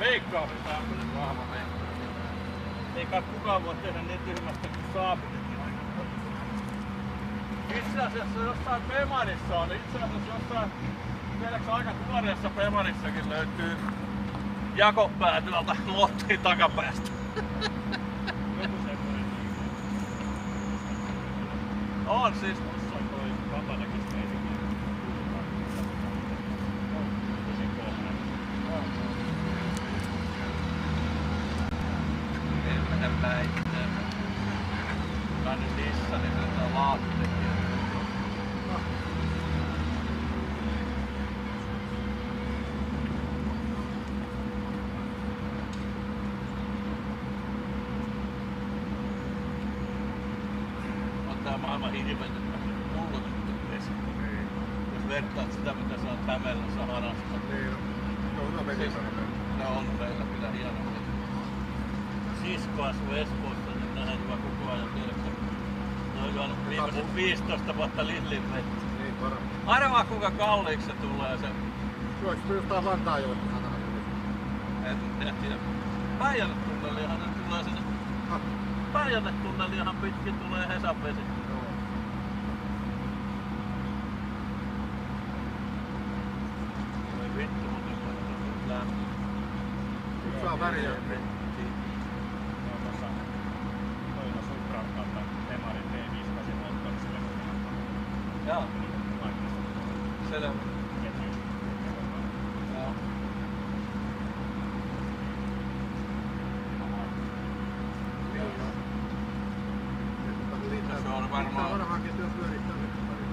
Veikkaa pitää kyllä vahva veikkaa. Ei kai kukaan voi tehdä niin tyhmästä kuin Saabillekin aina. Itse asiassa jossain Pemarissa on, itse asiassa jossain vieläks aika tuoreessa Pemarissakin löytyy jakopää tuolta Lottiin takapäästä. Joku semmoinen on siis. tossa on toi Kapanakin meitinkin. Tosi kohden. En mennä väittää. Mä nyt dissa, niin mennään laatutekijä. Tää maailman hirveitä hullut vesi. Jos vertaat sitä mitä sä oot Hämeenlässä harrastaa. Niin, no hyvä vesi. Ne on meillä kyllä hieno vesi. Sisko asuu Espoossa, niin nähdään hyvä koko ajan tiedätkö. Ne on juonut viimeiset 15 vuotta Lidlin vettä. Niin varmaan. Arvaa kuinka kalliiksi se tulee se. Juoks jostain Vantaajoesta satana? En tiedä. Päijänne-tunneliahan nyt tulee sinne. Päijänne-tunneliahan pitkin tulee Hesan vesi. Voi vittu, mutta on lämmin. Nyt saa väriä. No tossa toilla Supran kautta Demarin T58 moottoriselle. Jaa. Selvä. Joo. Se on varmaan. Vanhaankin työ pyörittää nyt pari.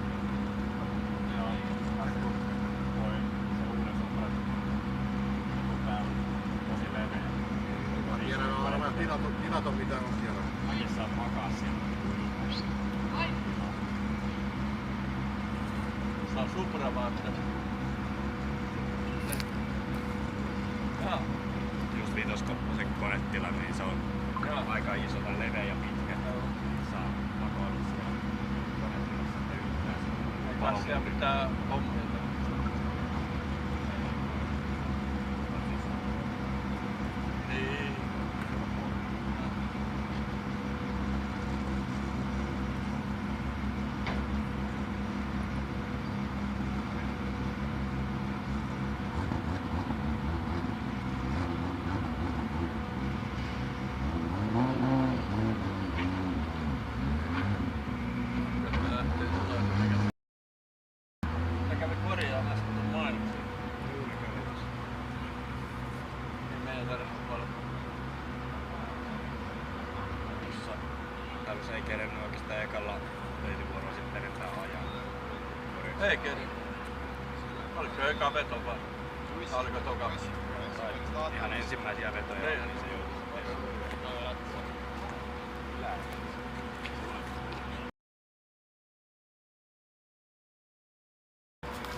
Joo. Voi se uuden Supran. Tää on tosi leveä. Tiedän, on varmaan tilaton mitä on siellä. Mäkin saat makaa siellä. Se on Supra vaan. Jaa. Just viitoskopposen konetila, niin se on aika iso tai leveä ja pitkä. Saa makoilla siellä konetilassa sitten yhtään. Siellä pitää hommia. Niin. Se ei kerennyt oikeastaan ekalla veitivuoroa sitten enempää ajaa. Ei kerennyt. Oliko se eka veto vai? Oliko toka? Ihan ensimmäisiä vetoja, niin se joutui.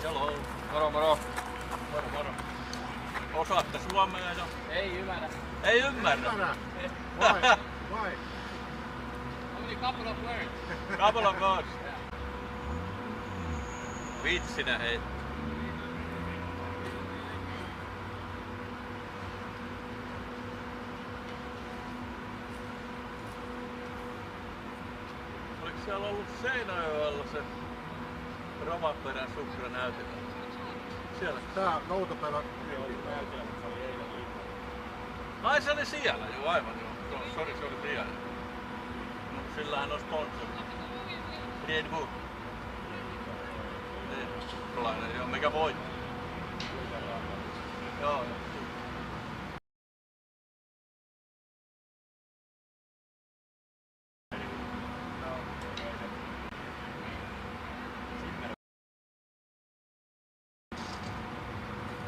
Hello. Moro moro. Moro moro. Osaatte suomea jo? Ei ymmärrä. Ei ymmärrä? Why? Why? Only couple of words. Couple of words. Vitsinä hei. Oliko siellä ollut Seinäjoella se Romaperän Supra näytelmä? Siellä. Tää noutopäivä. Ai se oli siellä, joo aivan joo. Sori, se oli siellä. No, sillähän on sponsori. Red Bull. Niin, sukkalainen, joo, mikä voitti. Joo.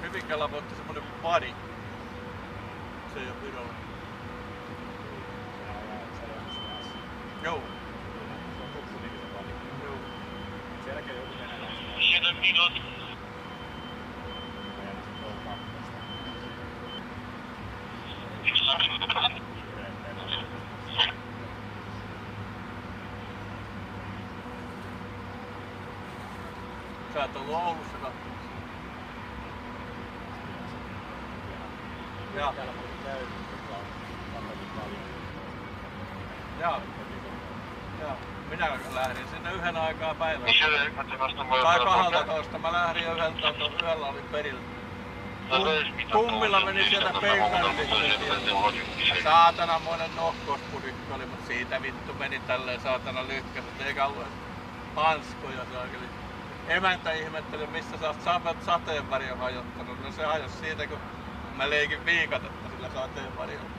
Hyvinkäällä voitti semmonen pari. Se ei oo Virolla. Joo. Joo. Sielläkin joku venäläinen. Sä et ollut Oulussa katsomassa. Joo. Joo. Joo. Minä lähdin sinne yhden aikaa päivällä. Tai 12. Mä lähdin jo yhdellä olin perillä. Kummilla meni sieltä penkalliseen. Saatanamoinen nohkospusikko oli, mut siitä vittu meni tälleen saatana lyhkäset. Eikä ollut hanskoja saakeli. Emäntä ihmetteli, missä sä oot sateenvarjon hajottanut. No se hajosi siitä, kun mä leikin viikatetta sillä sateenvarjolla.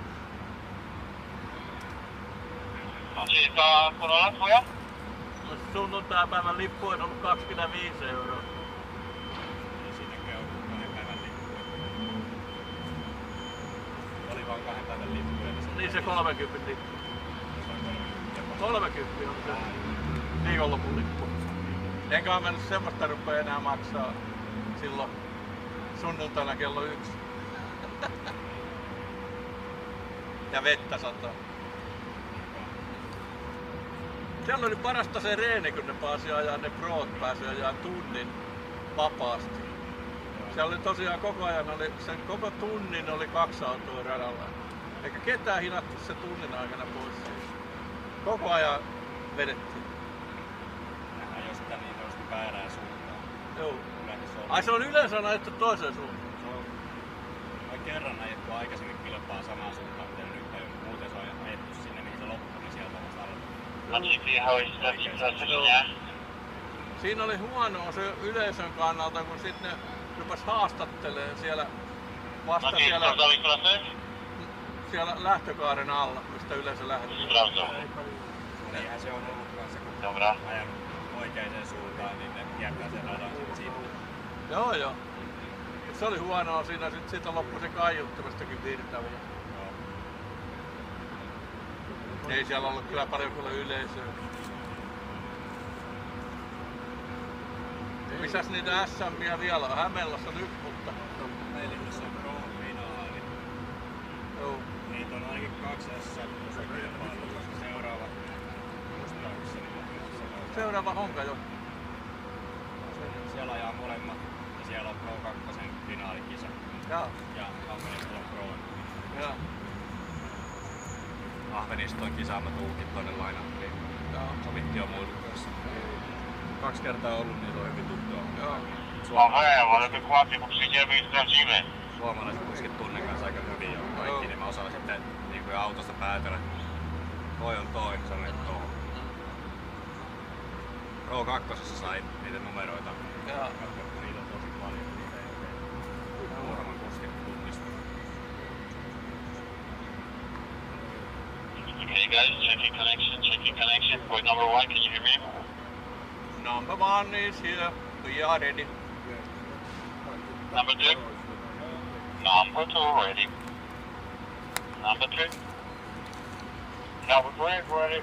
No siitä kun on latvoja? No sunnuntaipäivän lippu on ollut 25 €. Niin siinäkin on 2 päivän lippu. Oli vaan 2 päivän lippu. Niin se 30 lippu. 30 on se viikonlopun lippu. Enkä ole mennyt semmoista rupea enää maksaa silloin sunnuntaina kello 1. Ja vettä sataa. Siellä oli parasta se reeni, kun ne pääsi ajaa, ne proot pääsi ajaa tunnin vapaasti. Siellä oli tosiaan koko ajan, sen koko tunnin oli 2 autoa radalla. Eikä ketään hinattu se tunnin aikana pois. Koko ajan vedettiin. Nähdään jostain niin nousi väärään suuntaan. Joo. Ai se on yleensä ajettu toiseen suuntaan? Se on kerran ajettu aikaisemmin kilpaa samaan suuntaan, mitä nyt ei ole. Muuten se on ajettu sinne, mihin se loppui, niin sieltä on Joo. Siinä oli huonoa se yleisön kannalta, kun sitten ne rupes haastattelee siellä vasta siellä lähtökaaren alla, mistä yleisö lähtee. Niinhän se on ollut kanssa, kun ajan oikeaan suuntaan, niin ne jättää sen radan siitä. Joo. Se oli huonoa siinä, sitten loppui se kaiuttamastakin virtavia. Ei siellä ollut kyllä paljon kuin yleisöä. Missäs niitä SM:iä vielä on? Hämeenlässä on 1, mutta... Hämeenlinnassa on pro-finaali. Joo. Niitä on ainakin 2 SM-kilpailua. Seuraava muistaakseni. Seuraava Honka jo. Siellä ajaa molemmat. Ja siellä on Pro 2 finaalikisa. Joo. Ja Ahvenista on Pro. Joo. Ahvenista on kisaama tuukin tonne lainappiin. Sovittiin jo muille kanssa. 2 kertaa ollut, niin se on hyvin tuttua. Joo. Suomalaiset kuitenkin tunnen kanssa aika hyvin jo kaikki, niin mä osaan sitten niin jo autosta päätellä. Toi on toi, niin sanoin, että tohon. Pro 2 sai niitä numeroita. Joo. Niitä on tosi paljon. Niitä ei oikein muutaman kuskin tunnista. Okay guys, checking connection. Point number 1, can you hear me? Number 1 is here. We are ready. Number 2? Number 2 ready. Number 3? Number 3 ready.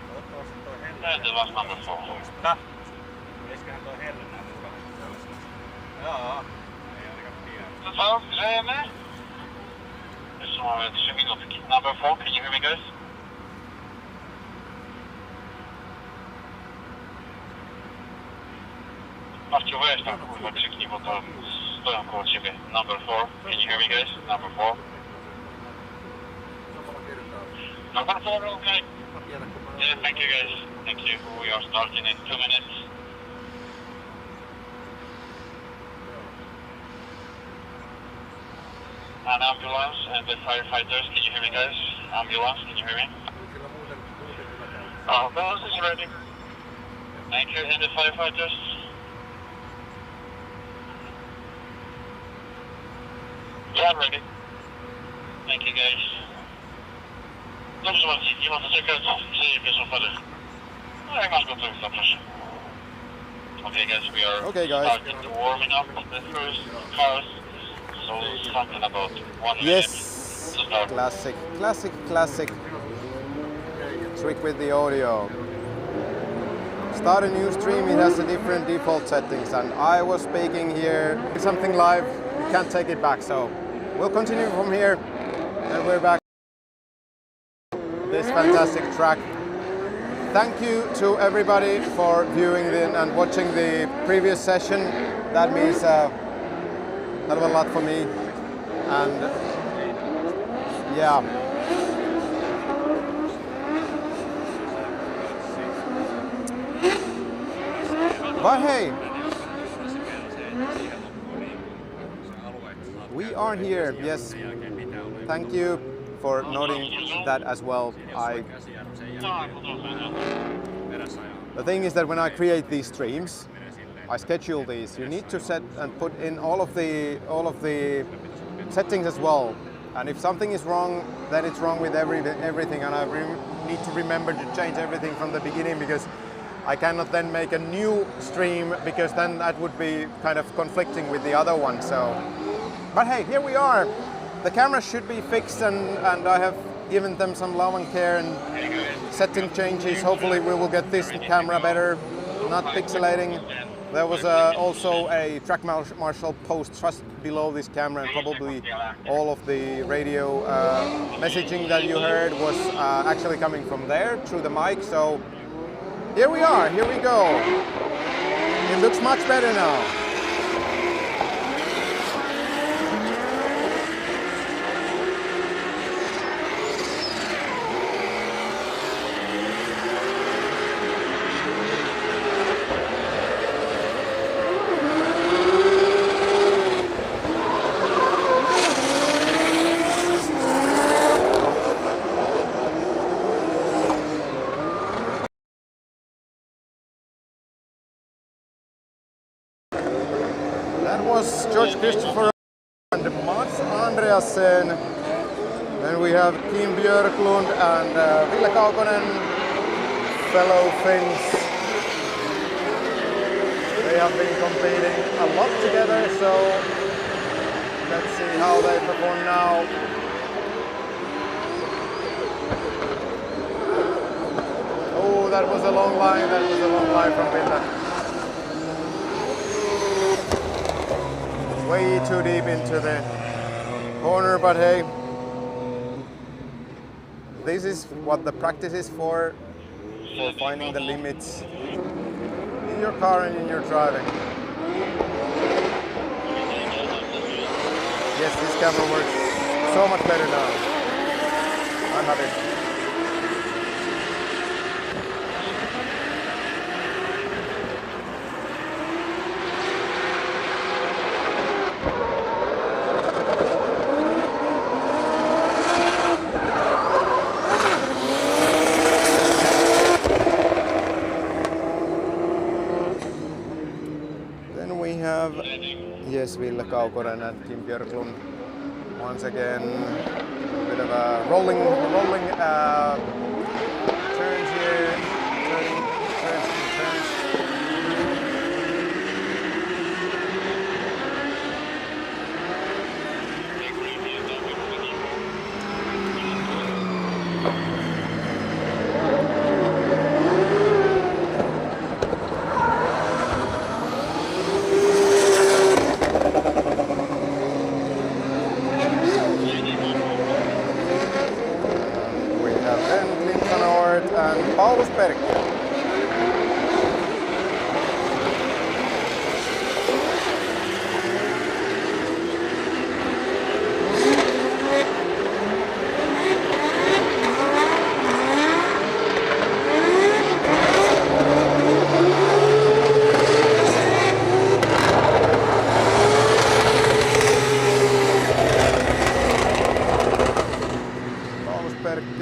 And the last number 4. Häh? Eiköhän toi Helle nää mukaan. Joo. Ei ainakaan tiedä. So, is that in there? There's someone swimming off the number 4, can you hear me guys? Marciu, weź tam kurwa krzyknij, bo to stoją koło ciebie. Number 4, can you hear me guys? Number 4. Number 4, okay. Yeah, thank you guys. Thank you. We are starting in 2 minutes. An ambulance and the firefighters, can you hear me guys? Ambulance, can you hear me? Ambulance is ready. Thank you, and the firefighters. Yeah, I'm ready. Thank you guys. Dobrze Marcin, nie ma co czekać, przyjmie pierwszą parę. No jak masz gotowy, zapraszam. Okay guys, we are starting to warming up the first cars. So something about 1 minute to start. Classic trick with the audio. Start a new stream, it has a different default settings, and I was speaking here, something live, you can't take it back, so we'll continue from here, and we're back this fantastic track. Thank you to everybody for viewing and watching the previous session. That means a lot for me, and Yeah. But hey, we are here. Yes. Thank you for noting that as well. The thing is that when I create these streams, I schedule these. You need to set and put in all of the settings as well. And if something is wrong, then it's wrong with everything. And I need to remember to change everything from the beginning, because I cannot then make a new stream, because then that would be kind of conflicting with the other one. So, but hey, here we are. The camera should be fixed, and I have given them some love and care and setting changes. Hopefully we will get this camera better, not pixelating. There was also a track marshal post just below this camera, and probably all of the radio messaging that you heard was actually coming from there through the mic. So here we are, here we go. It looks much better now. George Christopher and Mats Andreasen. Then we have Kim Björklund and Ville Kaukonen, fellow Finns. They have been competing a lot together, so let's see how they perform now. Oh, that was a long line. That was a long line from Ville. Way too deep into the corner, but hey, this is what the practice is for finding the limits in your car and in your driving. Yes, this camera works so much better now. I'm happy. Yes, Ville Kaukonen and Kim Björklund once again. A bit of a rolling turns here, turns.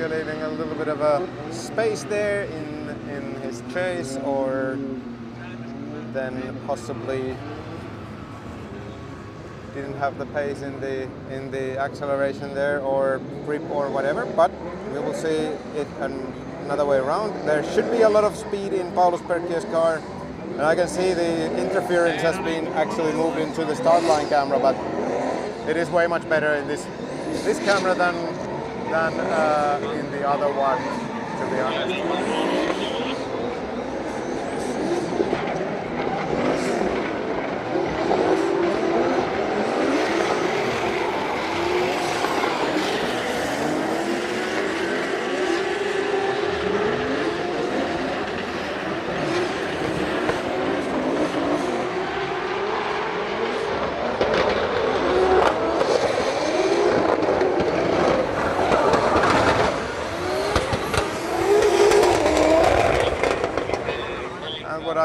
Leaving a little bit of a space there in his chase, or then possibly didn't have the pace in the acceleration there, or grip or whatever, but we will see it another way around. There should be a lot of speed in Paulus Perkkiö's car, and I can see the interference has been actually moved into the start line camera, but it is way much better in this camera than in the other one, to be honest.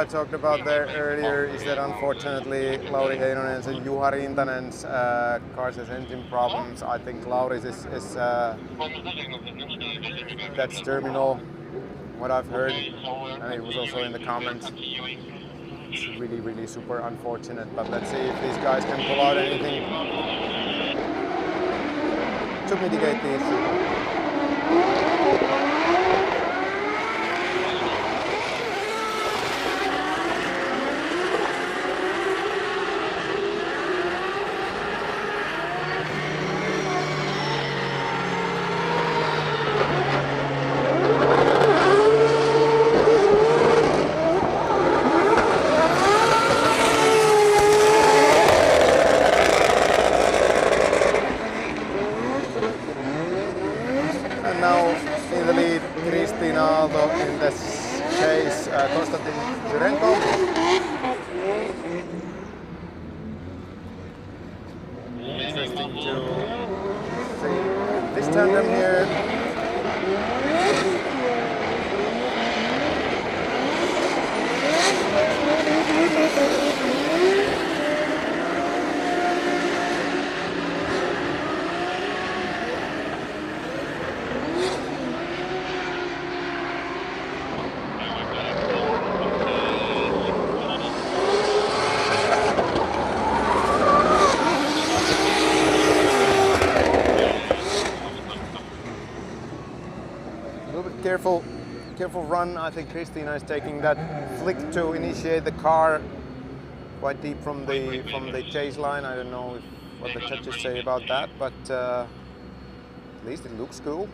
talked about there earlier is that unfortunately Lauri Heinonen's and Juha Rintanen's car's engine problems. I think Lauri's is that's terminal, what I've heard, and it was also in the comments. It's really, really super unfortunate, but let's see if these guys can pull out anything to mitigate the issue. In this case, Konstantin Jurenko. Interesting to see this tandem here. Careful run. I think Christina is taking that flick to initiate the car quite deep from the chase line. I don't know what the judges say about that, but at least it looks cool.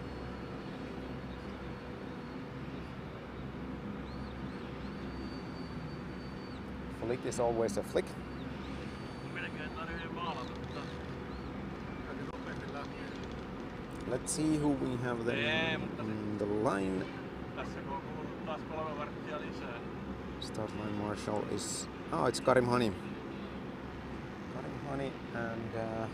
Flick is always a flick. Let's see who we have there in the line. Start line marshal is, oh, it's Karim Hani. Karim Hani, and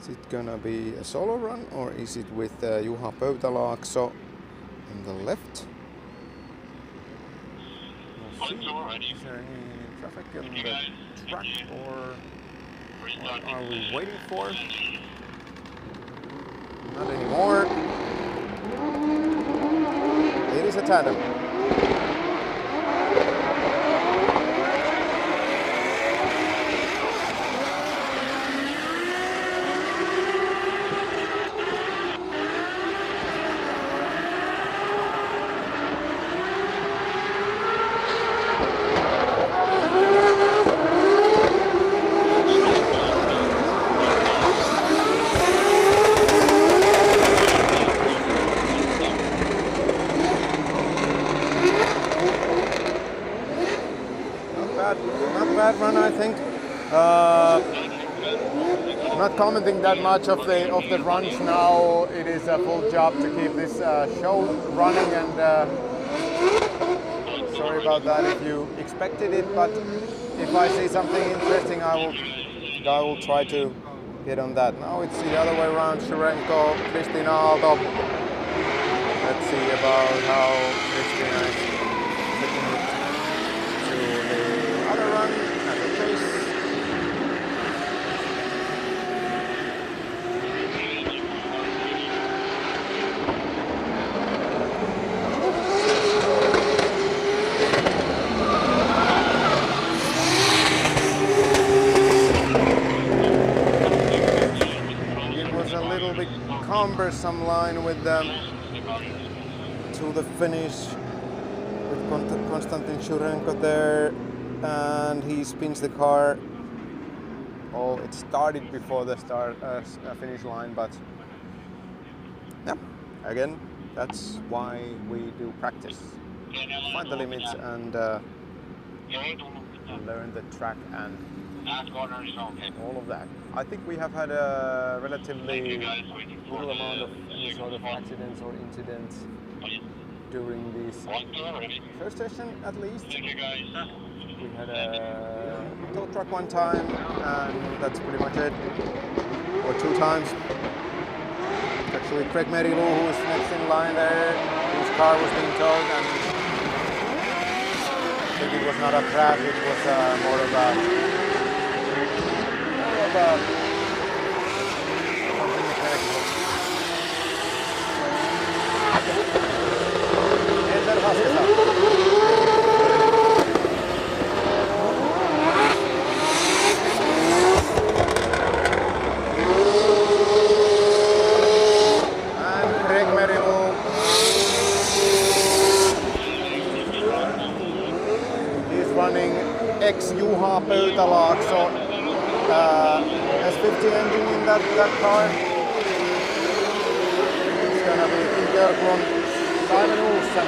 is it gonna be a solo run or is it with Juha Pöytälaakso on the left? We'll see. Is there any traffic on the track or what are we waiting for? Not anymore. It is a tandem. Run, I think. Not commenting that much of the runs now. It is a full job to keep this show running, and sorry about that if you expected it. But if I see something interesting, I will try to get on that. Now it's the other way around. Shurenko, Christina Aalto. Let's see about how Christina is taking it to the other run. Cumbersome line with them to the finish with Konstantin Shurenko there, and he spins the car. Oh, it started before the finish line, but yeah, again, that's why we do practice. Find the limits and learn the track and all of that. I think we have had a relatively little amount of any sort of accidents or incidents during this first session, at least. We had a tow truck one time, and that's pretty much it. Or two times. It's actually Craig Merilu, who is next in line there, whose car was being towed, and think it was not a crash, it was more of a something mechanical. Enter Haskesa. Running ex-Juha Pöytälaakso S50 engine in that car. It's gonna be Björklund, Simon Olsen.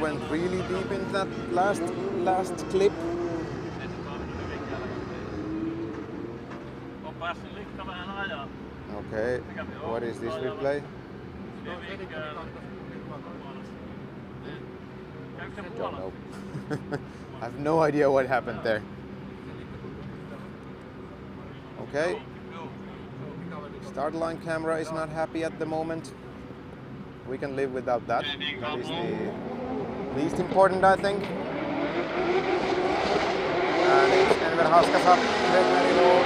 Went really deep in that last clip. Okay, what is this replay? Don't know. I have no idea what happened there. Okay. Start line camera is not happy at the moment. We can live without that. That is the least important, I think. And it's Enver Haskasa, Craig Merilo.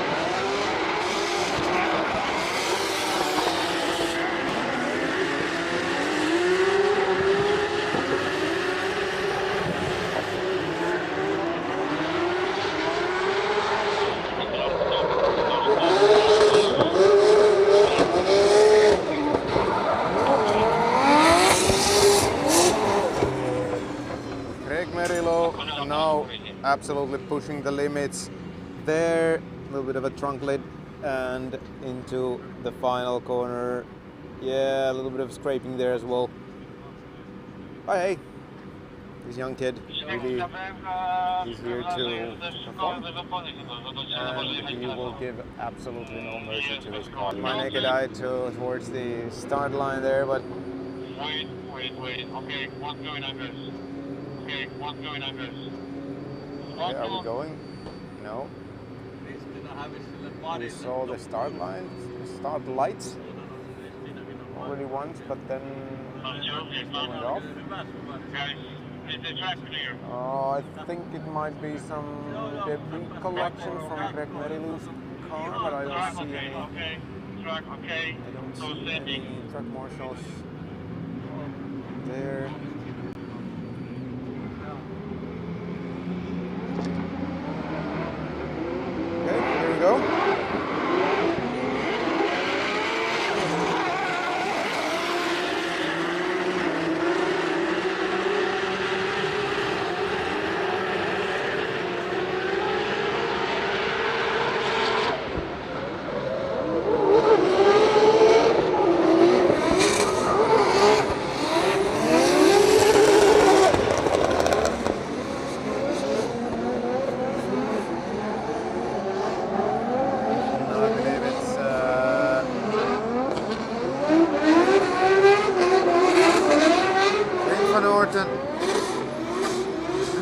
Absolutely pushing the limits there. A little bit of a trunk lid and into the final corner. Yeah, a little bit of scraping there as well. But hey, this young kid really is here to perform, and he will give absolutely no mercy to his car. My naked eye towards the start line there, but wait. Okay, what's going on, guys? Okay, are we going? No. We saw the start line, the start lights already once, but then it went off. I think it might be some debris collection from Greg Merilu's car, but I don't see any. I don't see any track marshals there. Go.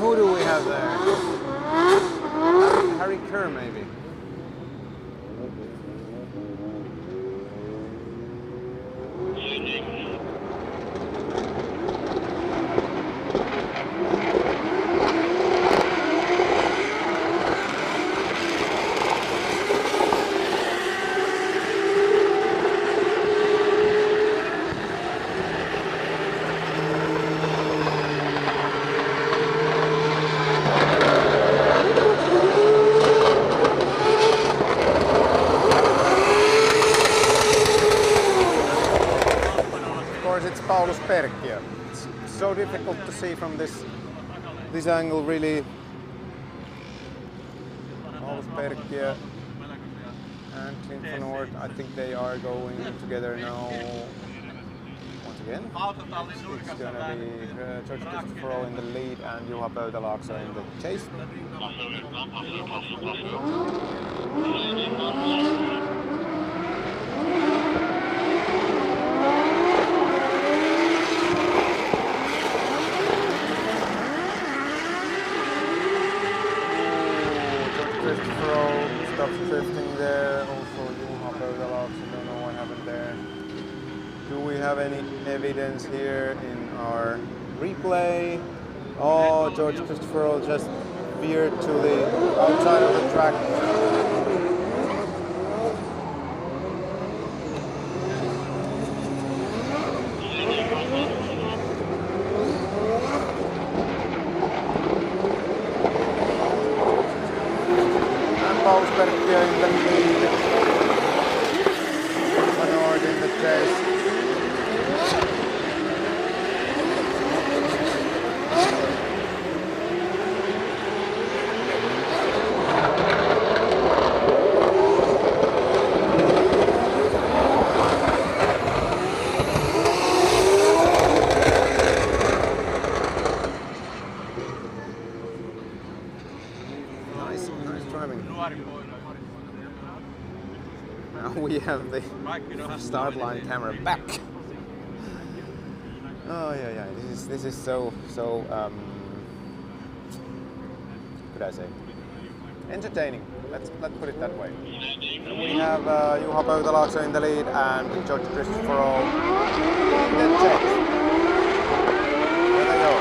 Who do we have there? Harry Kerr, maybe. It's so difficult to see from this angle, really. Paulus Perkkiö and Clint van Oort, I think they are going together now. Once again, it's going to be George Christopherou in the lead and Juha Pöytälaakso in the chase. have any evidence here in our replay? Oh, George Christopher just veered to the outside of the track. In the lead. Manord in the chase. Nice driving. Now we have the start line camera back. Oh yeah. This is so could I say entertaining. Let's put it that way. We have Juha Pöytälaakso in the lead and George Christopher in the chase. There they go.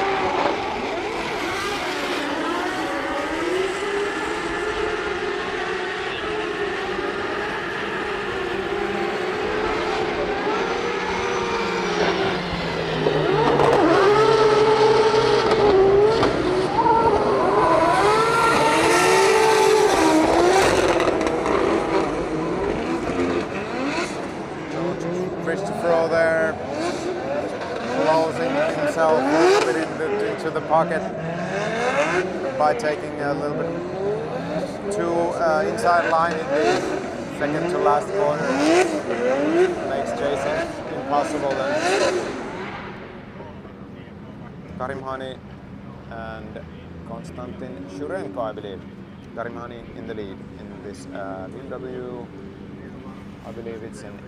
Christopher there, closing himself a bit into the pocket by taking a little bit too inside line in the second to last corner. Makes chasing impossible then. Karim Hani and Konstantin Shurenko, I believe. Karim Hani in the lead in this BMW. I believe it's an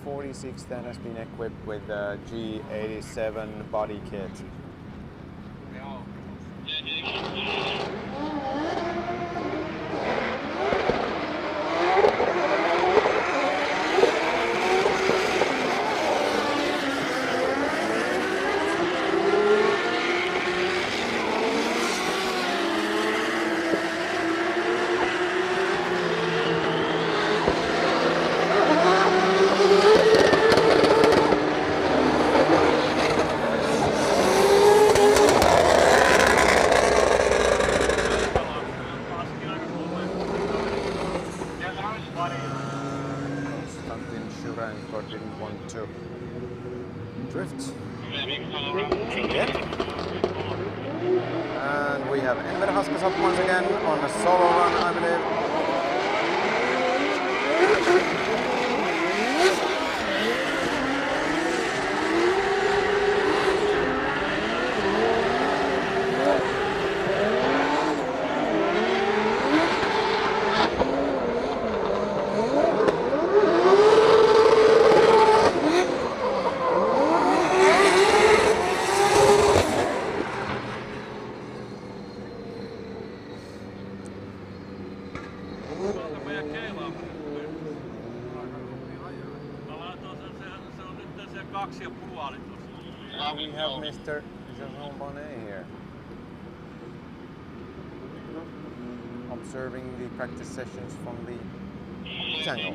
E46 that has been equipped with the G87 body kit. Konstantin Shurenko didn't want to drift again. And we have Enver Haskasov once again on a solo run, I believe. We have Mr. Jean Bonnet here, observing the practice sessions from the angle.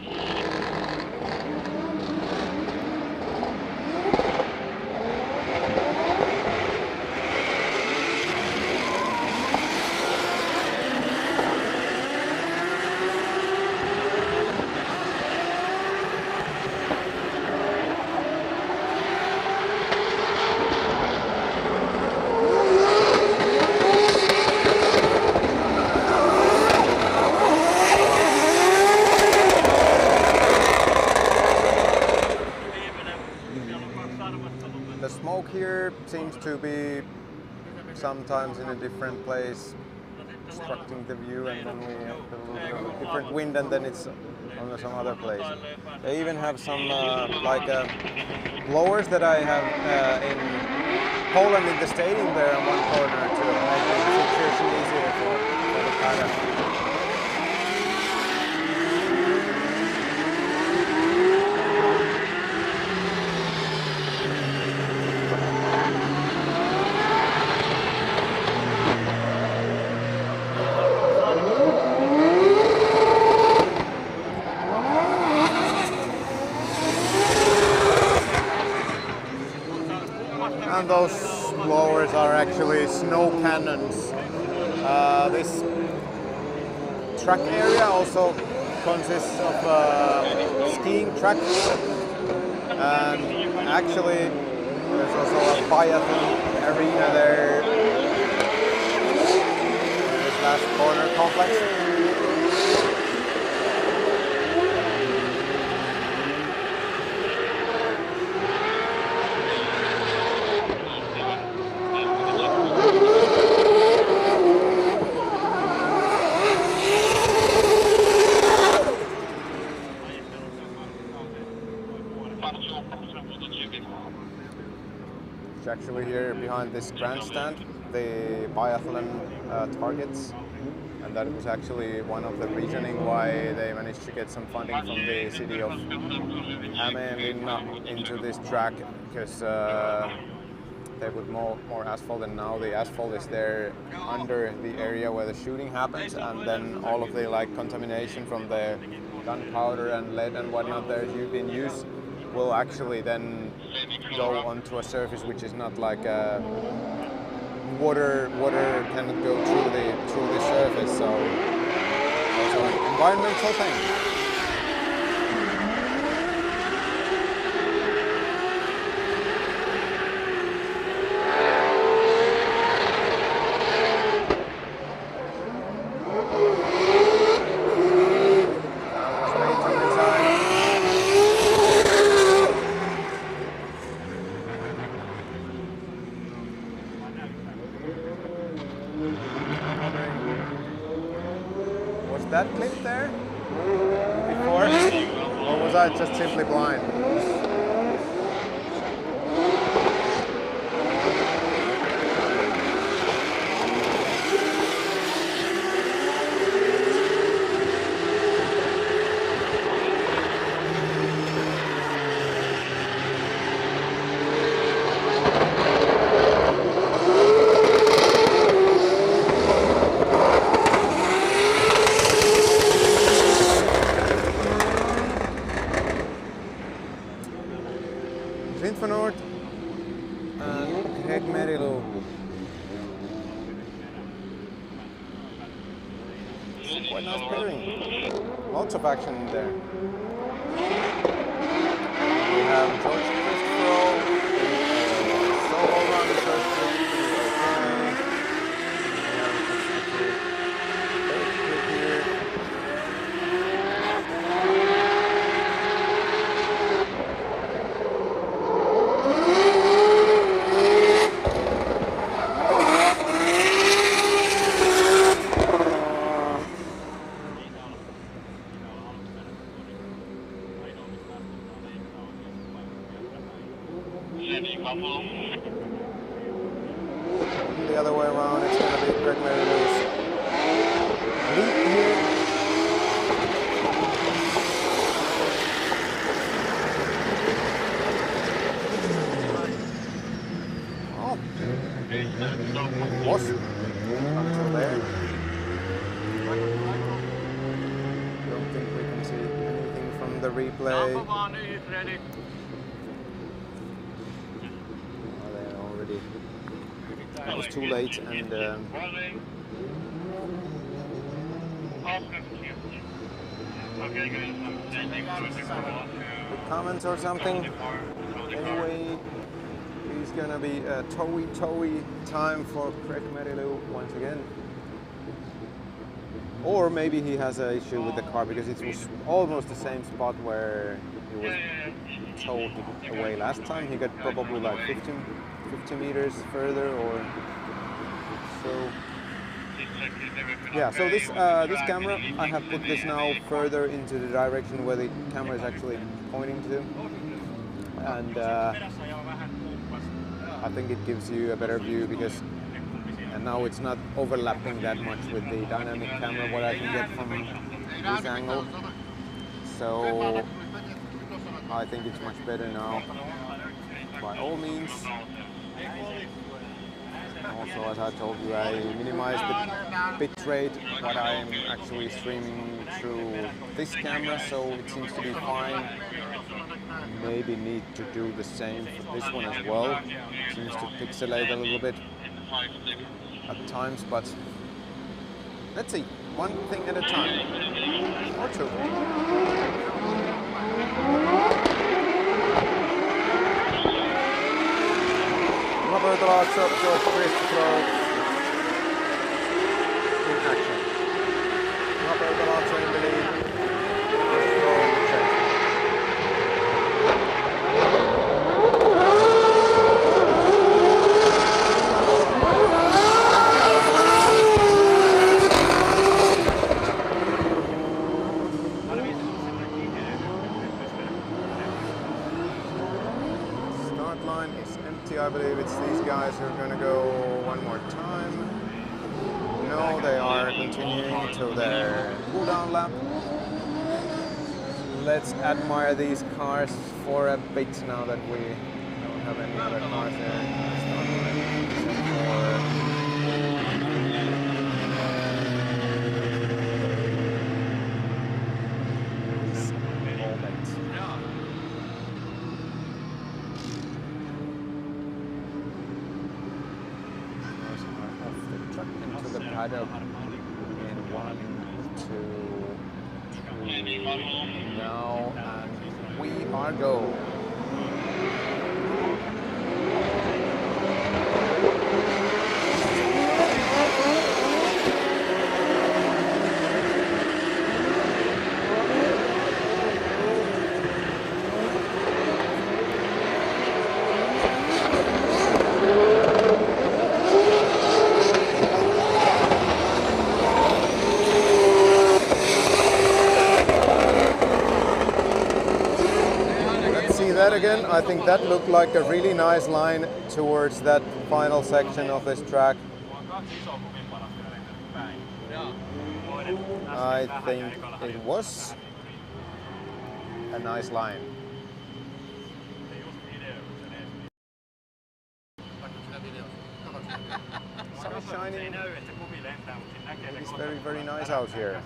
The smoke here seems to be sometimes in a different place, obstructing the view, and then we have a little bit of a different wind, and then it's on some other place. They even have some blowers that I have in Poland in the stadium there in one corner to make the situation easier for the paddock. behind those blowers are actually snow cannons. This track area also consists of a skiing track, and actually there's also a biathlon arena there in this last corner complex. It's actually here behind this grandstand, the biathlon targets, and that was actually one of the reasoning why they managed to get some funding from the city of Hämeenlinna into this track, because they put more asphalt, and now the asphalt is there under the area where the shooting happens, and then all of the contamination from the gunpowder and lead and whatnot there been used will actually then go onto a surface which is not like water cannot go through the surface, so also an environmental thing. Was that clip there before, or was I just simply blind? Finland and Krek-Merilu. It's quite nice pairing. Lots of action in there. We have George Christopher solo run the first trip. The other way around, it's going to be Krek-Merilu's lead here. Oh, was until there. Don't think we can see anything from the replay. It was too late, and comments or something. Anyway, it's gonna be a towy time for Krek-Merilu once again. Or maybe he has an issue with the car, because it was almost the same spot where he was towed away last time. He got probably like 50 meters further, or so. Yeah, so this camera, I have put this now further into the direction where the camera is actually pointing to, and I think it gives you a better view, because and now it's not overlapping that much with the dynamic camera what I can get from this angle, so I think it's much better now. By all means, Also, as I told you, I minimized the bit rate, but I'm actually streaming through this camera, so it seems to be fine. Maybe need to do the same for this one as well. Seems to pixelate a little bit at times, but let's see. One thing at a time. Or two. Robert Lazzo, George Christopher in action. Robert Lazzo in the lead. Start line is empty. I believe it's these guys who are going to go one more time. No, they are continuing to their cooldown lap. Let's admire these cars for a bit now that we don't have any other cars there. Into the paddock in 1, 2, 3 now, and we are go. That again, I think that looked like a really nice line towards that final section of this track. I think it was a nice line. Sun is shining. It's very, very nice out here.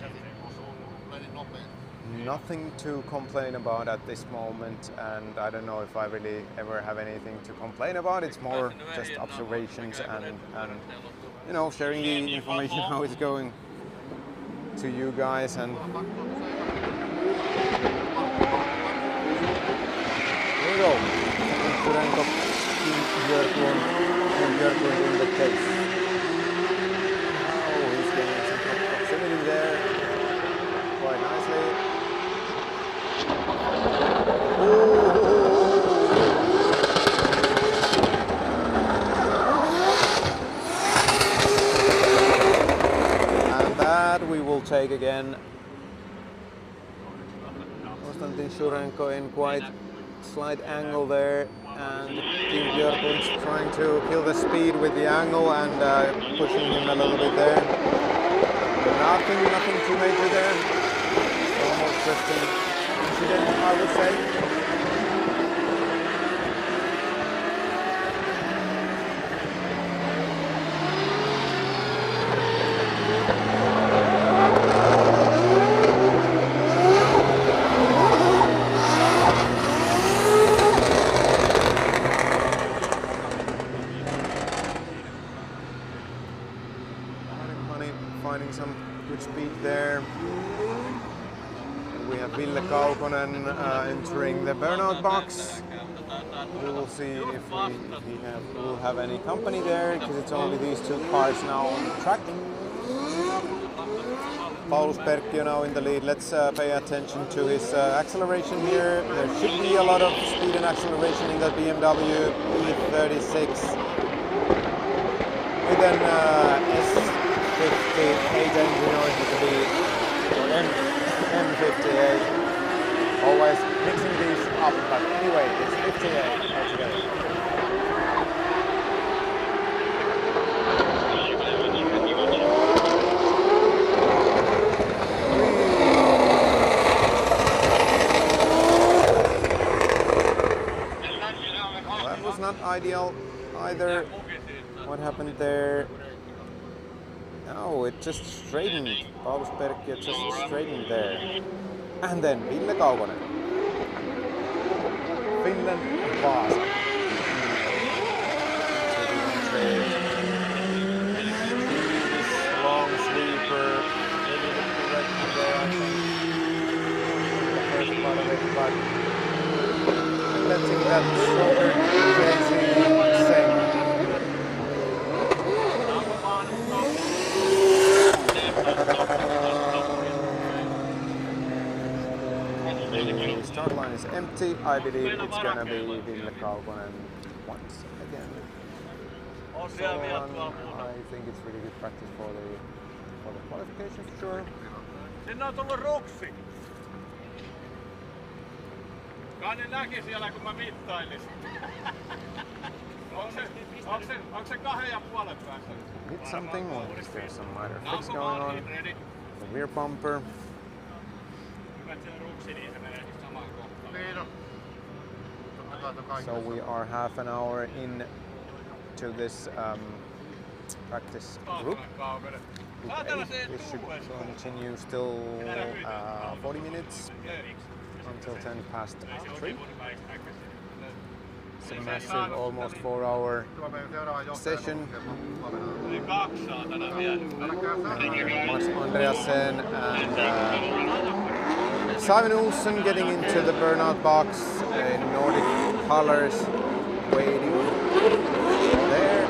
Nothing to complain about at this moment, and I don't know if I really ever have anything to complain about. It's more just observations and you know, sharing the information how it's going to you guys. And here we go. Björklund in the case. Oh, he's getting some proximity there quite nicely. And that we will take again. Konstantin Shurenko in quite slight angle there, and Team Björklund's trying to kill the speed with the angle and pushing him a little bit there. Nothing too major there. Almost just an incident, I would say. Finding some good speed there. And we have Ville Kaukonen entering the burnout box. We will see if we will have any company there, because it's only these two cars now on the track. Paulus Perkkio now in the lead. Let's pay attention to his acceleration here. There should be a lot of speed and acceleration in the BMW E36 with an S58 engine, or it could be M58. Always mixing these up, but anyway, it's 58 altogether. That was not ideal either. What happened there? No, it just straightened. Paulus Perkki just straightened there. And then Ville Kaukonen. Finland, Vaasa. Long sweeper. Maybe the correct there, I think. The first part of it, but letting that shoulder crazy sink. The start line is empty. I believe it's gonna be Ville Kaukonen once again. So I think it's really good practice for the qualification for sure. Sinne on tullut ruksi. Kai ne näki siellä kun mä mittailisin. Onko se 2,5 päässä? Hit something or is there some minor fix going on? The rear bumper. So we are half an hour in to this practice group. This should continue still 40 minutes until 10 past 3. It's a massive, almost 4-hour session. Mats Andreasen and Simon Olsen getting into the burnout box in Nordic colors, waiting there.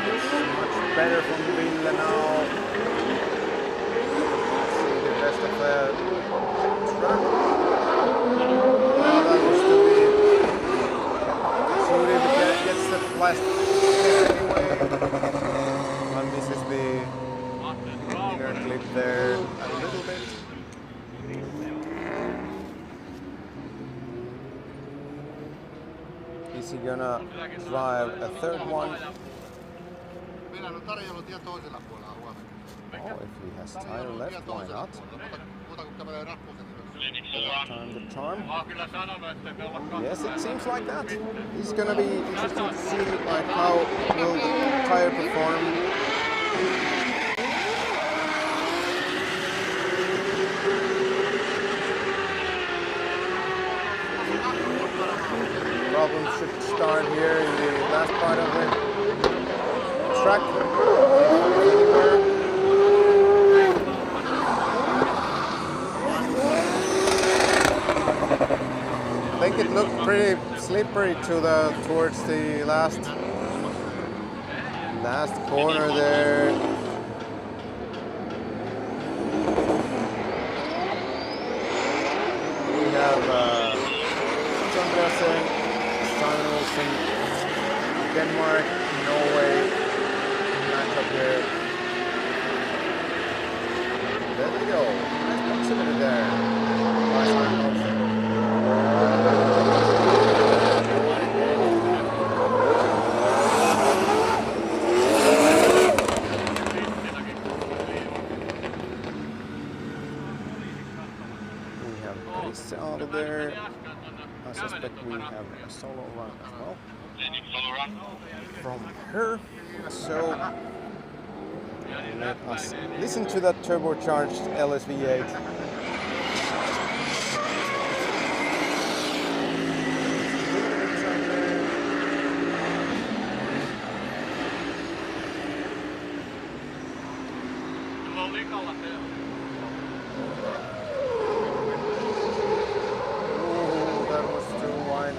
It's much better from Ville now. See the rest of the track. That was to be. Suri gets the plastic anyway. And this is the inner clip there a little bit. Is he gonna drive a third one? Oh, if he has tire left, why not? Time the charm. Yes, it seems like that. It's gonna be interesting to see like how will the tire perform. Problems should start here in the last part of the track. I think it looked pretty slippery towards the last corner there. We have Andreasen, Simon Olsen, Denmark, Norway, matchup here. There we go. Nice proximity there. Nice Simon Olsen. We have Chris out of there. I suspect we have a solo run as well from her. So let us listen to that turbocharged LSV8. That was too wide.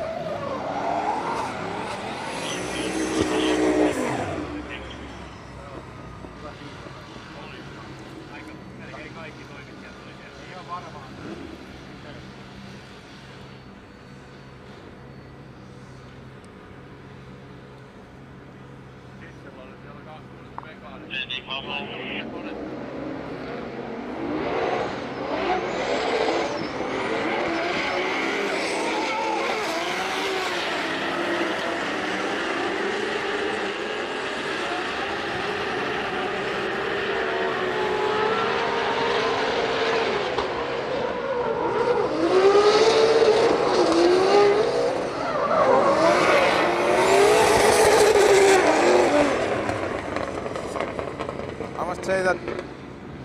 must say that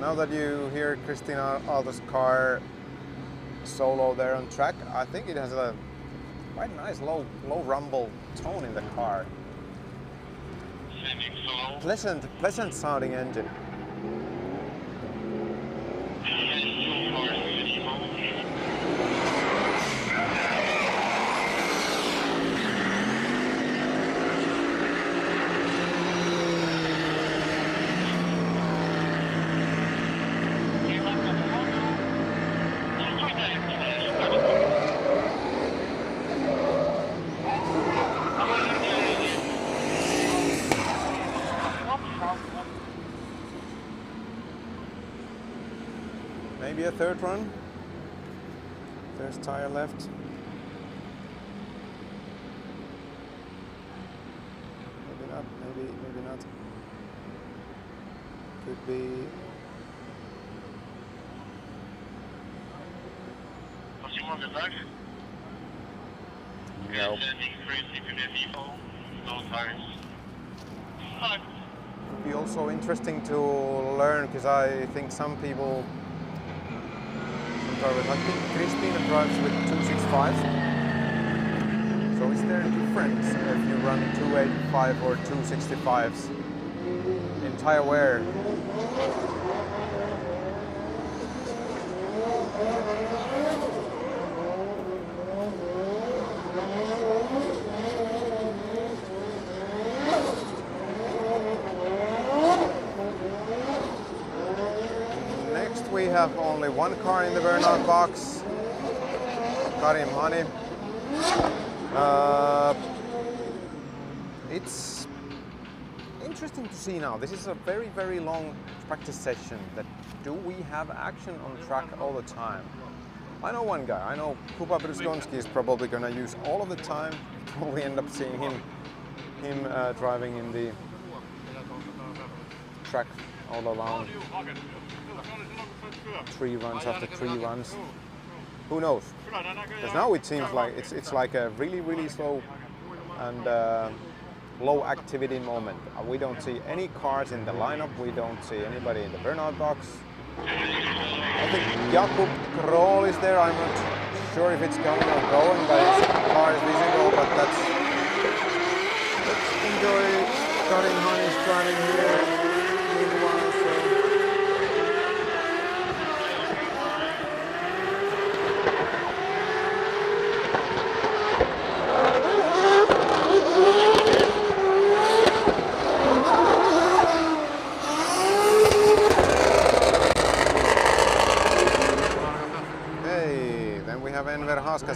now that you hear Christina Aalto's car solo there on track, I think it has a quite nice low rumble tone in the car. Pleasant sounding engine. Maybe a third run. There's tire left. Maybe not, maybe not. Could be. No. Could be also interesting to learn, because I think some people, I think Christina drives with 265s. So is there a difference if you run 285 or 265s in tire wear? We have only one car in the burnout box, Karim Hani. It's interesting to see now. This is a very long practice session. That do we have action on track all the time? I know one guy. I know Kuba Bruskonski is probably going to use all of the time. Probably end up seeing him driving in the track all around. 3 runs after 3 runs. Who knows? Because now it seems like it's like a really slow and low activity moment. We don't see any cars in the lineup. We don't see anybody in the burnout box. I think Jakub Kroll is there. I'm not sure if it's coming or going, but his car is visible. But let's enjoy Karim Hani's driving here. Meanwhile,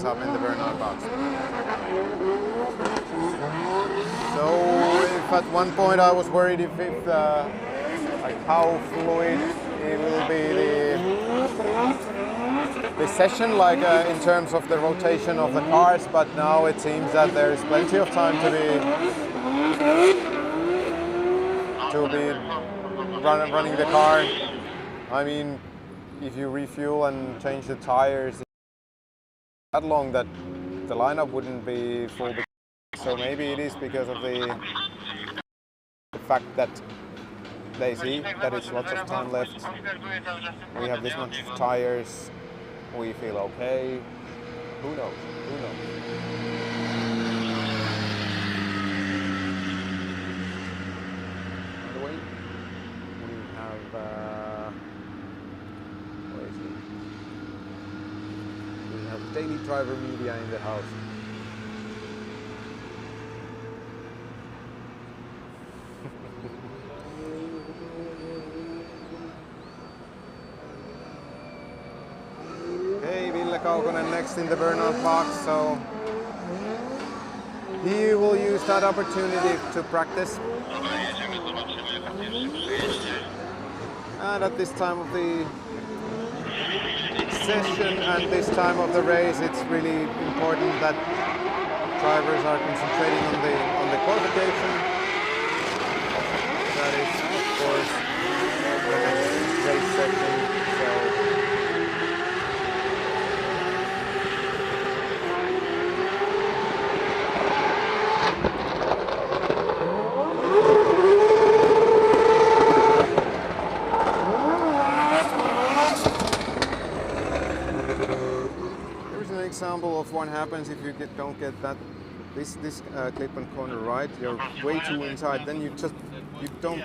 up in the burnout box. So if at one point I was worried if like how fluid it will be the session, like in terms of the rotation of the cars, but now it seems that there is plenty of time to be running the car. I mean, if you refuel and change the tires that long, that the lineup wouldn't be full. So maybe it is because of the fact that they see that it's lots of time left. We have this much of tires. We feel okay. Who knows? Who knows? By the way, we have where is he? We have daily driver media in the house. Kaukonen next in the burnout box, so he will use that opportunity to practice. And at this time of the session and this time of the race, it's really important that drivers are concentrating on the qualification. That is, of course, the next race section. example of what happens if you don't get that this clip and corner right. You're way too inside. Then you don't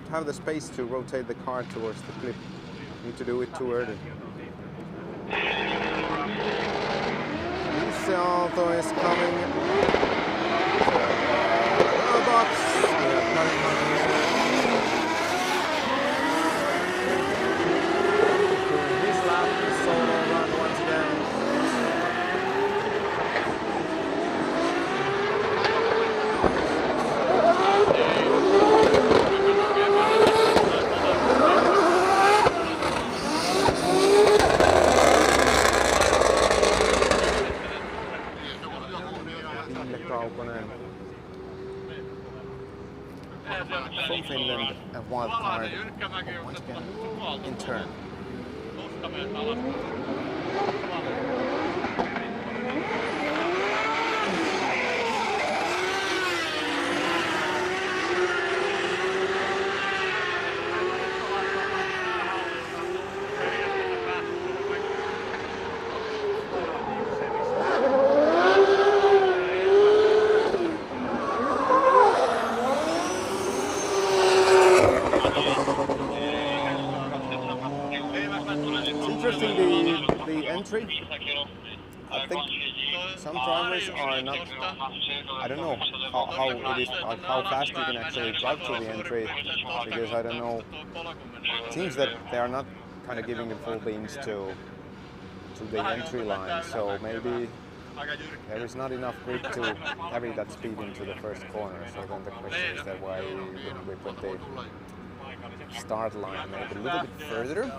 have the space to rotate the car towards the clip. You need to do it too early. This auto is coming. Box. This lap is solo run once again. From Finland, a wild card once again in turn. The entry, I think some drivers are not, I don't know how it is, how fast you can actually drive to the entry, because I don't know, it seems that they are not kind of giving the full beans to the entry line, so maybe there is not enough grip to carry that speed into the first corner, so then the question is that why wouldn't we put the start line maybe a little bit further,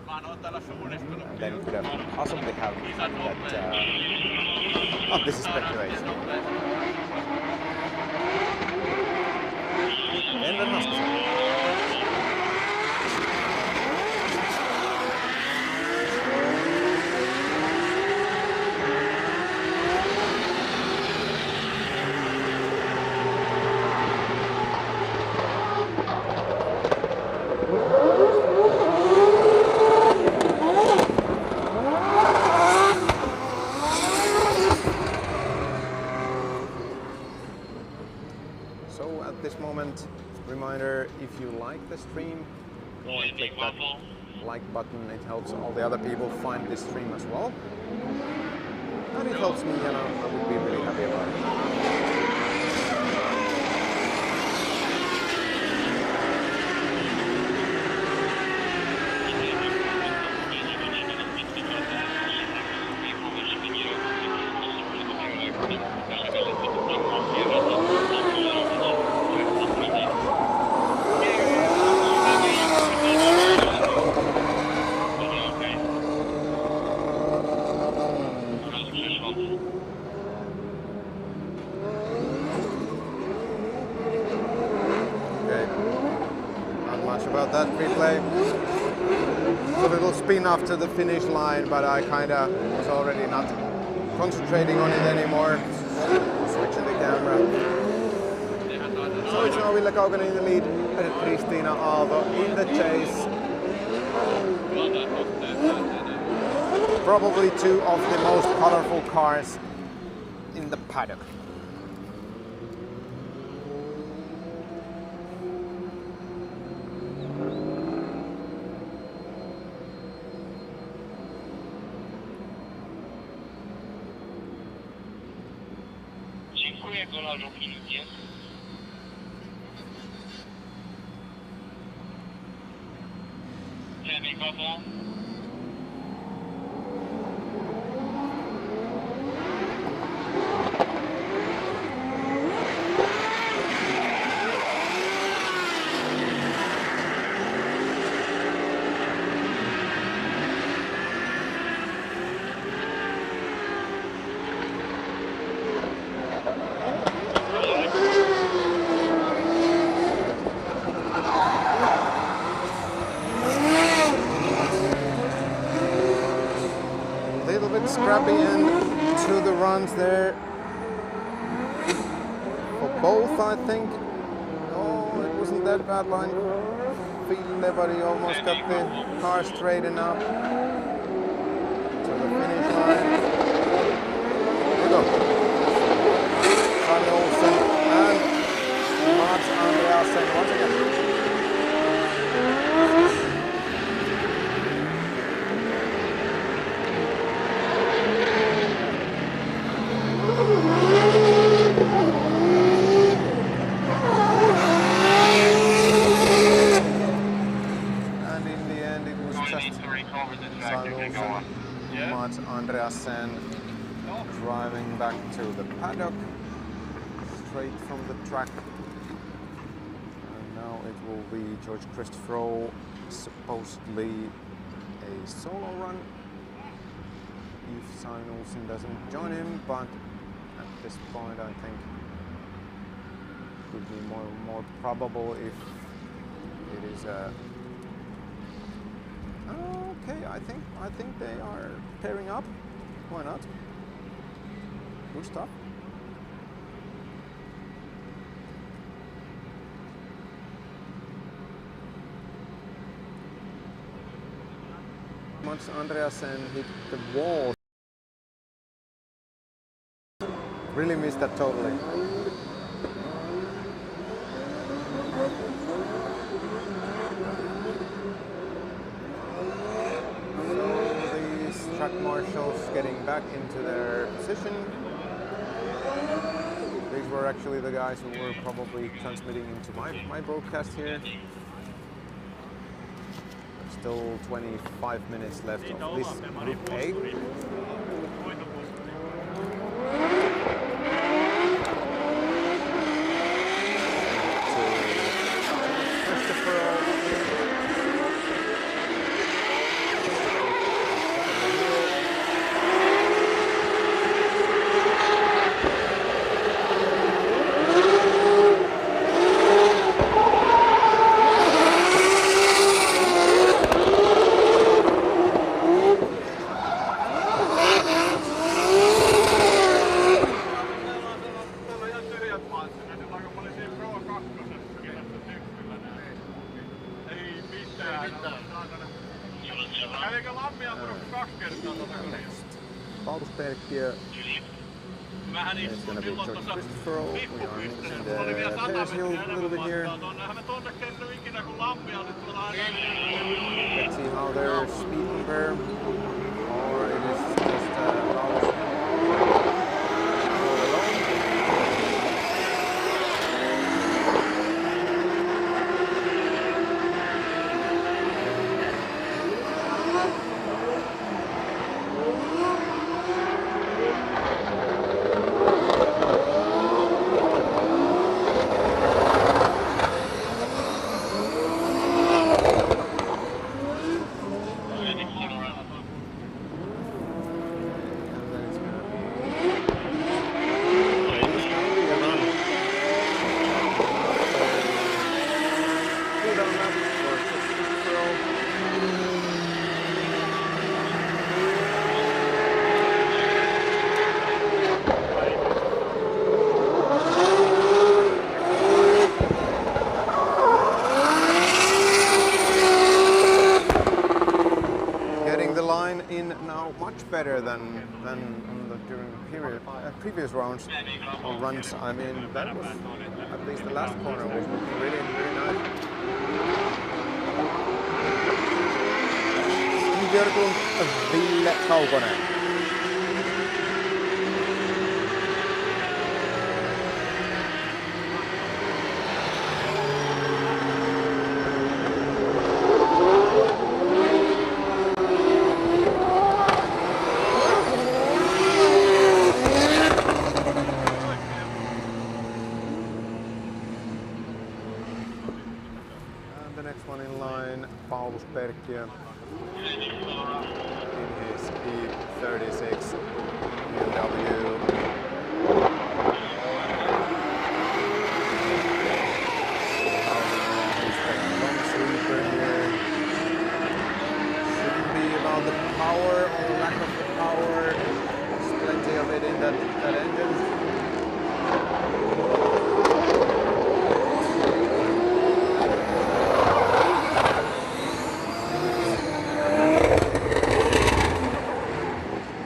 and then could have possibly have that. Oh, this is speculation. And then reminder, if you like the stream, go and click that like button. It helps all the other people find this stream as well. And it helps me, and I would be really happy about it. About that replay. It's a little spin after the finish line, but I kind of was already not concentrating on it anymore. Switching the camera. So it's now Ville Kaukonen in the lead and Kristiina Aalto in the chase. Probably two of the most colorful cars in the paddock. Scrappy end to the runs there for both, I think. No, it wasn't that bad line. Finland, but he almost got the car straightened up to the finish line. go. Sonny Olsen and Mats Andreasen once again. And in the end it was just Sonny Olsen, Mats Andreasen driving back to the paddock straight from the track. And now it will be George Christopher, supposedly a solo run if Sonny Olsen doesn't join him, but at this point I think it would be more probable if it is a okay. I think they are pairing up. Why not? Good stuff. Mats Andreasen hit the wall. Really missed that totally. So these track marshals getting back into their position. These were actually the guys who were probably transmitting into my broadcast here. Still 25 minutes left of this Group A. It's going to be George Christopher. We are mixing the pairs hill a little bit here. Let's see how their speed compare. Or it is just Paulus all alone. Better than on the during previous rounds or runs. I mean, that was at least the last corner was looking really nice. Björklund, Ville Kaukonen. Perkkiö in his E36 BMW. Long sweeper here. Shouldn't be about the power or lack of the power. There's plenty of it in that engine.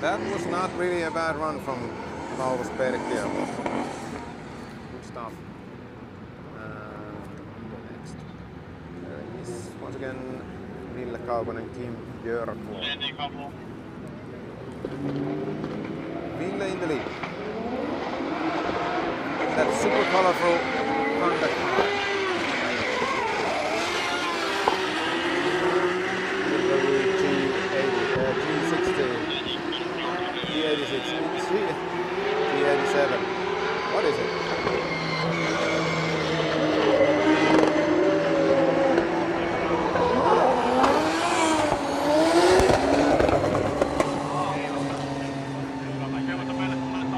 That was not really a bad run from Laulusperkiö. Good stuff. Next. There is once again Ville Kaukonen, Kim Björklund. Ville in the lead. That super colorful contact car. G86, G87. What is it?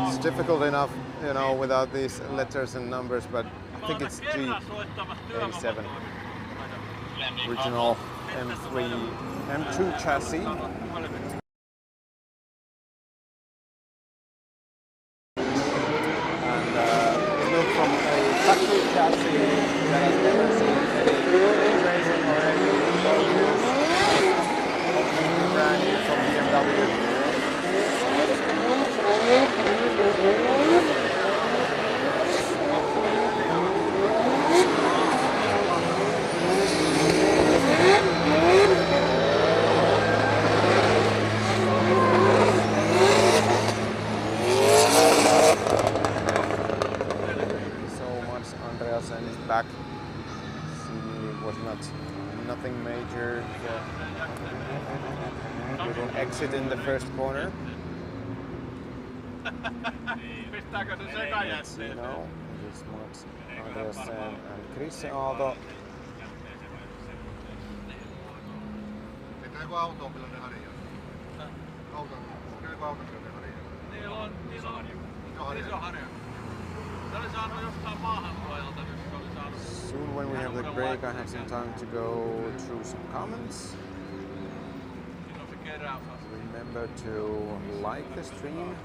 It's difficult enough, you know, without these letters and numbers, but I think it's G87. Original M2 chassis. From a factory chassis that has never seen any racing or any use. Brand new from BMW. And his back seemingly was nothing major. Little exit in the first corner. You know, this Mats Andreasen and Chris Aalto. Soon when we have the break, I have some time to go through some comments. Remember to like the stream.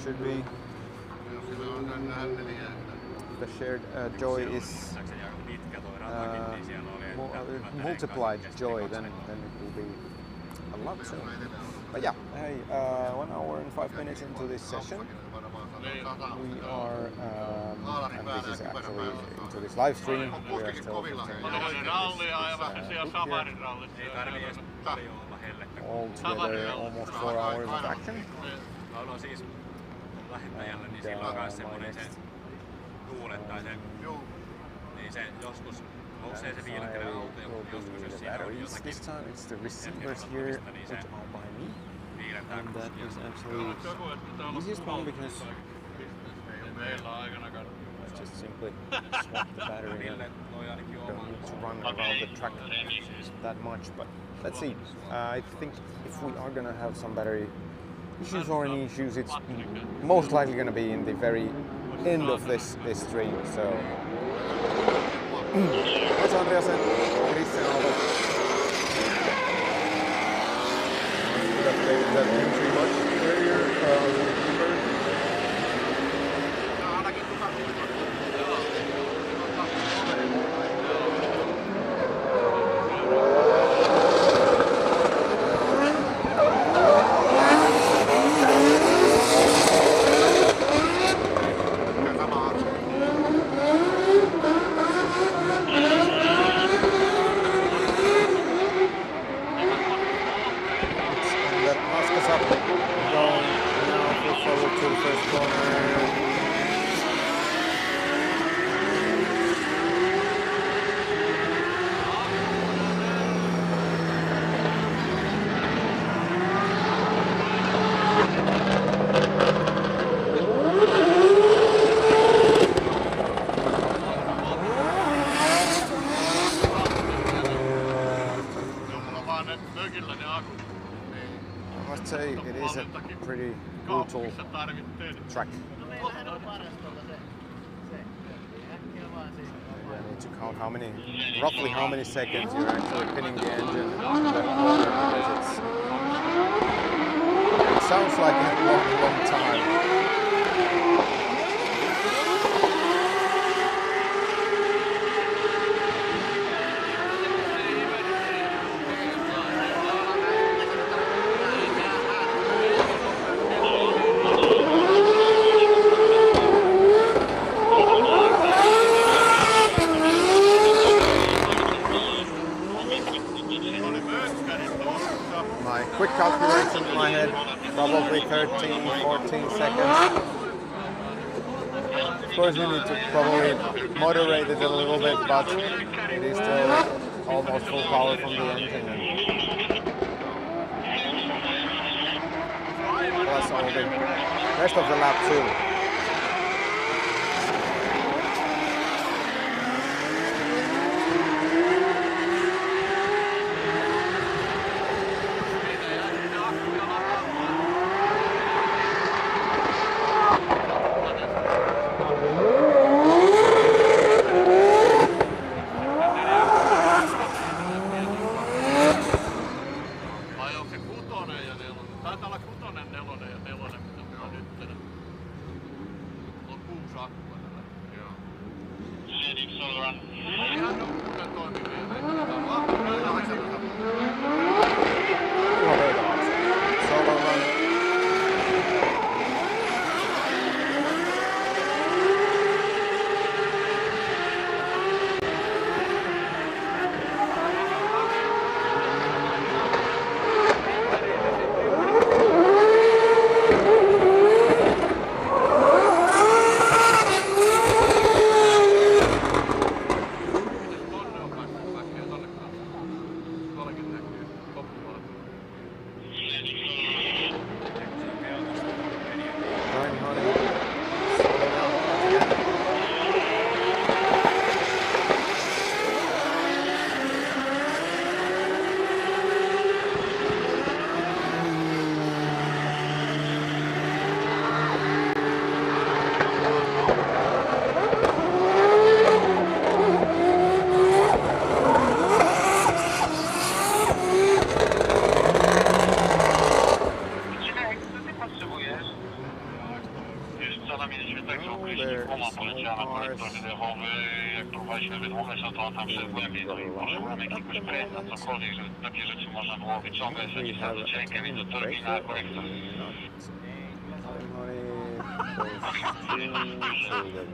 Should be. The shared joy is multiplied joy, then it will be a lot soon. But yeah, hey, 1 hour and 5 minutes into this session. We are, and this is actually into this live stream. We are still all together almost 4 hours of action. This time it's the receivers here that are by me, and that is actually the easiest one because just simply swap the battery and don't need to run around the track that much. But let's see. I think if we are gonna have some battery issues or any issues, it's most likely gonna be in the very end of this stream. So Mats Andreasen, Christian Aalto. Could have played that entry much earlier. I must say it is a pretty brutal track. I need to count roughly how many seconds you're actually pinning the engine in that corner, because it sounds like a long time. My quick calculation in my head, probably 13, 14 seconds. Of course we need to probably moderate it a little bit, but it is still almost full power from the engine. Plus all the rest of the lap too. Vai onko se 6 ja 4? Taitaa olla 6, 4 ja 4, mitä mulla nyt on 6 akkua tällä. Joo. Ihan nukkunen toimii vielä. Solo run.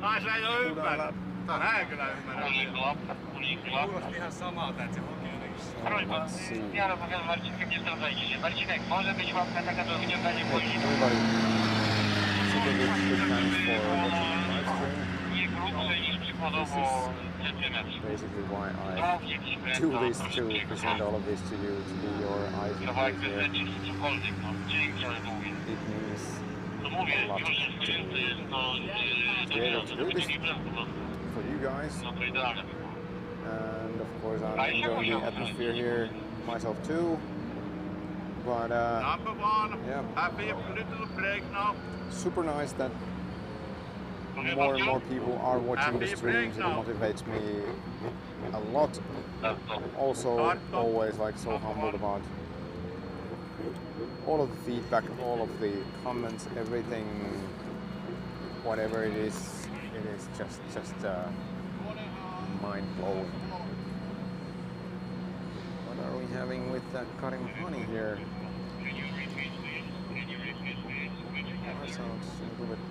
Ai sä ei oo ymmärrä. Mä en kyllä ymmärrä. Kuulosti ihan samalta, että se hoki jotenkin Basically why I do this to present all of this to you, to be your eyes and ears here. It means a lot to be able to do this for you guys. And of course I'm enjoying the atmosphere here myself too. But Number 1. yeah. Happy little break now. Super nice that more and more people are watching the streams. It motivates me a lot. Also always like so humbled about all of the feedback, all of the comments, everything, whatever it is just mind blowing. What are we having with Karim Hani here? That sounds a little bit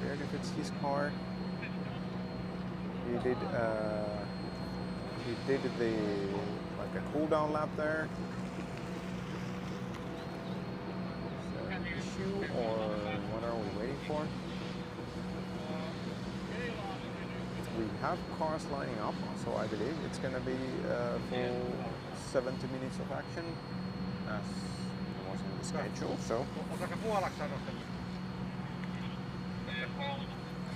weird if it's his car. He did the like a cool down lap there. Is there an issue or what are we waiting for? We have cars lining up, so I believe it's gonna be a full 70 minutes of action as was in the schedule. So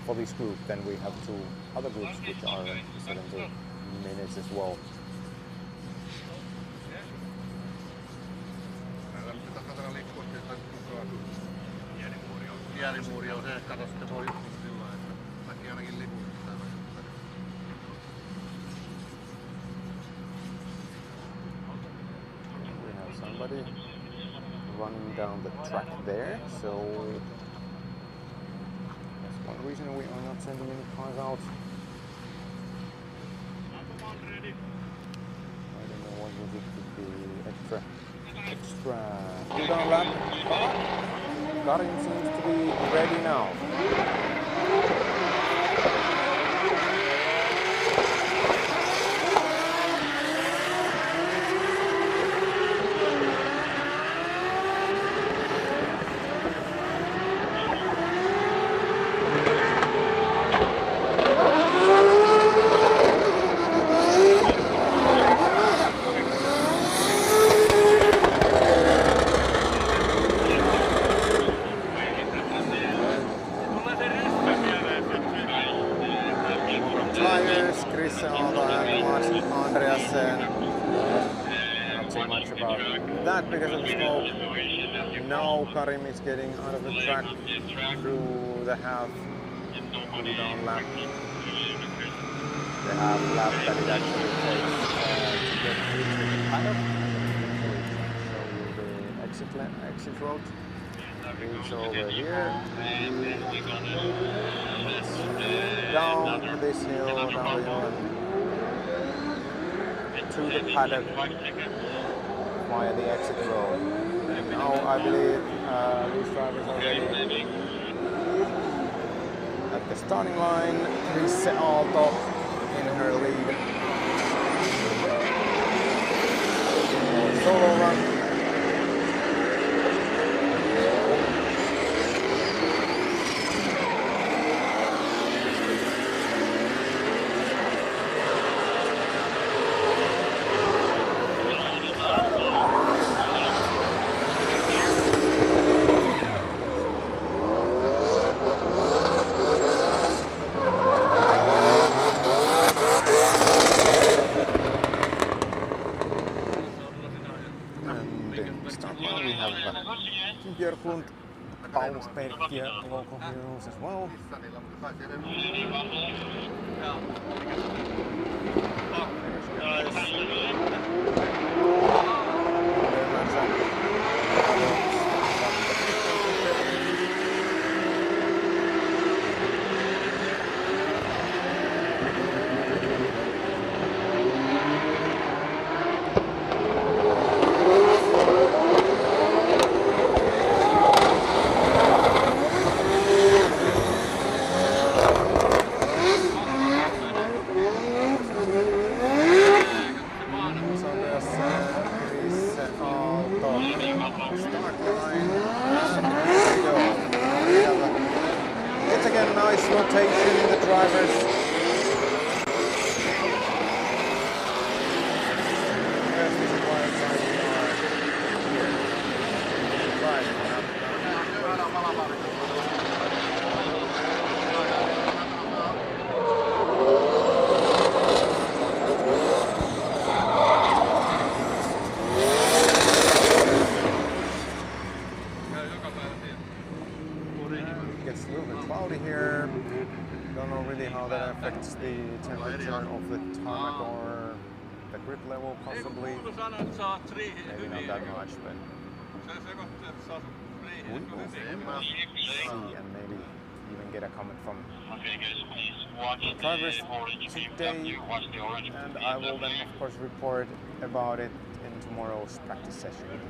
for this group, then we have 2 other groups which are 70 minutes as well. Kielimuuri on se, kato sitten voi juttu sillä lailla, että mäkin ainakin liputtaa. We have somebody running down the track there, so that's one reason we are not sending any cars out. I don't know what was it could be extra cool down lap. Karim seems to be ready now. talk too much about that because of the smoke. Now Karim is getting out of the track through the half cool down lap. The half lap that it actually takes to get into the paddock. Show you the exit road. Reach over here. Down this hill, down the hill, and to the paddock via the exit road. Now I believe these drivers are ready at the starting line. Chris Aalto in her lead. Solo run. Paulus Perkkiä, local heroes as well. Maybe not that much, but we will see and maybe even get a comment from drivers today, and I will then of course report about it in tomorrow's practice session.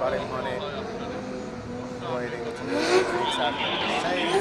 Karim Honey waiting to do exactly the same.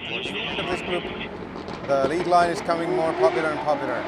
Towards the end of this group, the lead line is becoming more popular and popular.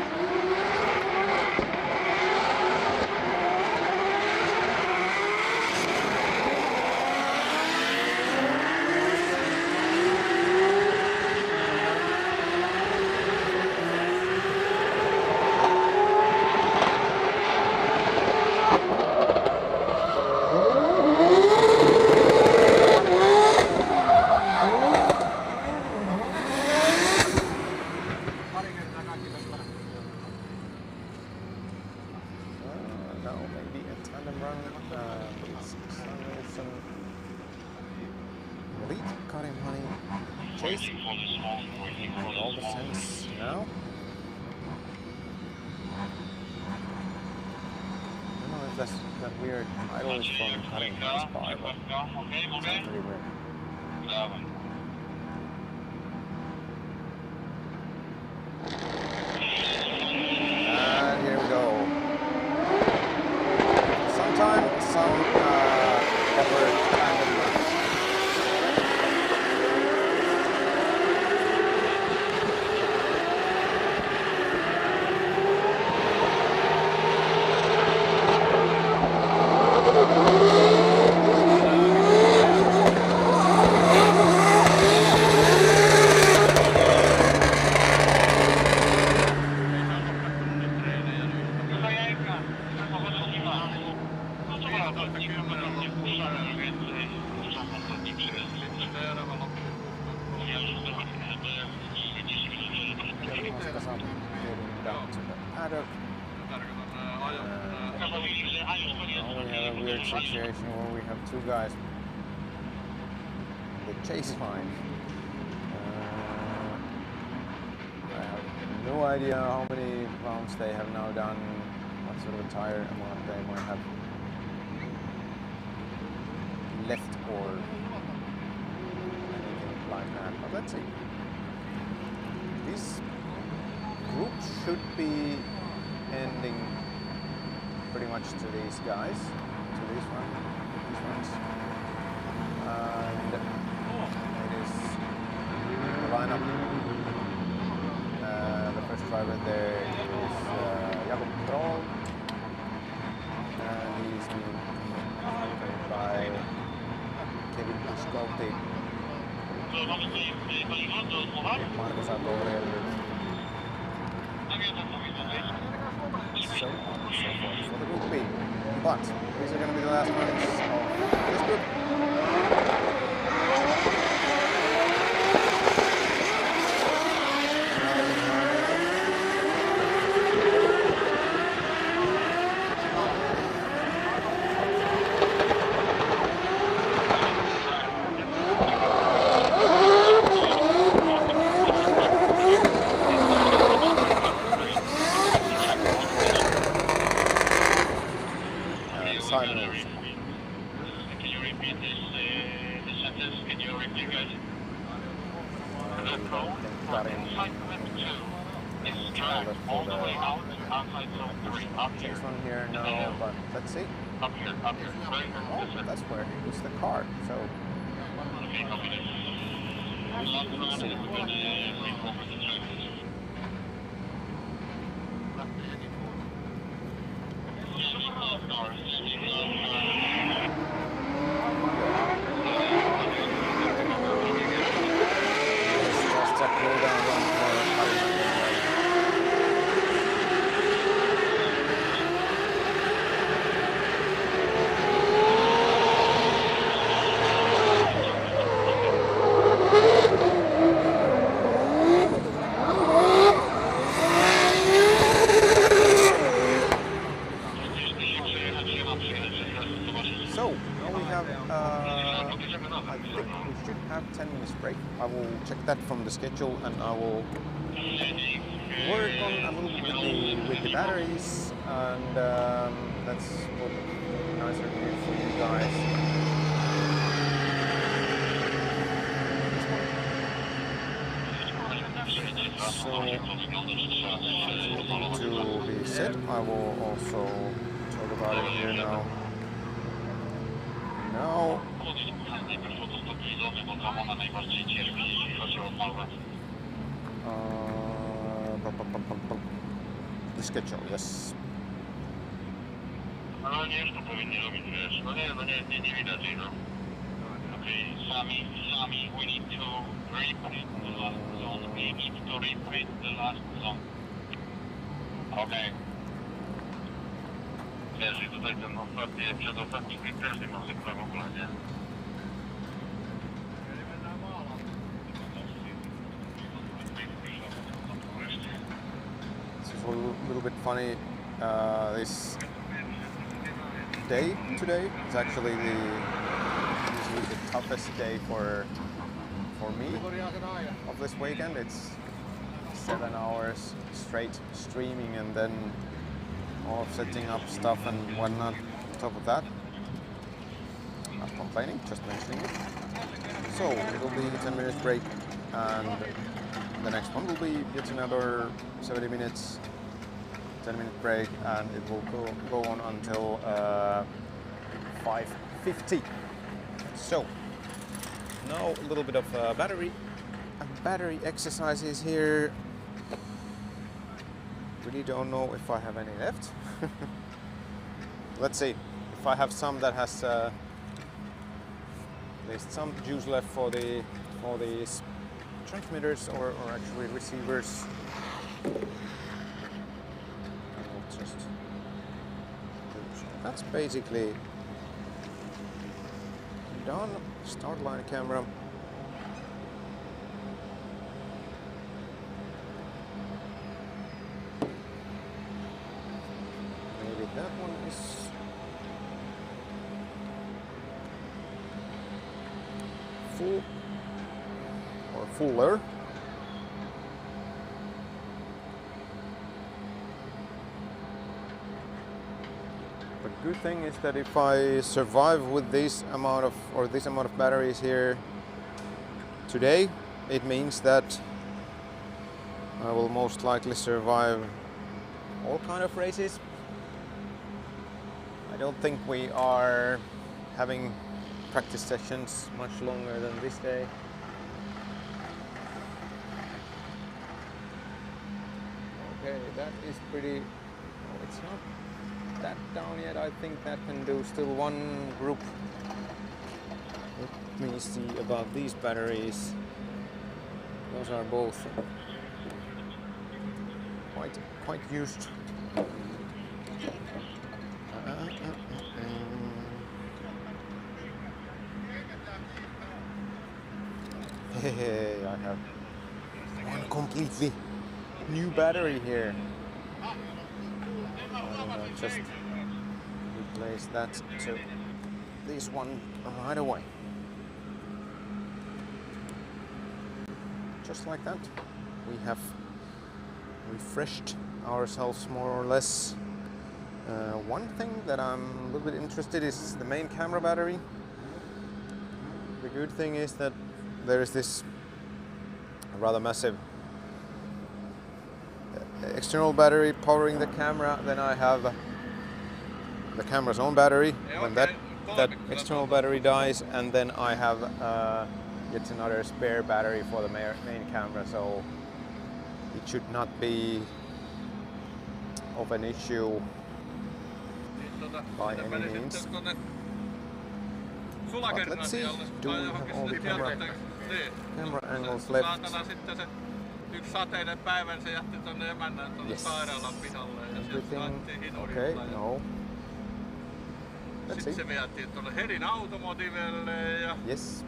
Situation where we have two guys in the chase line. I have no idea how many rounds they have now done, what sort of a tire amount they might have left or anything like that. But let's see. This group should be ending pretty much to these guys. These ones, and it is the lineup. The first driver there is Jakob Troll, and he's being accompanied by Kevin Piskolti, Markus Atorel, so on and so forth for the Group B. But these are going to be the last ones of this group. Next one here, no, but let's see. Oh, that's where it was the car, so. Let's see. Just a cool down run for think we should have 10 minutes break. I will check that from the schedule and I will work on a little bit with the batteries and that's what nicer news for you guys. So, to be said, I will also talk about it here now. Now, the schedule, yes. Okay, Sami, we need to repeat the last song. We need to repeat the last song. Okej. Jeśli tutaj ten ostatni, przedostatni klip też nie ma sypla w ogóle, nie? This is a little bit funny. This day today is actually usually the toughest day for me of this weekend. It's 7 hours straight streaming and then all of setting up stuff and whatnot on top of that. Not complaining, just mentioning it. So it'll be 10 minutes break and the next one will be yet another 70 minutes, 10-minute break, and it will go on until 5:50. So now a little bit of battery exercises here. Really don't know if I have any left. Let's see if I have some that has at least some juice left for the transmitters or actually receivers. I'll just so that's basically done. Start line camera. Maybe that one is full or fuller. But good thing is that if I survive with this amount of batteries here today, it means that I will most likely survive all kind of races. I don't think we are having practice sessions much longer than this day. Okay, that is pretty. Oh, it's not that down yet. I think that can do still one group. Let me see about these batteries. Those are both quite used. Hey, I have one completely new battery here. I'll just replace that to this one right away. Just like that, we have refreshed ourselves more or less. One thing that I'm a little bit interested in is the main camera battery. The good thing is that there is this rather massive external battery powering the camera. Then I have the camera's own battery when that external battery dies, and then I have yet another spare battery for the main camera. So it should not be of an issue by any means. But let's see, do we have all the camera angles left? Yksi sateinen päivän se jätti tonne emännän tonne sairaalan pihalle ja sieltä laitettiin hinurilla. Okay, no. Sitten se vietiin tuonne Hedin automotivelle ja yes.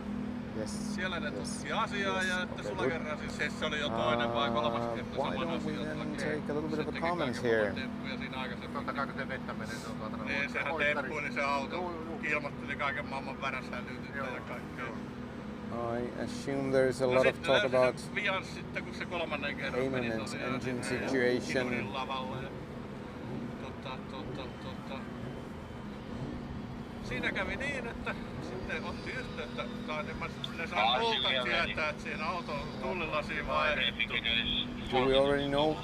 siellä ne tutki asiaa ja että sulla kerran siis se oli jo toinen vai kolmas kerta saman asian takia. Take a little bit of a comment here. Totta kai kun te vettä menee, se on saatana. Niin sehän temppuili se auto, ilmoitteli kaiken maailman väräsäilytystä ja kaikkea. I assume there's a No lot of sitten talk löysi about sen vian sitten, kun se kolmannen kerran meni Finland's tosiaan engine sinne situation. Kinurin lavalle. Ja, siinä kävi niin, että sitten otti yhteyttä, tai ne sai multa tietää, että siinä auton tullilasi vaihdettu. Do we already know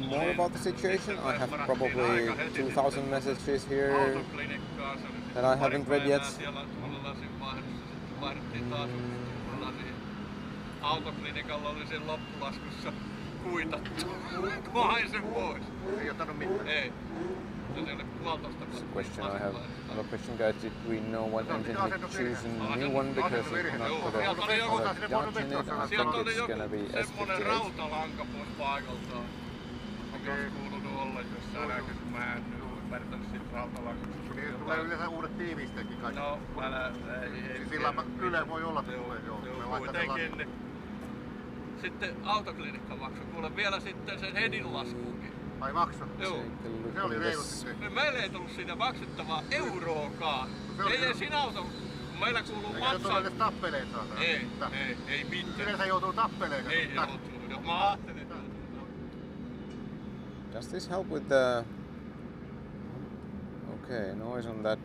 more about the situation? I have probably 2,000 messages here Autoklinikkaan, se oli that I haven't read yet. siellä tullilasin vaihdossa, sitten vaihdettiin taas tullilasiin. Autoklinikalla oli siinä loppulaskussa kuitattu. Kun hain sen pois. Ei ottanut mitään. Ei. Se oli 1,5 Question I have another question, guys. Did we know what engine to choose a new one because it's not for the Yacht in it? I Sieltä think oli it's joku gonna be semmonen S58. rautalanka pois paikaltaan. Mikä olisi kuulunut olla jossain näkyy, kun mä en ymmärtänyt siitä rautalankusta. Tulee yleensä uudet tiivisteetkin kaikki. No, älä, ei. Sillä kyllä voi olla, että tulee joo. Kuitenkin. Niin. Sitten autoklinikka maksoi kuule vielä sitten sen hedin laskuunkin. Ai makso? Joo. Se oli reilusti tehty. Meillä ei tullut siinä maksettavaa euroakaan. Ei edes siinä auton, kun meillä kuuluu Eikä se tule maksaa. edes tappeleen saada. Ei mitään. Yleensä joutuu tappeleen. Ei joutuu. No, mä ajattelin, että... Does this help with the... Okay, noise on that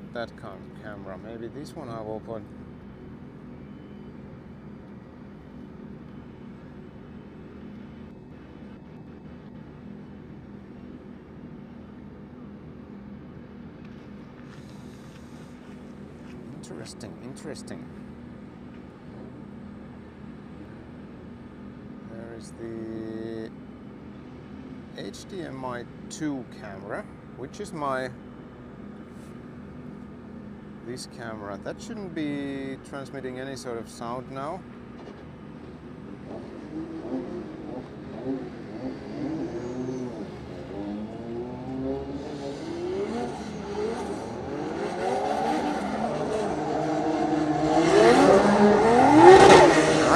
camera. Maybe this one I will put... Interesting. There is the HDMI 2 camera, which is this camera. That shouldn't be transmitting any sort of sound now.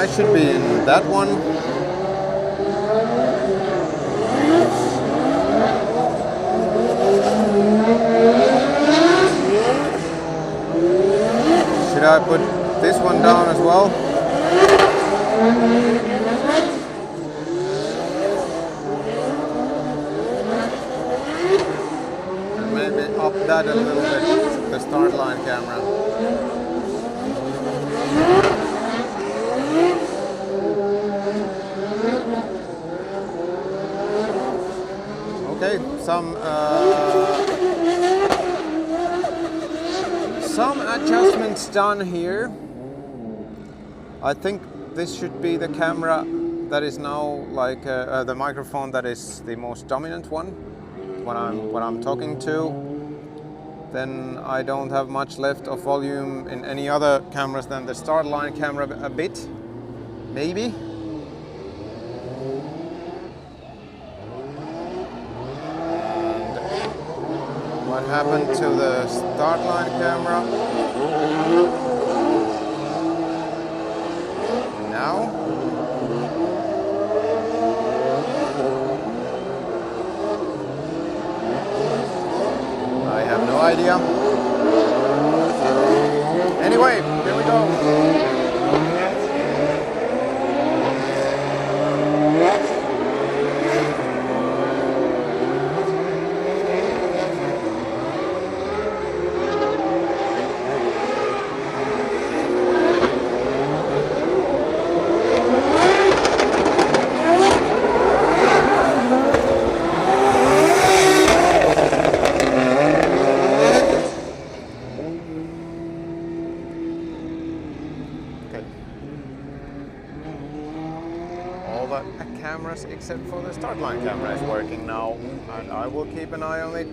I should be in that one. Should I put this one down as well? And maybe up that a little bit, the start line camera. Okay, some adjustments done here. I think this should be the camera that is now like the microphone that is the most dominant one when I'm talking to. Then I don't have much left of volume in any other cameras than the start line camera a bit, maybe. What happened to the start line camera? Now? I have no idea. Anyway, here we go. Cameras except for the start line camera is working now, and I will keep an eye on it.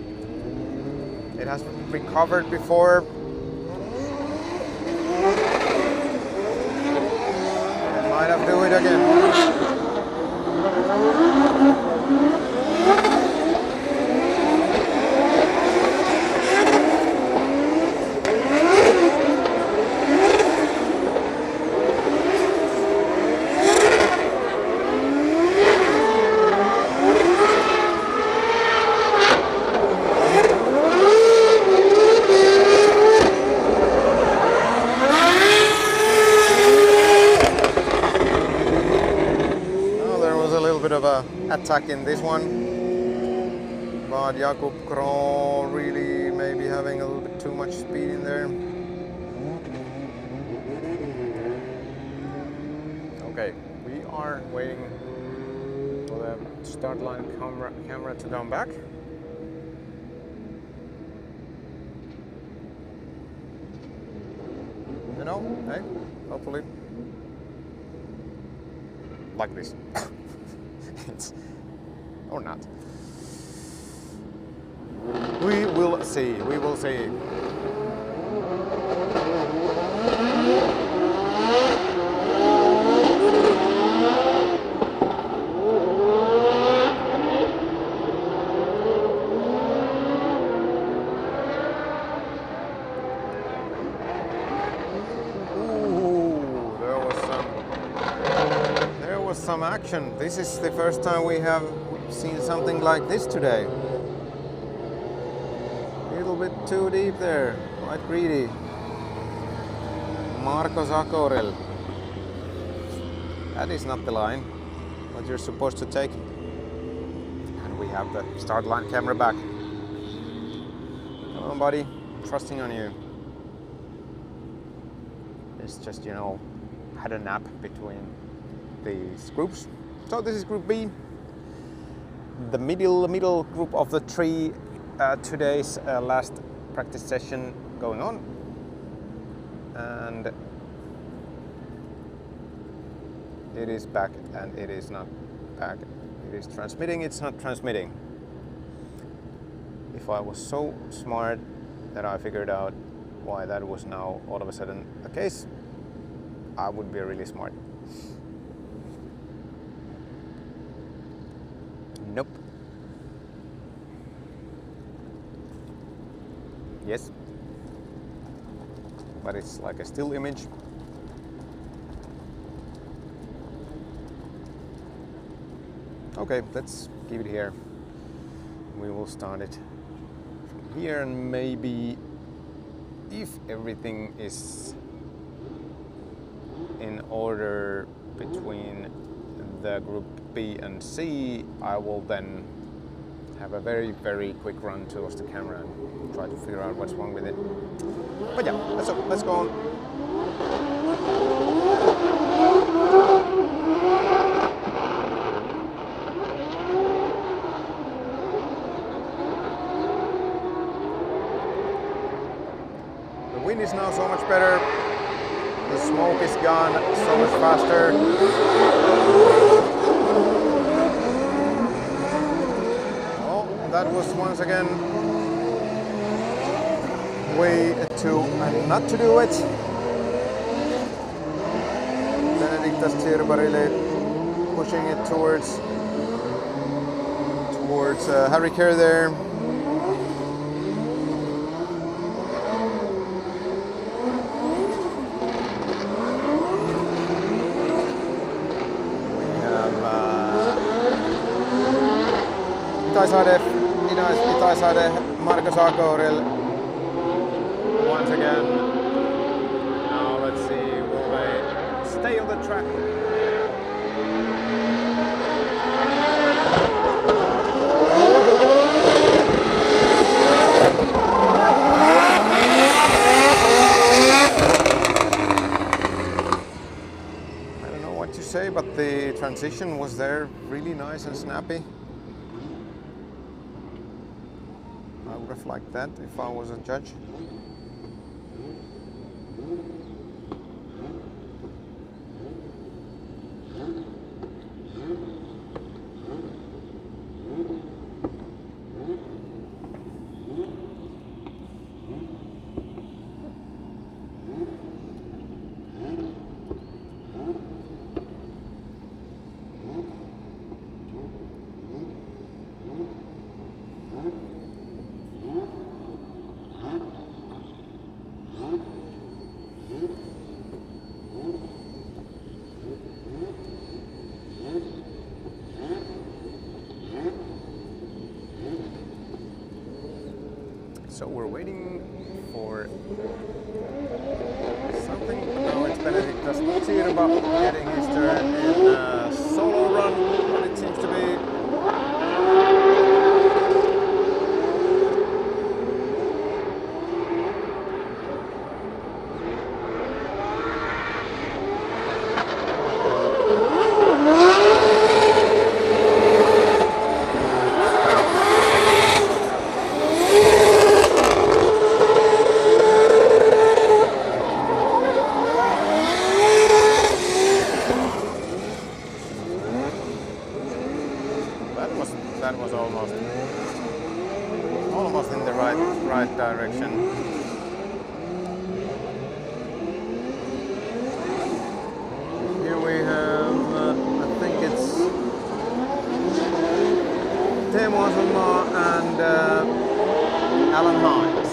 It has recovered before. I might have to do it again. a attack in this one. But Jakub Kroll really maybe having a little bit too much speed in there. Okay, we are waiting for the start line camera to come back. You know, hey, hopefully like this. It's, or not. We will see, we will see. Some action. This is the first time we have seen something like this today. A little bit too deep there, quite greedy. Marko Zakorel. That is not the line what you're supposed to take. And we have the start line camera back. Come on, buddy, trusting on you. It's just, you know, had a nap between these groups. So this is group B, the middle group of the three. Today's last practice session going on, and it is back and it is not back. It is transmitting, it's not transmitting. If I was so smart that I figured out why that was now all of a sudden the case, I would be really smart. Nope. Yes. But it's like a still image. Okay, let's keep it here. We will start it from here, and maybe if everything is in order between the group B and C, I will then have a very, very quick run towards the camera and try to figure out what's wrong with it. But yeah, let's go on. The wind is now so much better. The smoke is gone so much faster. Oh, that was once again way not to do it. Benediktas Tirbarille pushing it towards Harry Kerr there. Itaisade, Marko Zakorel once again. Now let's see, will they stay on the track? I don't know what to say, but the transition was there really nice and snappy. I would have liked that if I was a judge. So we're waiting for something. Now it's Benediktas Tirba getting his turn in a solo run, what it seems to be. was almost in the right direction. Here we have, I think it's Teemu Asunmaa and Alan Hines.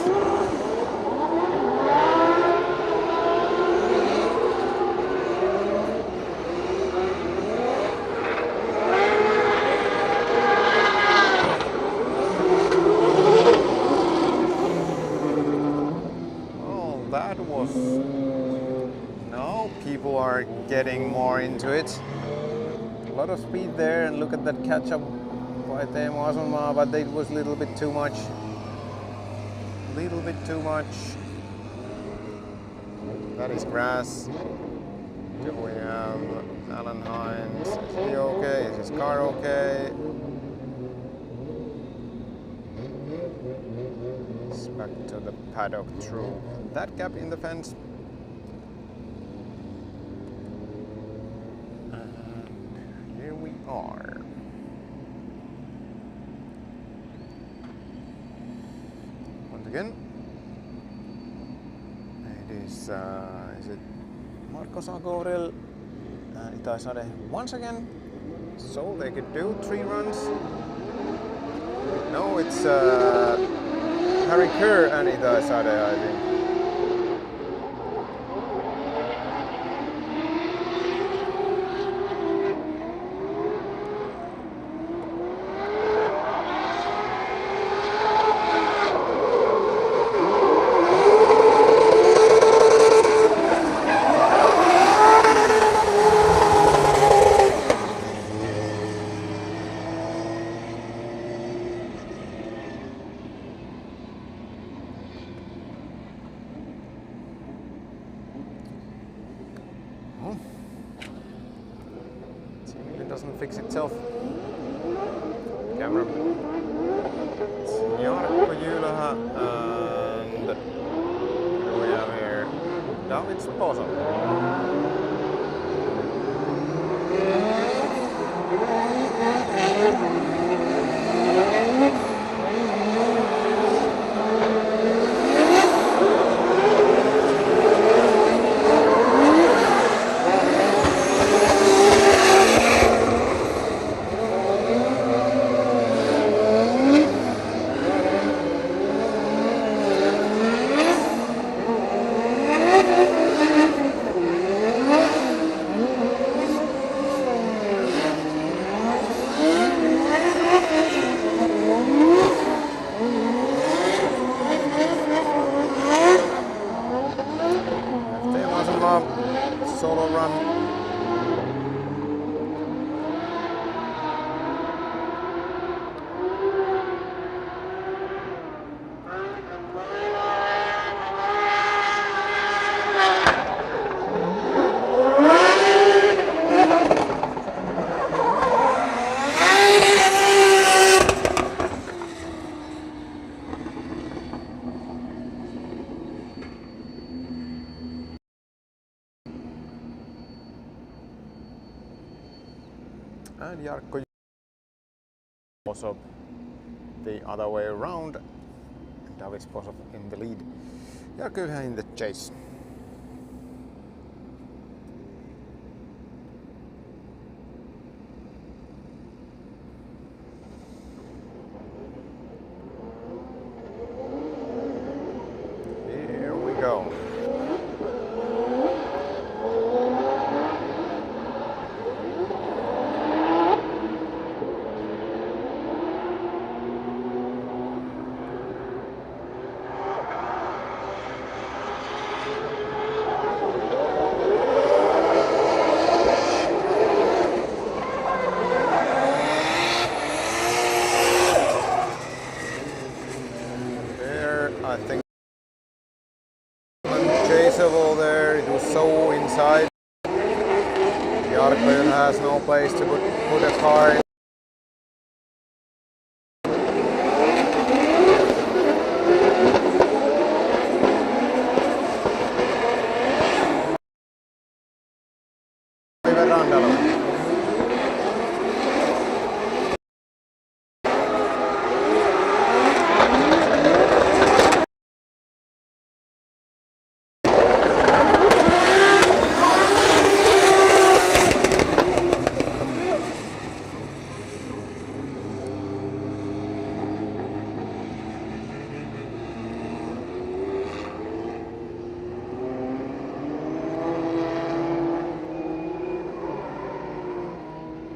That was... No, people are getting more into it. A lot of speed there, and look at that catch up by Teemu Asunmaa, but it was a little bit too much. That is grass. Here we have Alan Hines. Is he okay? Is his car okay? It's back to the paddock through that gap in the fence. And here we are. Once again, it is it Marko Sagorel and Itai Sade once again, so they could do 3 runs. No, it's Harry Kerr and Itai Sade, I think. It doesn't fix itself. Camera. It's Jarkko Jylhä and we have here David Sposo. Solo run. And Jarkko also the other way around. David Sposo in the lead. Jarkko in the chase. Here we go. I think unchaseable there, it was so inside. Jarkko has no place to put a car in.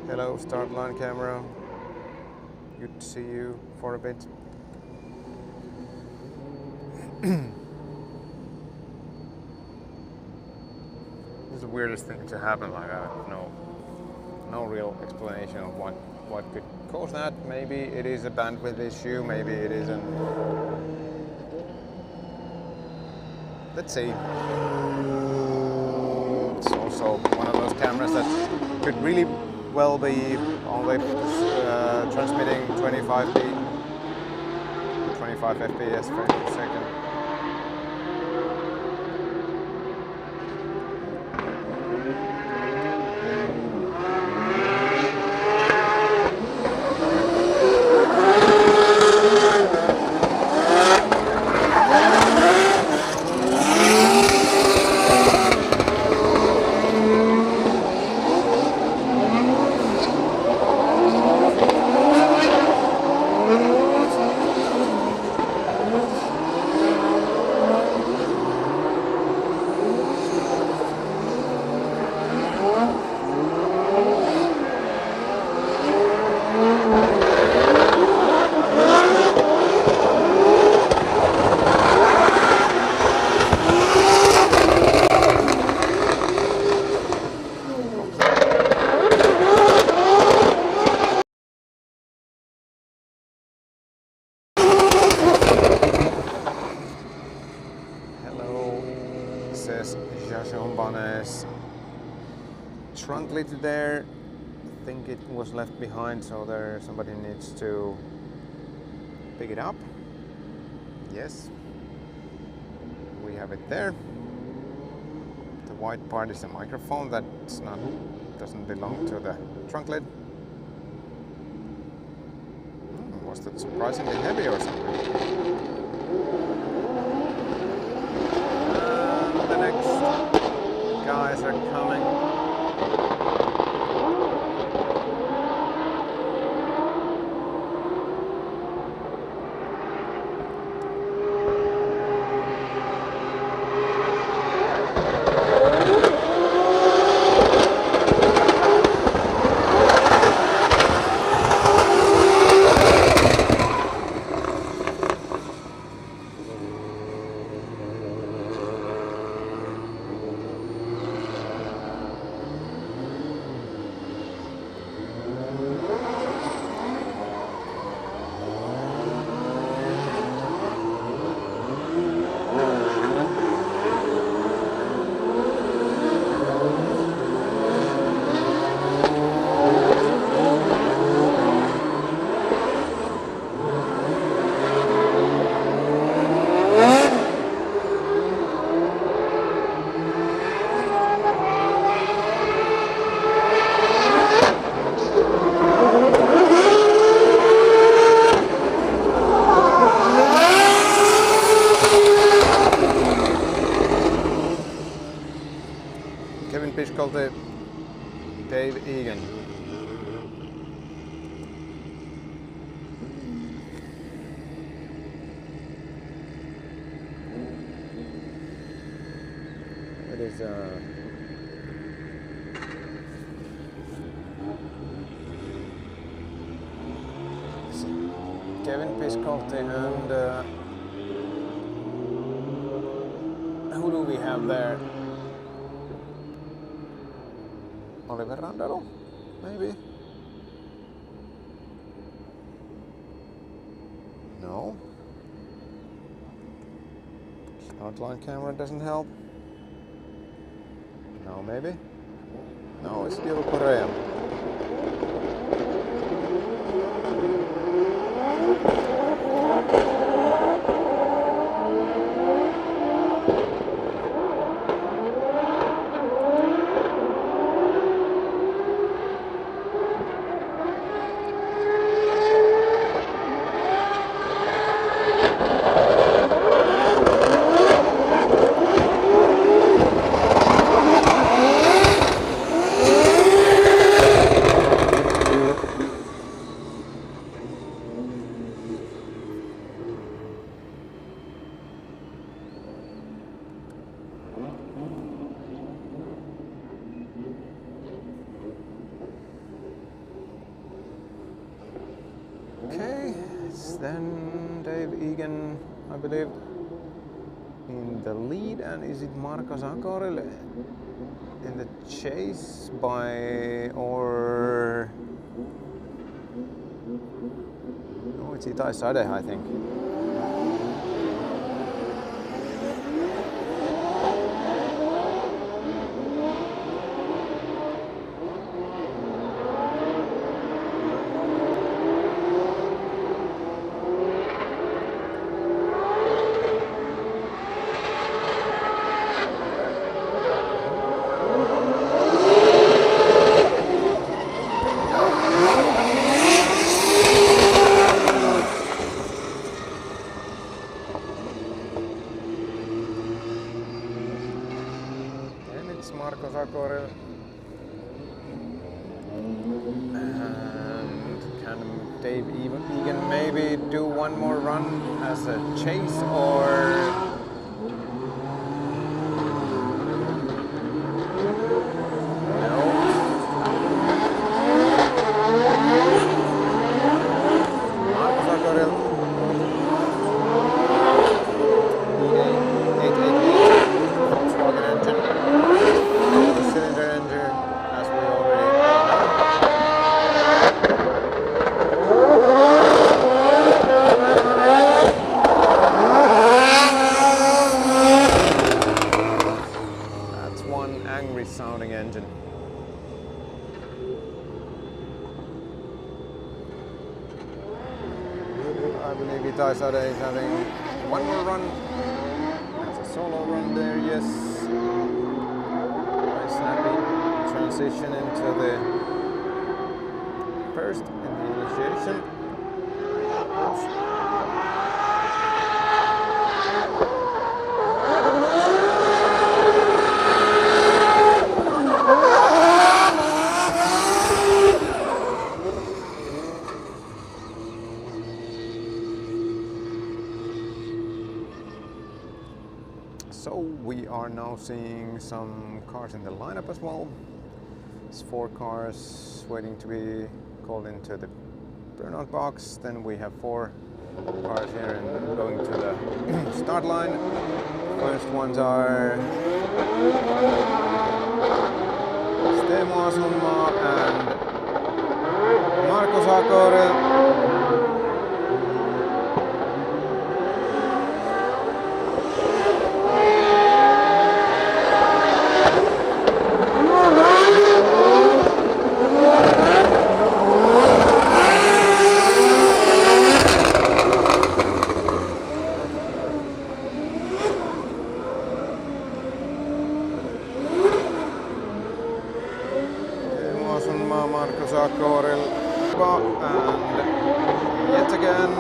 Hello, start line camera. Good to see you for a bit. This is the weirdest thing to happen. Like I have no real explanation of what could cause that. Maybe it is a bandwidth issue. Maybe it isn't. Let's see. It's also one of those cameras that could really well be only transmitting 25 fps frames per second. Trunk lid there. I think it was left behind, so there somebody needs to pick it up. Yes, we have it there. The white part is the microphone doesn't belong to the trunk lid. Was that surprisingly heavy or something? The next guys are coming. Dave Egan. It is Kevin Piscotti and who do we have there? Oliver Randalo, maybe? No. Outline camera doesn't help. No, maybe? No, it's Diego Correa. It's then Dave Egan, I believe, in the lead, and is it Marko Zakoril in the chase by, or no, it's Itai Sade, I think. Marko Zakoril, and can Dave Egan maybe do one more run as a chase, or no? Marko Zakoril, Volkswagen engine. Cylinder engine, as we already know. That's one angry sounding engine. I believe Itai Sade is having one more run. That's a solo run there, yes. Snappy transition into the first in the initiation. So we are now seeing some cars in the lineup as well. It's 4 cars waiting to be called into the burnout box. Then we have 4 cars here and going to the start line. First ones are Steemo Asunmaa and Marko Zakoril. Marko Zakoril, and yet again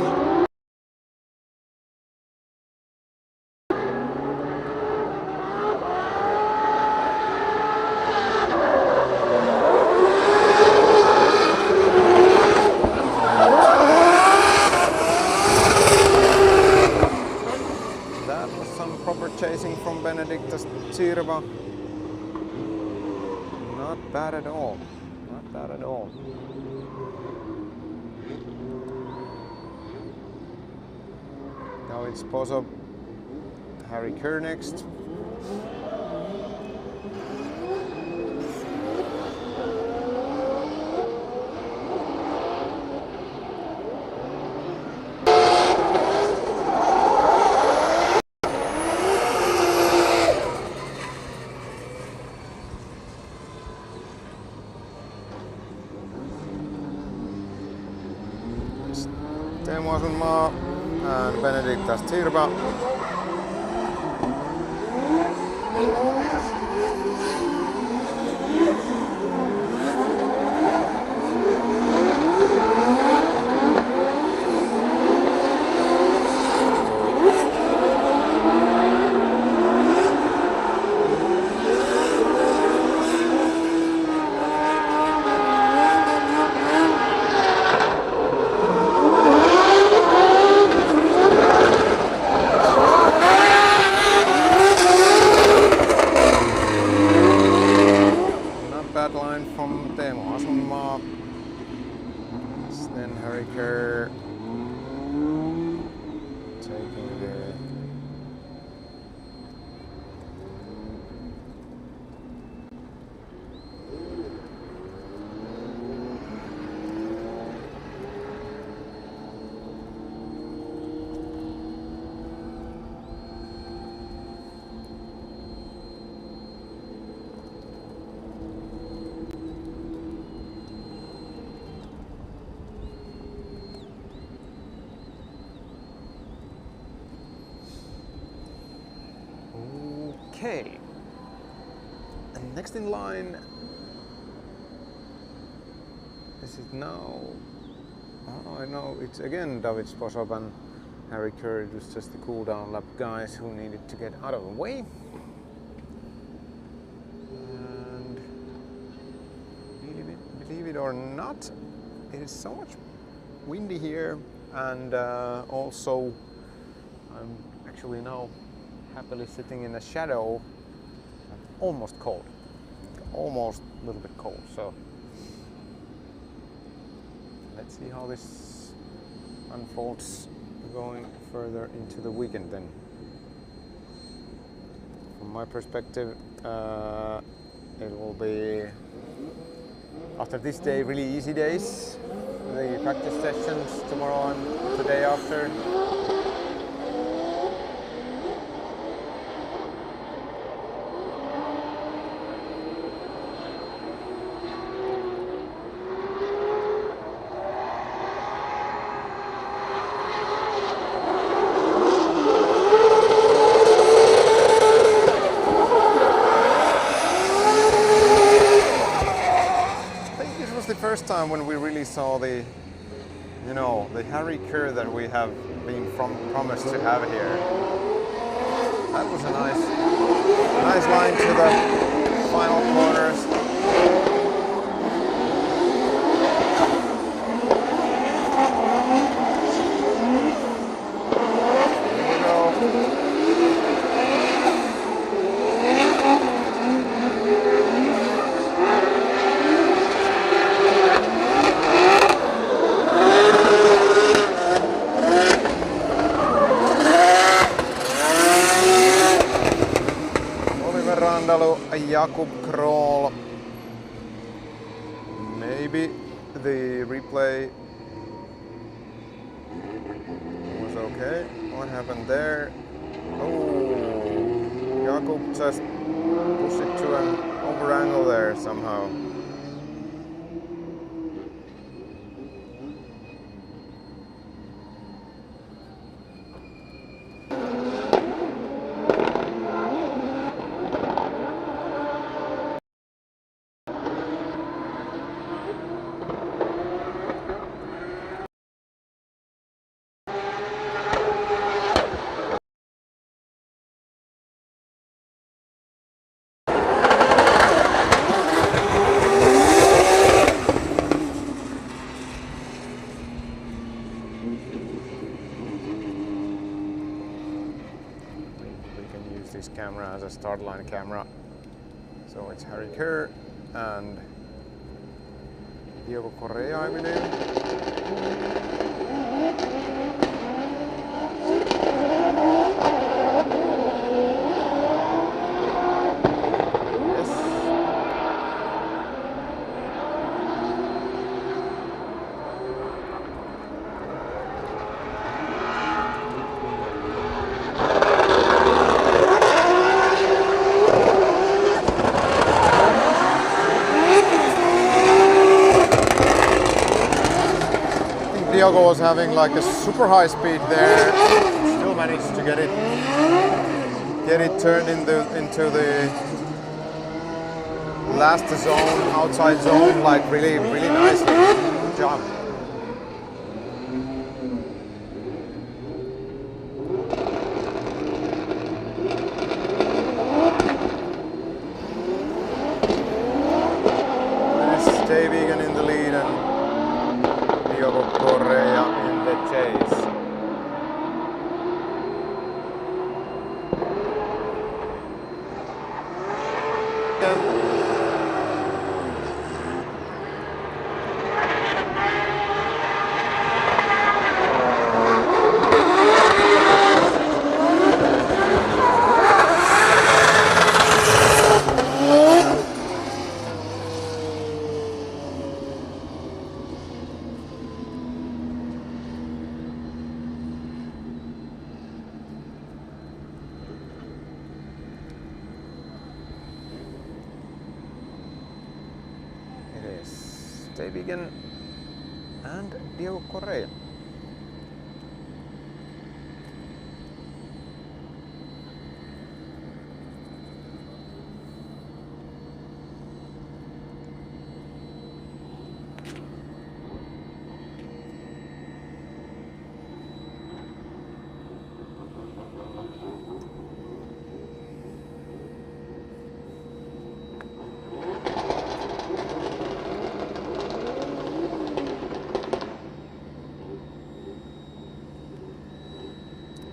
that was some proper chasing from Benediktas Tsirva. Not bad at all. Not bad at all. Now it's Pozo, Harry Kerr next. Steemo Asunmaa and Benediktas Tsirva. Line from Steemo Asunmaa. Then Harry Kerr taking the Okay. And next in line, is it now? Oh, I know it's again David Sposov and Harry Kerr. It was just the cool down lap guys who needed to get out of the way. And believe it or not, it is so much windy here, and also I'm actually now happily sitting in the shadow. I'm almost cold, almost a little bit cold, so let's see how this unfolds going further into the weekend then. From my perspective, it will be, after this day, really easy days. The practice sessions tomorrow and the day after. First time when we really saw the, you know, the Harry Kerr that we have been promised to have here. That was a nice line to the final corners. Here we go. Jakub Kroll. Maybe the replay was okay. What happened there? Oh, Jakub just pushed it to an over angle there somehow. This camera as a start line camera. So it's Harry Kerr and Diego Correa, I believe. Diego was having like a super high speed there, still managed to get it turned into the last zone, outside zone, like really nicely. Good job. Dave Egan in the lead and Diego Correa in the chase. is Davigan and Diego Correa.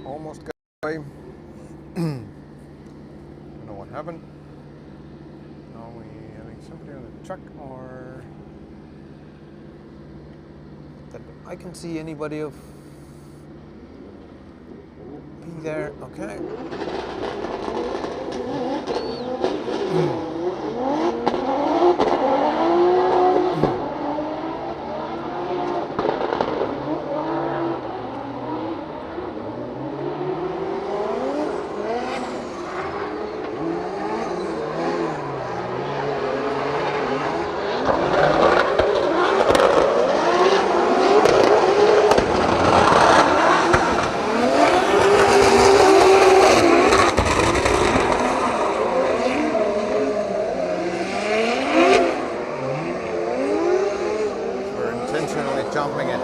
Almost got away. Don't know what happened. Are we having somebody on the truck or that I can see anybody of being there? Okay. Jumping it.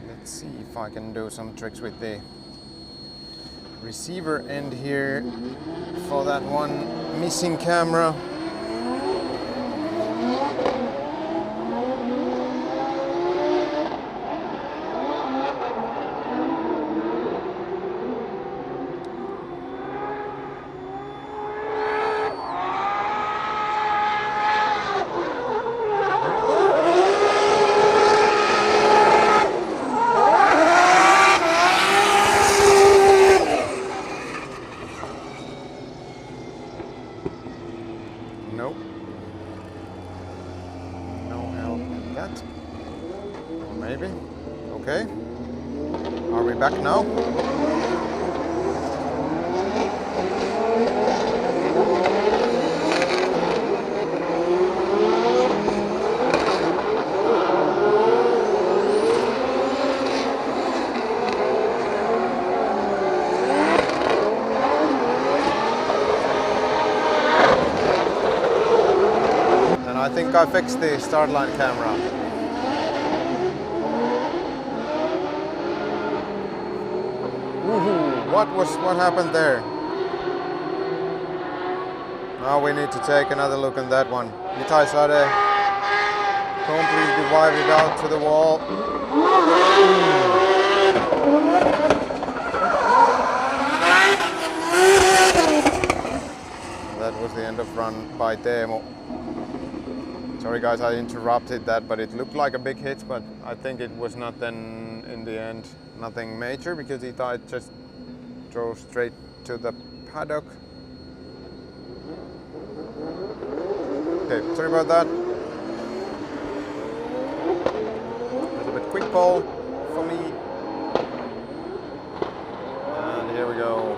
Let's see if I can do some tricks with the receiver end here for that one missing camera. Nope. No help in that. Or maybe. Okay. Are we back now? I think I fixed the start line camera. Woohoo! What happened there? Now we need to take another look at that one. Itai Sade completely wiped it out to the wall. That was the end of run by Teemu. Sorry guys, I interrupted that, but it looked like a big hit, but I think it was not then in the end nothing major because Itai just drove straight to the paddock. Okay, sorry about that. A little bit quick pole for me. And here we go.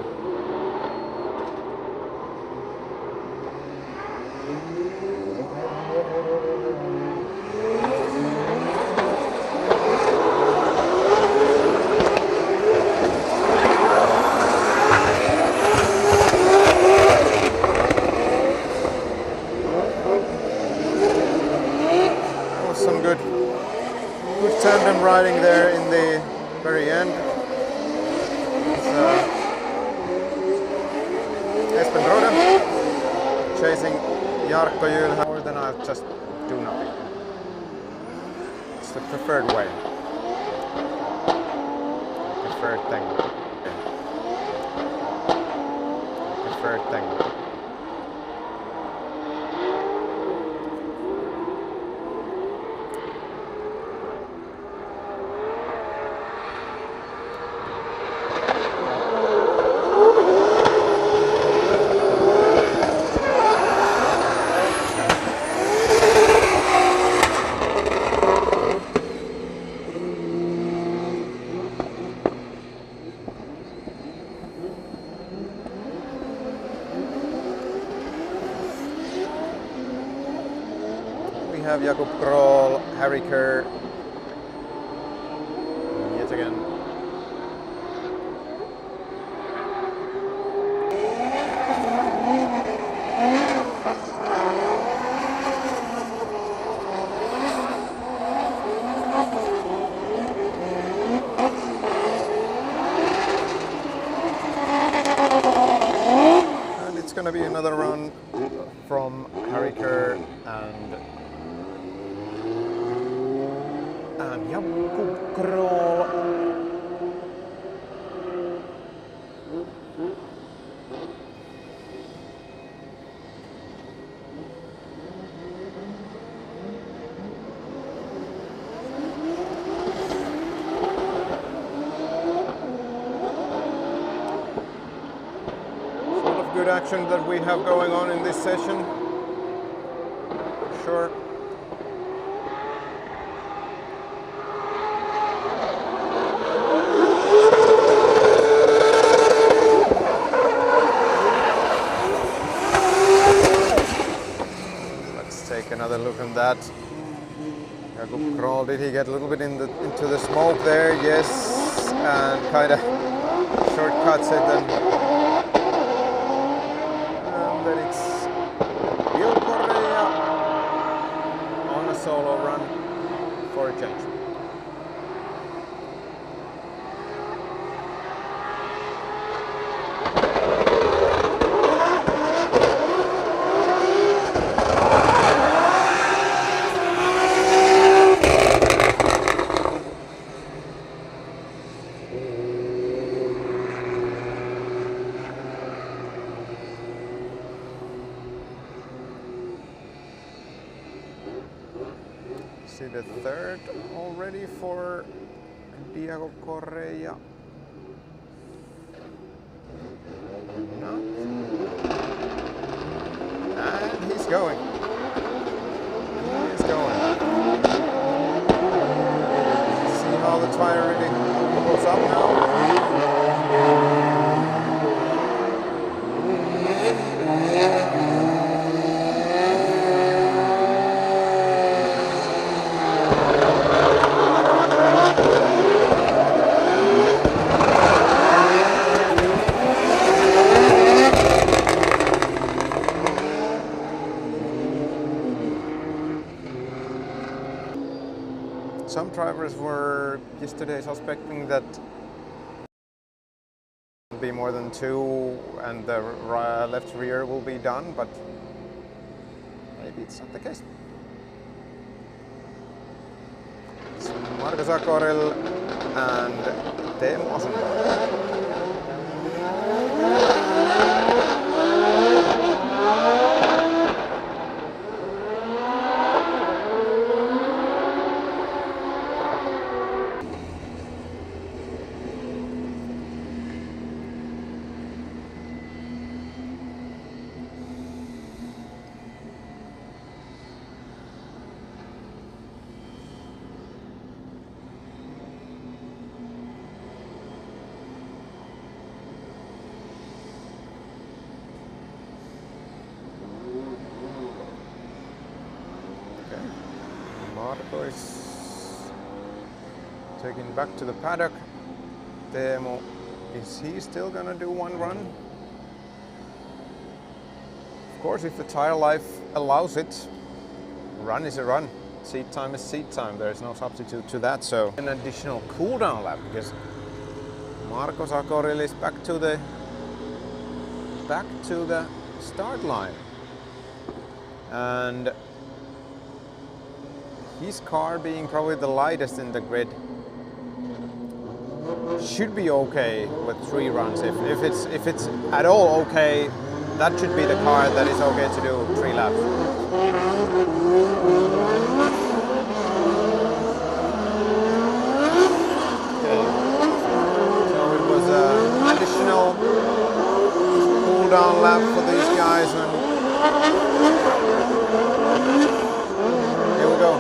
Some good tandem riding there in the very end. Espen Rode chasing Jarkko Jylhä, then I'll just do nothing. It's the preferred way. preferred thing. Preferred thing. Have Jakub Kroll, Harry Kerr, yet again. And it's gonna be another run from Harry Kerr and Jakub Kroll. Sort of good action that we have going on in this session. Sure. Another look at that. Jakub Kroll, did he get a little bit into the smoke there? Yes, and kind of shortcuts it, and then it's Diego Correa on a solo run for a change. See the third already for Diego Correa. No. And he's going. He is going. See how the tire really goes up now. Some drivers were yesterday suspecting that it will be more than 2 and the left rear will be done, but maybe it's not the case. It's Marko Zakoril and Teemu Asunto. Marko is taking back to the paddock. Teemu, is he still gonna do one run? Of course, if the tire life allows it, run is a run. Seat time is seat time. There is no substitute to that. So an additional cool down lap because Marko Zakoril is back to the start line. And his car being probably the lightest in the grid should be okay with 3 runs. If it's at all okay, that should be the car that is okay to do 3 laps. Okay. So it was an additional cool down lap for these guys, and here we go.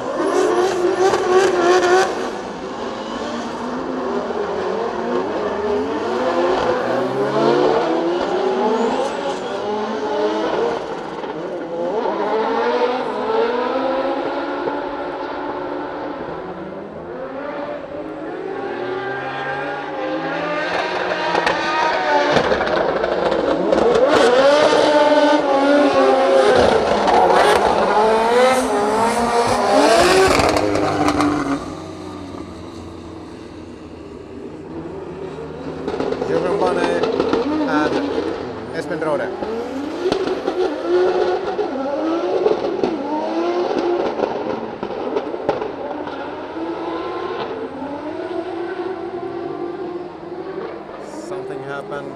Something happened.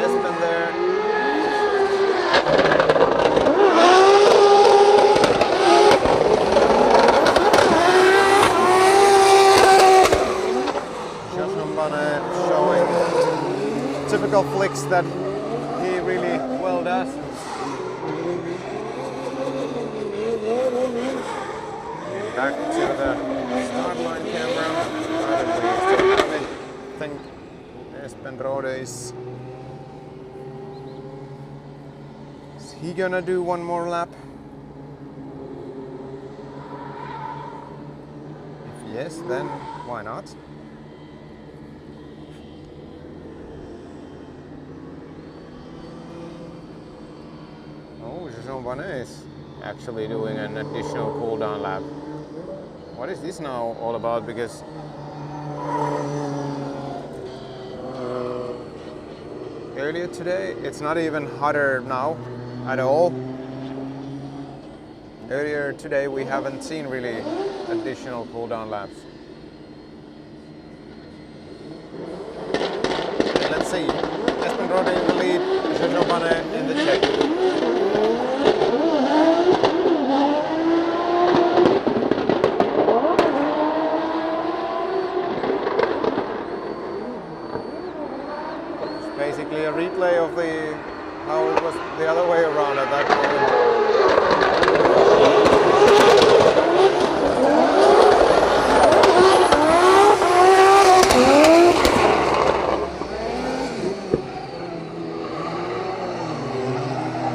Espen there. Showing typical flicks that he really well does. Back to the start line camera. I think Espen Rode is he gonna do one more lap? If yes, then why not? Oh, Jean is actually doing an additional cool down lap. What is this now all about? Because earlier today, it's not even hotter now at all. Earlier today, we haven't seen really additional cool down laps. Okay, let's see. Espen Rode in the lead, Jean in the check. Basically a replay of how it was the other way around at that moment.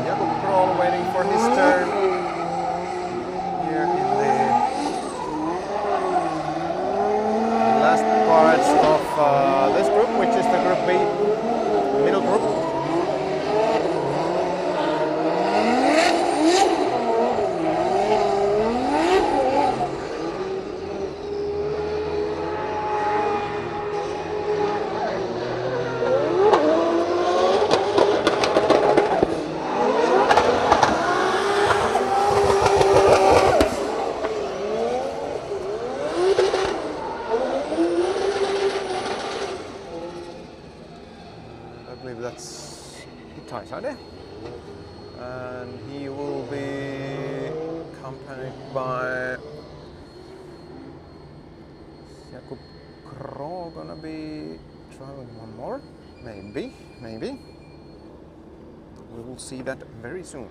Jakob Kroll waiting for his turn here in the last parts of this group, which is the Group B. Middle group. I believe that's Taisade, and he will be accompanied by Jakob Kroll. Gonna be driving one more, maybe. We will see that very soon.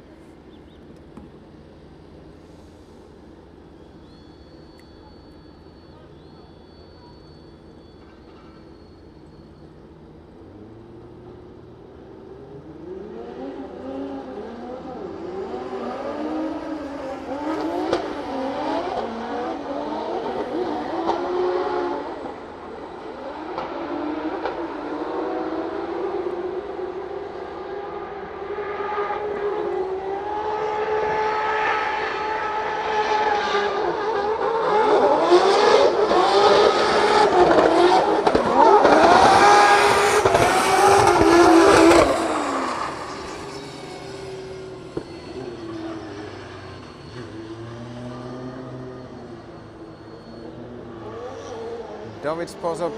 David Sposop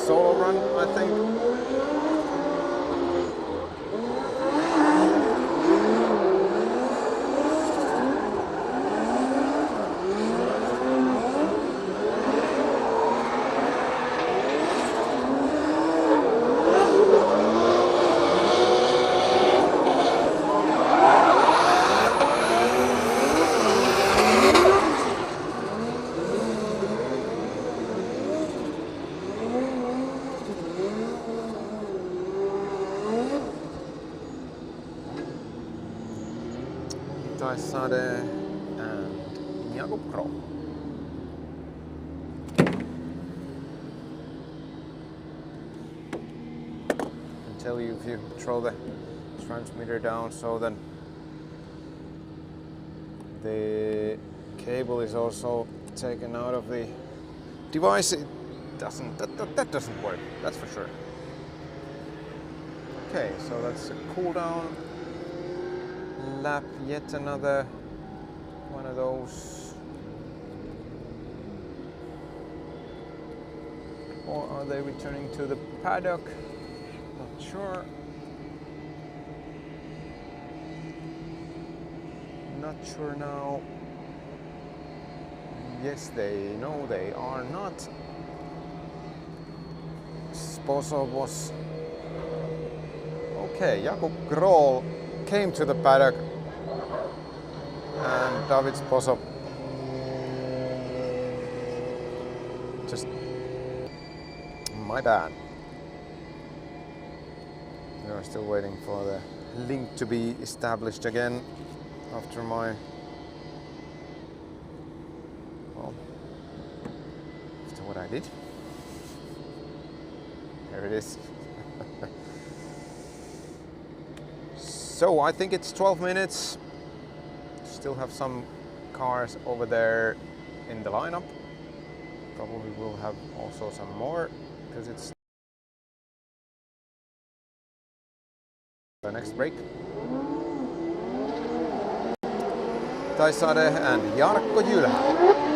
solo run, I think. Sade and Jakub Kroll. I can tell you if you throw the transmitter down so then the cable is also taken out of the device, it doesn't that doesn't work, that's for sure. Okay, so that's a cool down lap, yet another one of those. Or are they returning to the paddock? Not sure. Not sure now. Yes, they are not. Sposov was okay. Jakub Kroll came to the paddock and David Sposov just my bad. We are still waiting for the link to be established again after my after what I did. There it is. So I think it's 12 minutes. Still have some cars over there in the lineup. Probably will have also some more because it's the next break. Taisade and Jarkko Jylhä.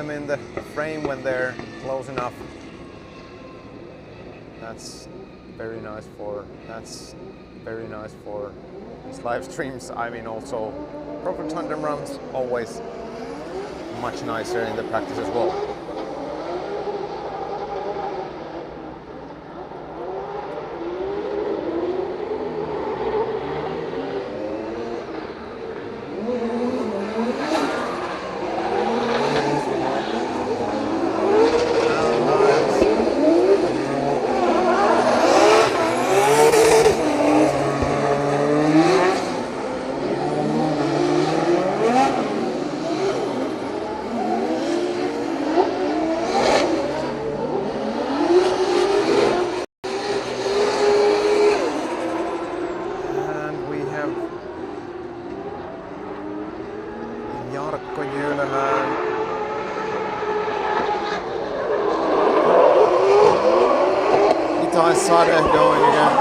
In the frame when they're close enough. That's very nice for these live streams. I mean, also proper tandem runs always much nicer in the practice as well. Taisade going again.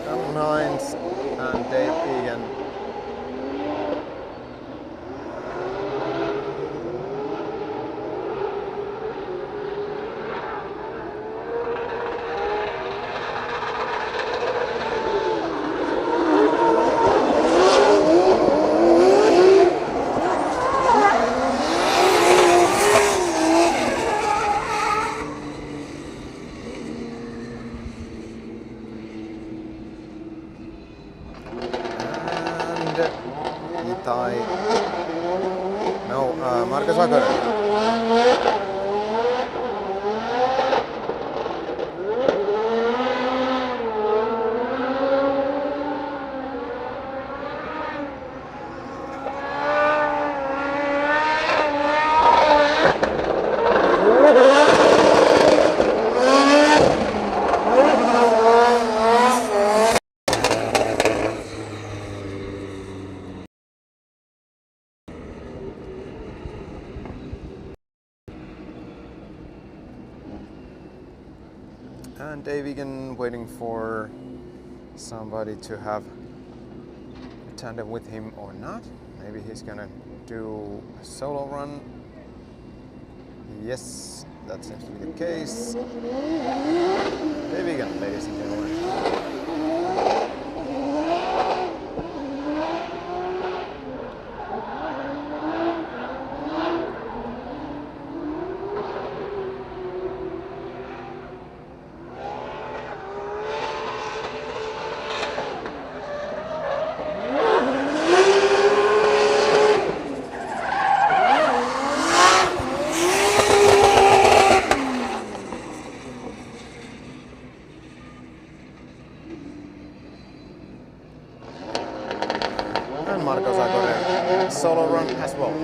Double nines and Dave Egan. And Davigan waiting for somebody to have a tandem with him or not. Maybe he's gonna do a solo run. Yes, that seems to be the case. Davigan, ladies and gentlemen. And Marcos Agorev solo run as well.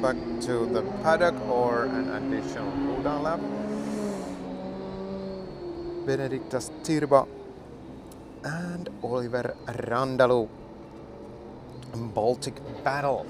Back to the paddock or an additional cooldown lap. Benediktas Tirba and Oliver Randalu. Baltic battle.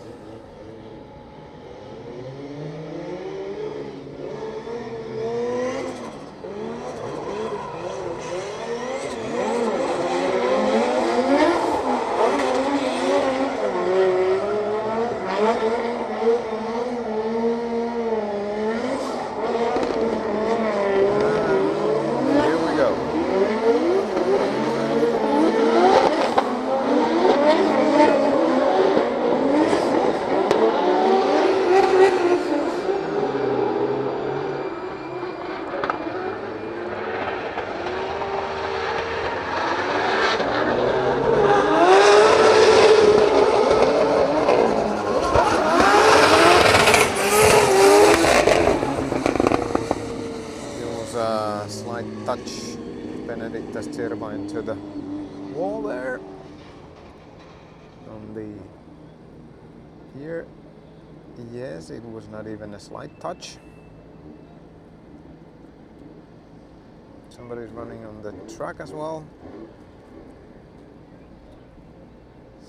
Touch Benediktas Tirba into the wall there on the here. Yes, it was not even a slight touch. Somebody's running on the track as well.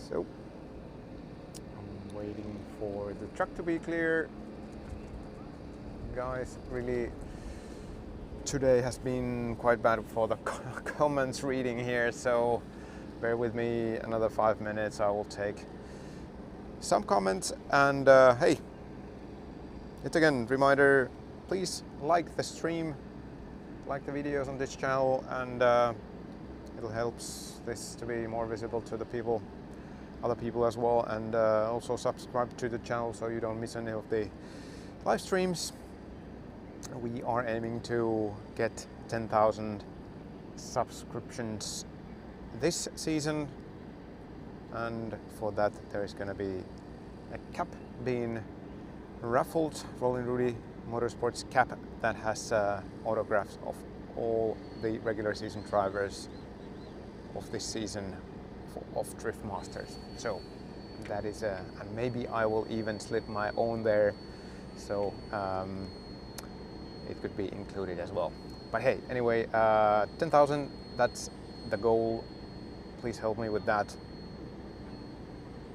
So I'm waiting for the track to be clear. Guys, really today has been quite bad for the comments reading here, so bear with me another 5 minutes. I will take some comments, and hey, yet again, reminder, please like the stream, like the videos on this channel, and it'll help this to be more visible to the people, other people as well, and also subscribe to the channel so you don't miss any of the live streams. We are aiming to get 10,000 subscriptions this season, and for that there is going to be a cap being raffled, Rolling Rudy Motorsports cap that has autographs of all the regular season drivers of this season of Drift Masters. So that is and maybe I will even slip my own there, so it could be included as well. But hey, anyway, 10,000, that's the goal. Please help me with that.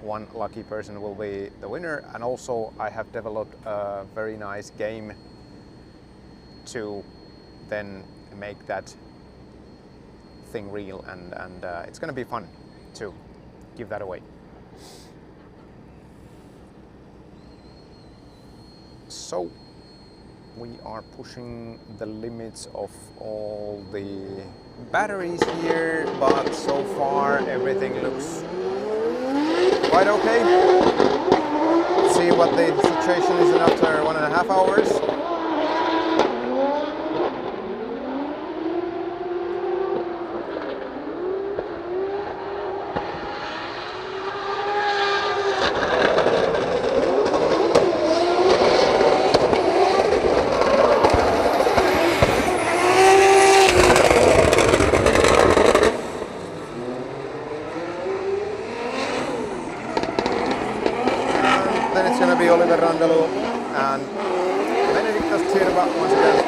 One lucky person will be the winner, and also I have developed a very nice game to then make that thing real, and it's gonna be fun to give that away. So we are pushing the limits of all the batteries here, but so far everything looks quite okay. Let's see what the situation is after 1.5 hours. And Benediktas Tirva once again.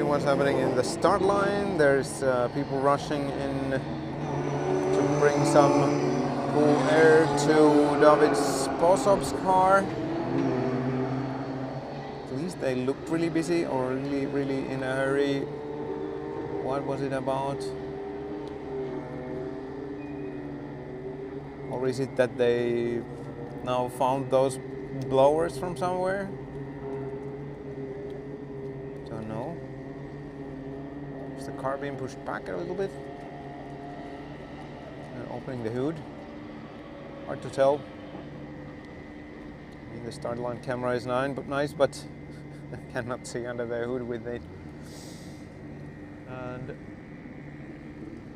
What's happening in the start line? There's people rushing in to bring some cool air to David Sposov's car. At least they looked really busy or really in a hurry. What was it about? Or is it that they now found those blowers from somewhere? Don't know. Is the car being pushed back a little bit? And opening the hood. Hard to tell. I mean, the start line camera is nice, but I cannot see under the hood with it. And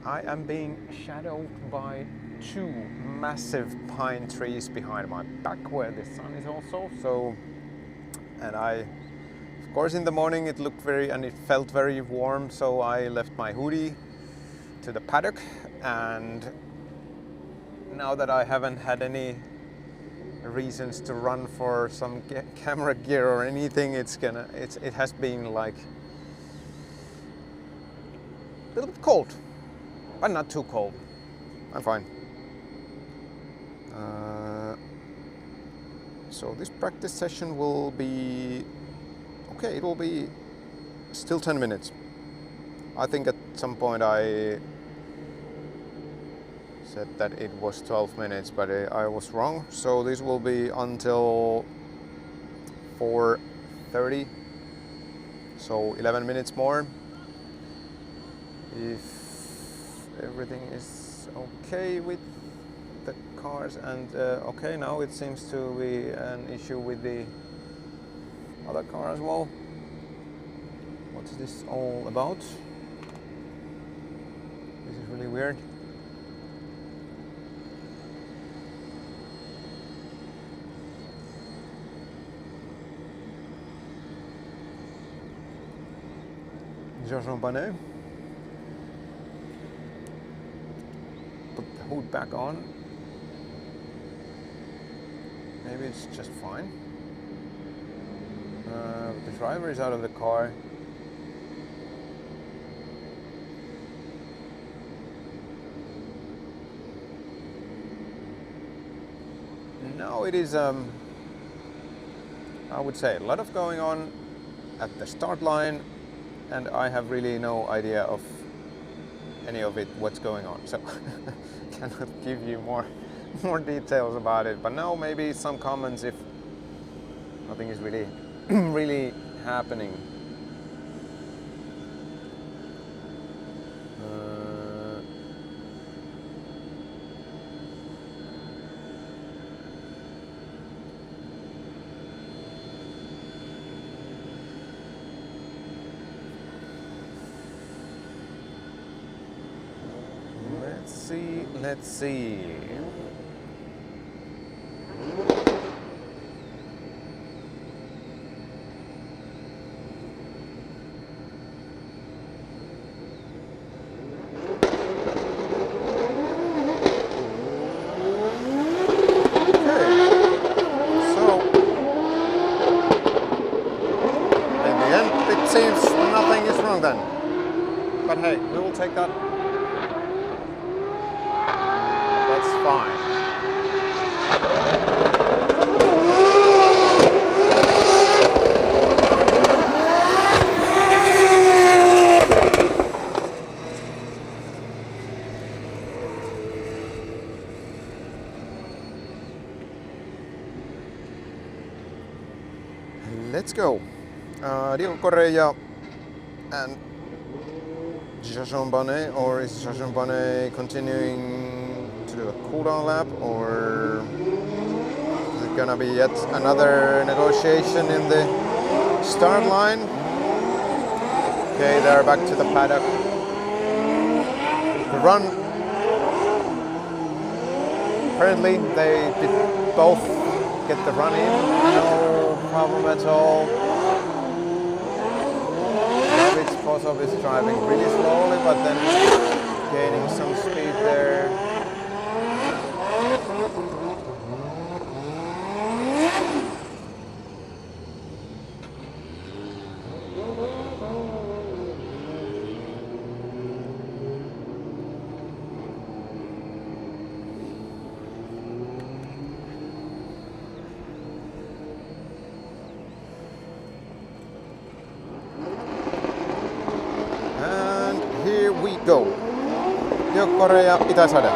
I am being shadowed by two massive pine trees behind my back where the sun is also. So, and of course in the morning it looked and it felt very warm, so I left my hoodie to the paddock, and now that I haven't had any reasons to run for some camera gear or anything, it has been like a little bit cold, but not too cold. I'm fine. So this practice session will be okay. It will be still 10 minutes. I think at some point I said that it was 12 minutes, but I was wrong. So this will be until 4:30. So 11 minutes more. If everything is okay with the cars, and okay, now it seems to be an issue with the other car as well. What's this all about? This is really weird. Jean Bonnet. Put the hood back on. Maybe it's just fine. The driver is out of the car. Now it is, I would say, a lot of going on at the start line, and I have really no idea of any of it, what's going on. So cannot give you more details about it. But now maybe some comments if nothing is really really happening. Let's see. But hey, we will take that. fine. Let's go. Diego Correa and Jason, or is Jason continuing to do a cooldown lap, or is it gonna be yet another negotiation in the start line? Okay, they're back to the paddock. The run. Apparently they did both get the run in, no problem at all. Kosov is driving really slowly, but then gaining some speed there. Go. Diego Correa, Itä-Sade.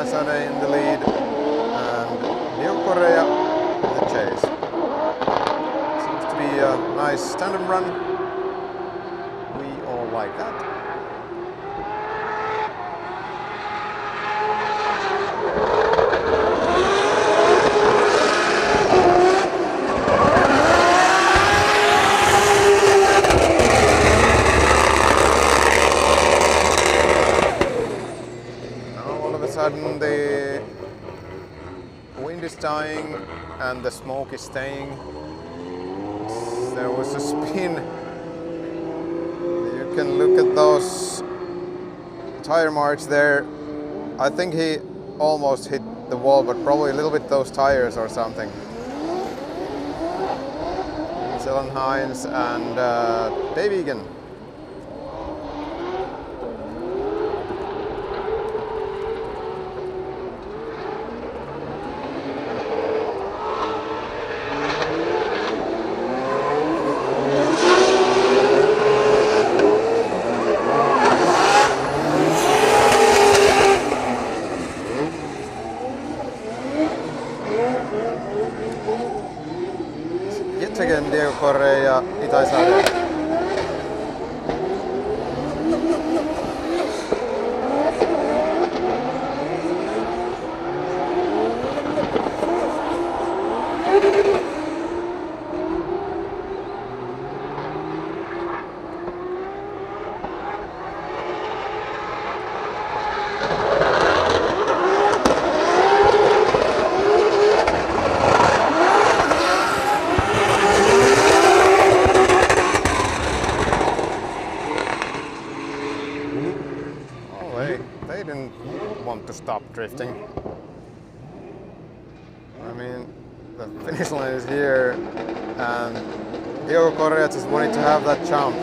Itä-Sade in the lead and Diego Correa in the chase. Seems to be a nice tandem run. We all like that. Sudden the wind is dying and the smoke is staying. There was a spin. You can look at those tire marks there. I think he almost hit the wall, but probably a little bit those tires or something. Dylan Hines and Dave Egan. Again, Diego Correa, Itä-Sade. They didn't want to stop drifting. I mean, the finish line is here and Diego Correa just wanted to have that jump.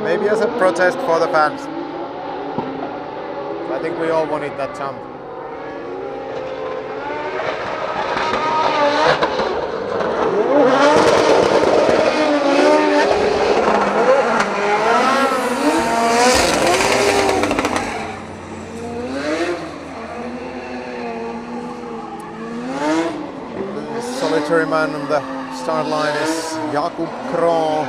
Maybe as a protest for the fans. I think we all wanted that jump. The solitary man on the start line is Jakub Kroh.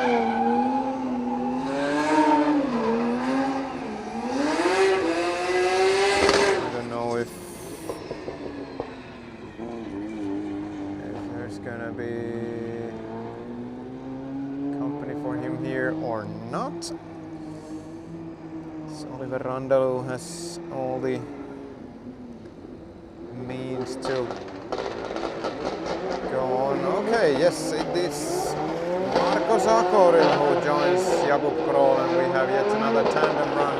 I don't know if there's gonna be company for him here or not. So Oliver Randalu has all the means to go on. Okay, yes, it is Marko Zakoril who joins Jakub Kroh, and we have yet another tandem run.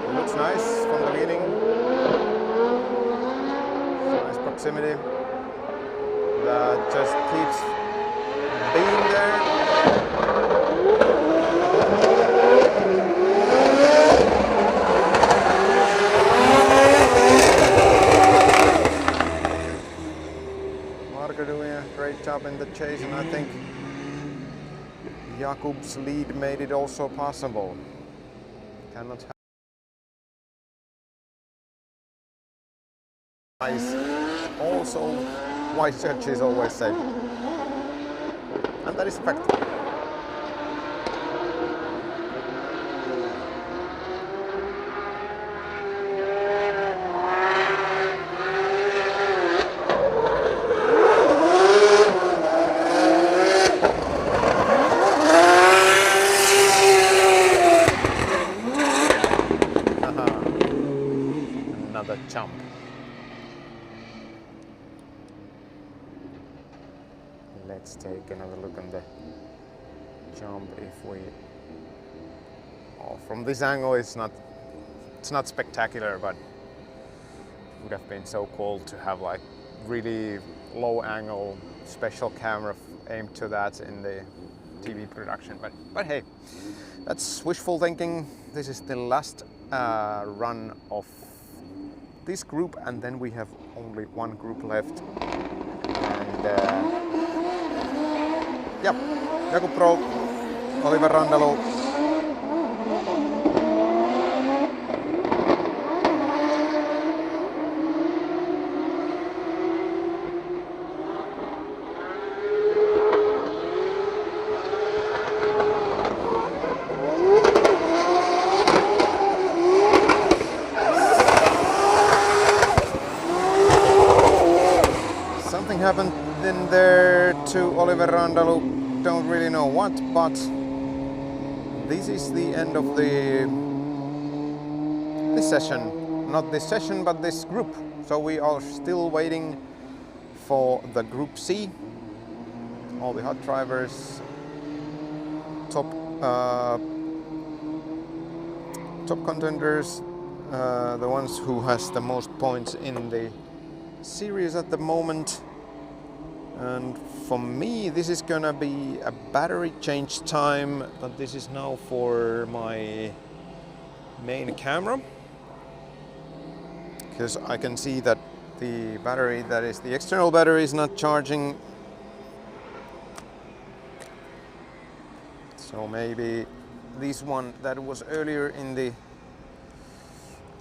It looks nice from the beginning. Nice proximity. That just keeps being there. Marko doing a great job in the chase, and I think Jakub's lead made it also possible. Cannot have also wise judges always say, and that is a fact. Another jump. Let's take another look on the jump. If we, from this angle, it's not spectacular, but it would have been so cool to have like really low angle special camera aimed to that in the TV production. But hey, that's wishful thinking. This is the last run of this group, and then we have only one group left. And yep, Jakub Kroh, Oliver Randalu. Something happened in there to Oliver Randalu, don't really know what, but this is the end of this session. Not this session, but this group. So we are still waiting for the Group C. All the hot drivers, top contenders, the ones who has the most points in the series at the moment. And for me, this is gonna be a battery change time, but this is now for my main camera, because I can see that the battery, that is the external battery, is not charging. So maybe this one that was earlier in the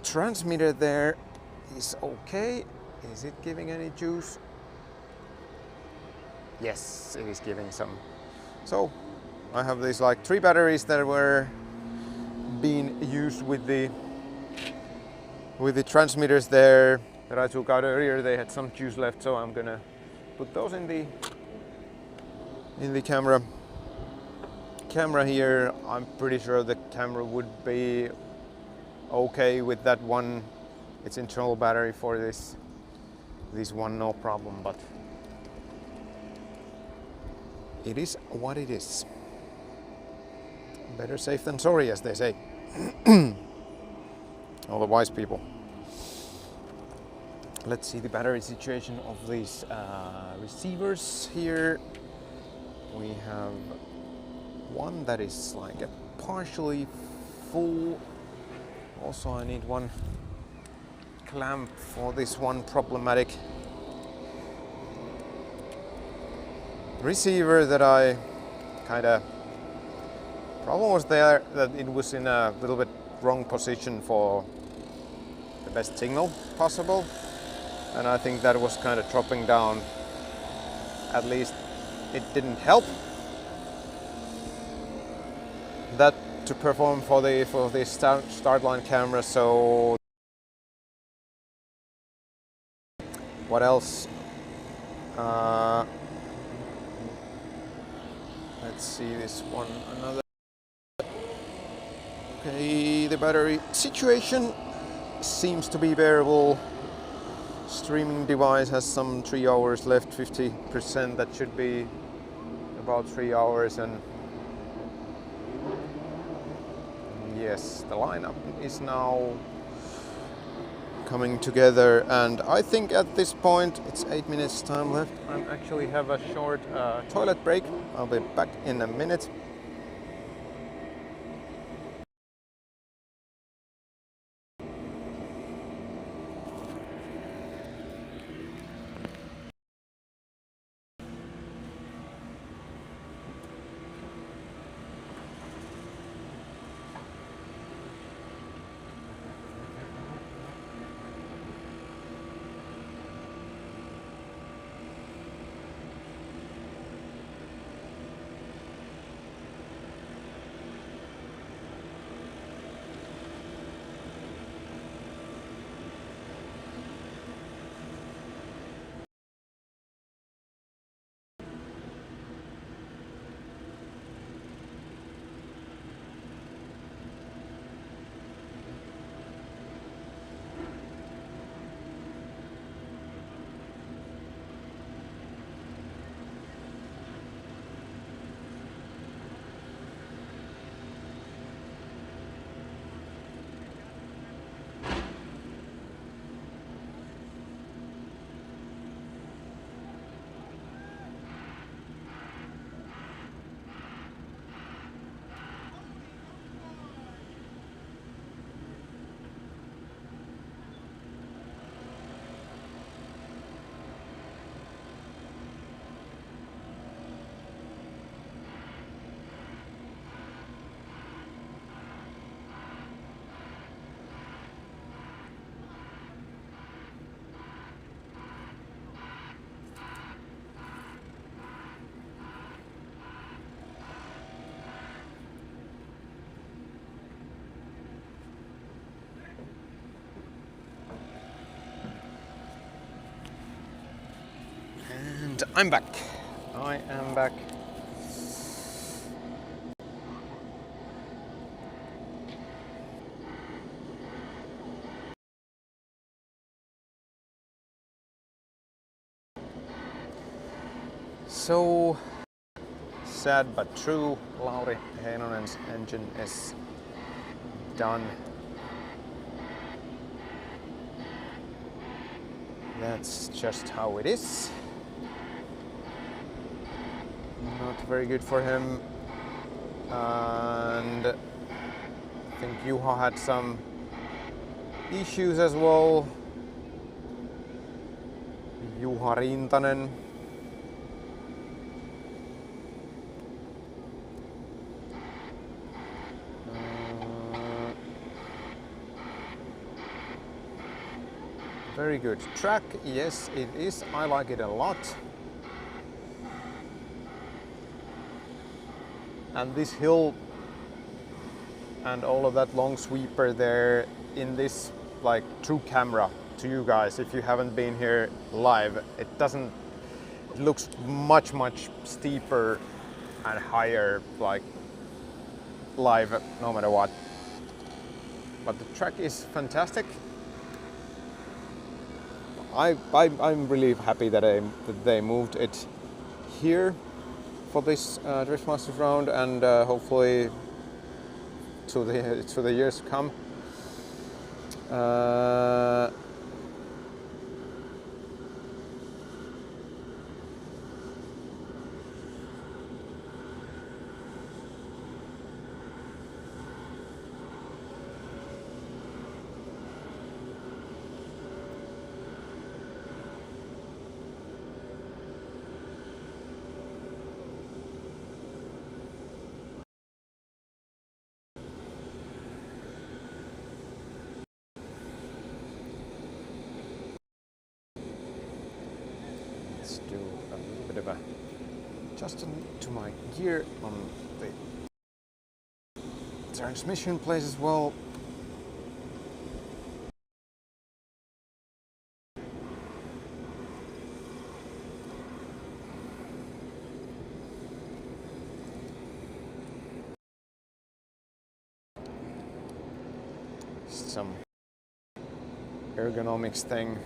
transmitter there is okay. Is it giving any juice? Yes, it is giving some. So I have these like 3 batteries that were being used with the transmitters there that I took out earlier. They had some juice left, so I'm gonna put those in the camera here. I'm pretty sure the camera would be okay with that one. It's internal battery for this one, no problem, but it is what it is. Better safe than sorry, as they say. All the wise people. Let's see the battery situation of these receivers here. We have one that is like a partially full. Also, I need one clamp for this one problematic receiver that I kinda... Problem was there that it was in a little bit wrong position for the best signal possible, and I think that was kind of dropping down. At least it didn't help that to perform for the start line camera. So what else? Let's see this one. Another. Okay, the battery situation seems to be bearable. Streaming device has some 3 hours left, 50%. That should be about 3 hours, and yes, the lineup is now coming together, and I think at this point it's 8 minutes time left. I actually have a short toilet break. I'll be back in a minute. And I'm back. I am back. So sad but true, Lauri Heinonen's engine is done. That's just how it is. Not very good for him. And I think Juha had some issues as well. Juha Rintanen. Very good track, yes it is, I like it a lot. And this hill and all of that long sweeper there in this like true camera to you guys, if you haven't been here live, it looks much steeper and higher like live no matter what. But the track is fantastic. I'm really happy that they moved it here for this Drift Masters round, and hopefully to the years to come. bit of a adjustment to my gear on the transmission place as well. Some ergonomics thing.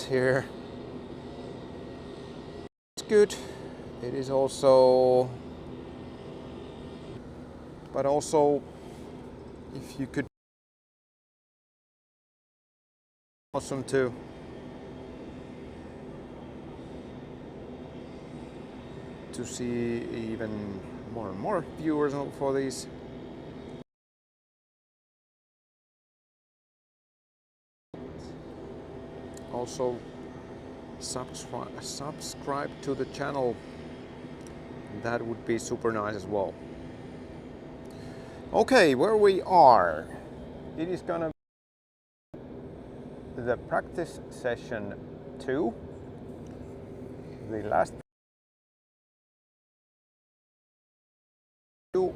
Here. It's good. It is also, but also if you could, awesome too. To see even more and more viewers for these. Also subscribe to the channel, that would be super nice as well. Okay, where we are, it is gonna be the practice session 2, the last 2.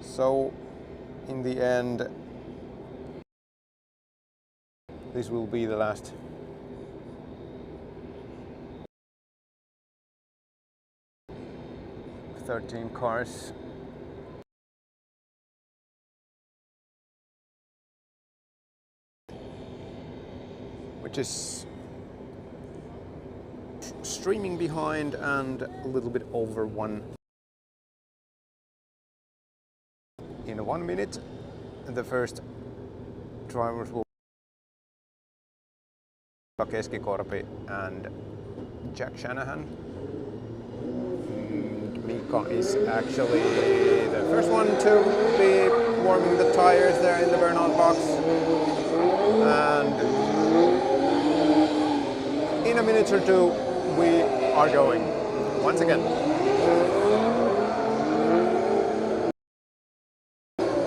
So in the end this will be the last. Thirteen cars. Which is streaming behind and a little bit over 1. In 1 minute, the first drivers will Keskikorpi and Jack Shanahan. Mika is actually the first one to be warming the tires there in the burnout box. And in a minute or 2 we are going once again.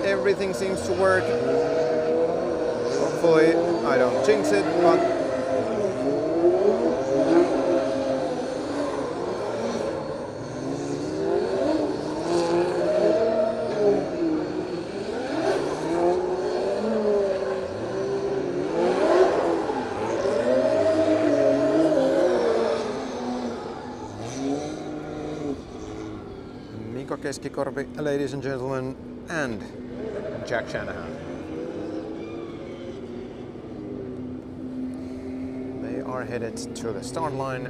Everything seems to work. Hopefully I don't jinx it, but Keskikorpi, ladies and gentlemen, and Jack Shanahan. They are headed to the start line.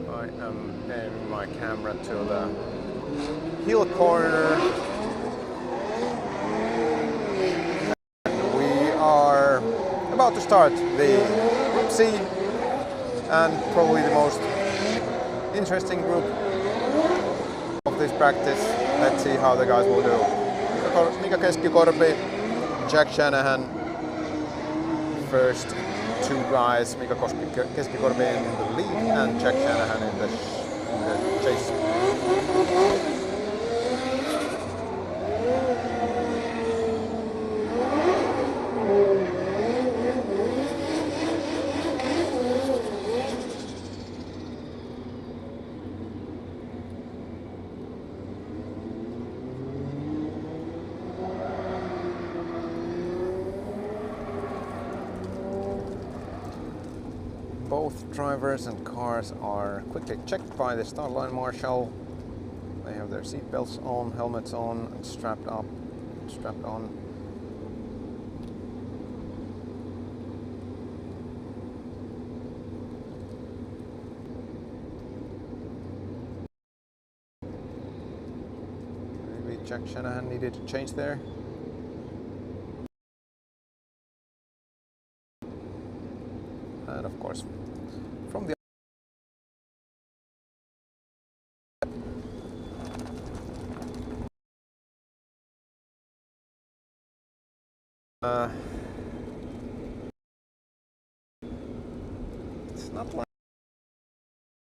I am aiming my camera to the hill corner. We are about to start the Group C and probably the most interesting group of this practice. Let's see how the guys will do. Mika Keskikorpi, Jack Shanahan, first 2 guys. Mika Keskikorpi in the lead and Jack Shanahan in the chase. Both drivers and cars are quickly checked by the start line marshal. They have their seat belts on, helmets on, and strapped on. Maybe Jack Shanahan needed to change there. And of course, from the it's not like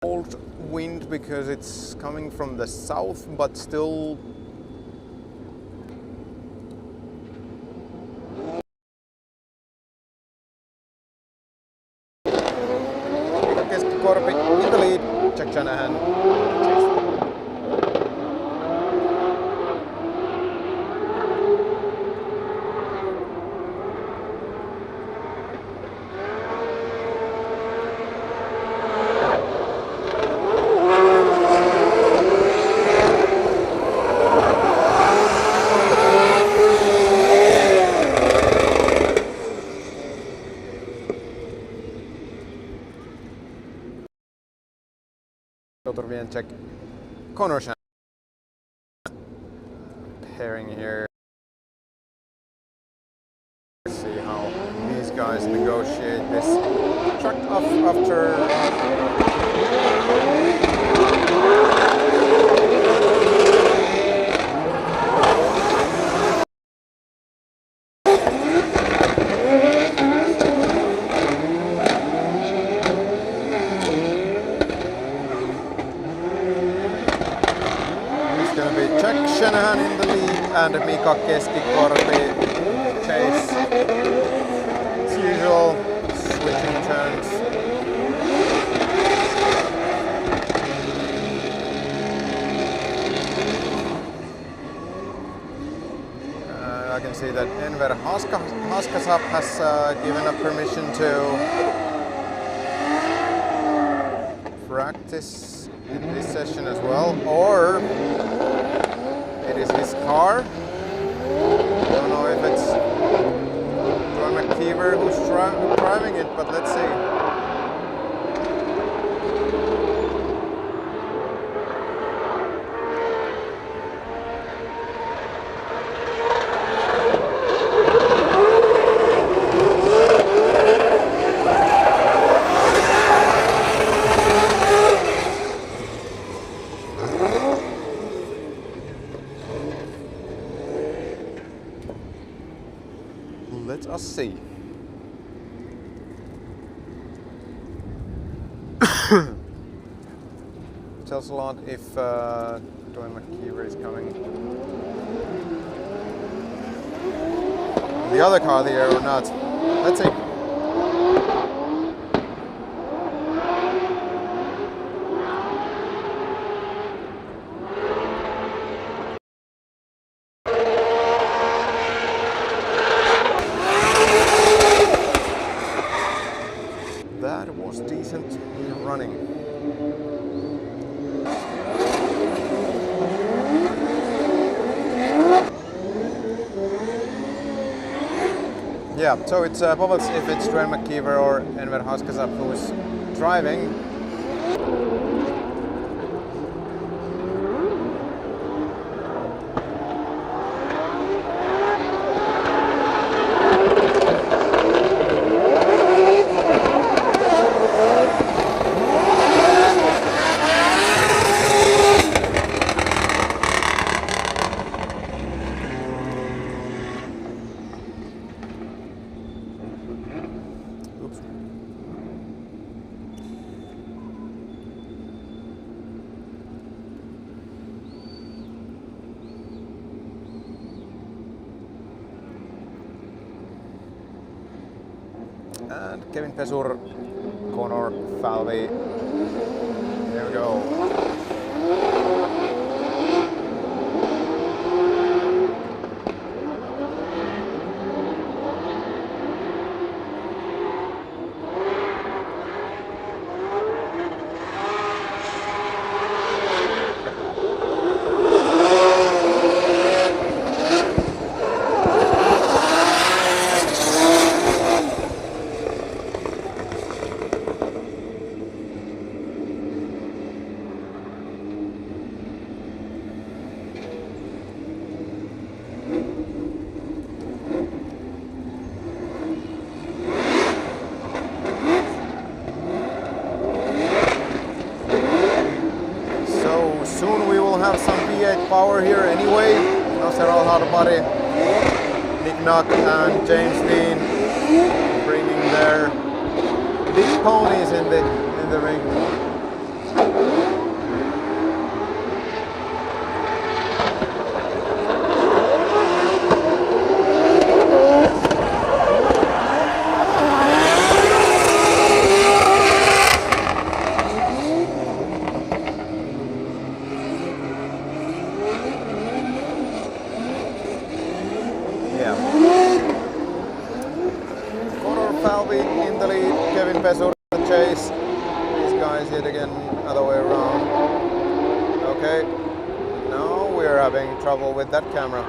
cold wind because it's coming from the south, but still Shanahan. Turvien check Connor Shanahan pairing here. See how these guys negotiate this truck after Shanahan in the lead and Mika Keskikorpi chase. As usual, switching turns. I can see that Enver Haskasap has given a permission to practice in this session as well, or it is his car. I don't know if it's Troy McKeever who's driving it, but let's see. Let us see. Tells a lot if Dwayne McKeever is coming the other car there or not. Let's see. That was decent running. Yeah, so it's bubbles if it's Dwayne McKeever or Enver Haskasap who is driving. And Kevin Pesur, Connor Falvey. There we go. Soon we will have some V8 power here anyway. Several hard body, Nick Knock and James Dean bringing their big ponies in the ring. Pesur the chase. These guys yet again other way around. Okay, now we're having trouble with that camera.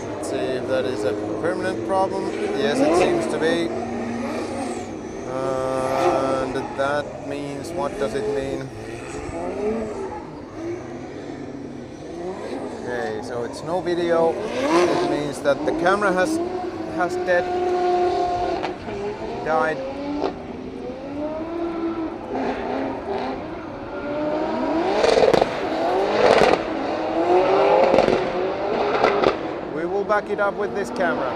Let's see if that is a permanent problem. Yes, it seems to be. And that means, what does it mean? Okay, so it's no video. It means that the camera has died. We will back it up with this camera.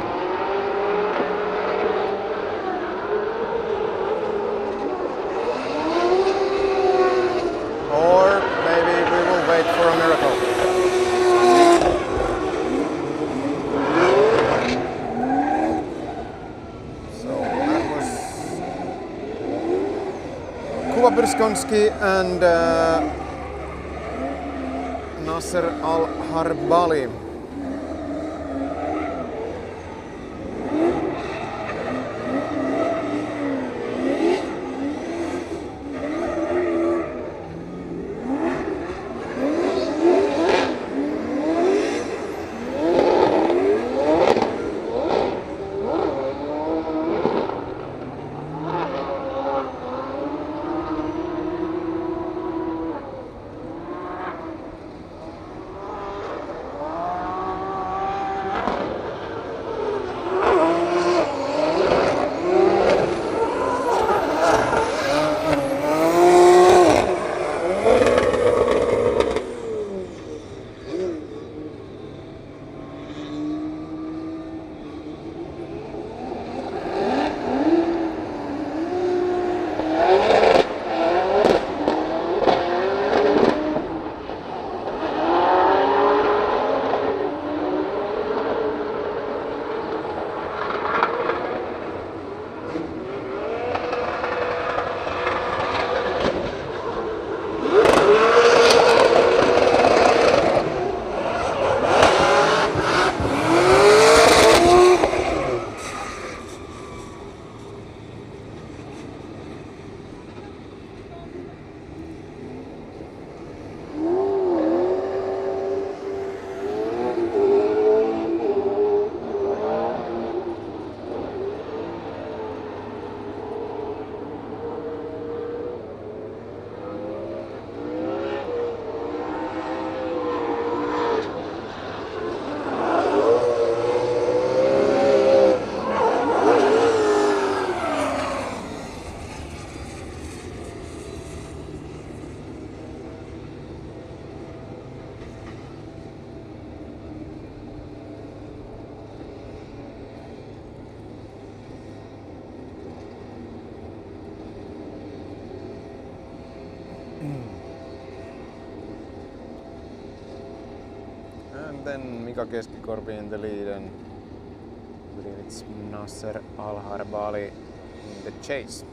Or maybe we will wait for a miracle. So that was Kuba Brzkonski and Nasser Al-Harbali. And then Mika Keskikorpi in the lead, and I believe it's Nasser Al-Harbali in the chase.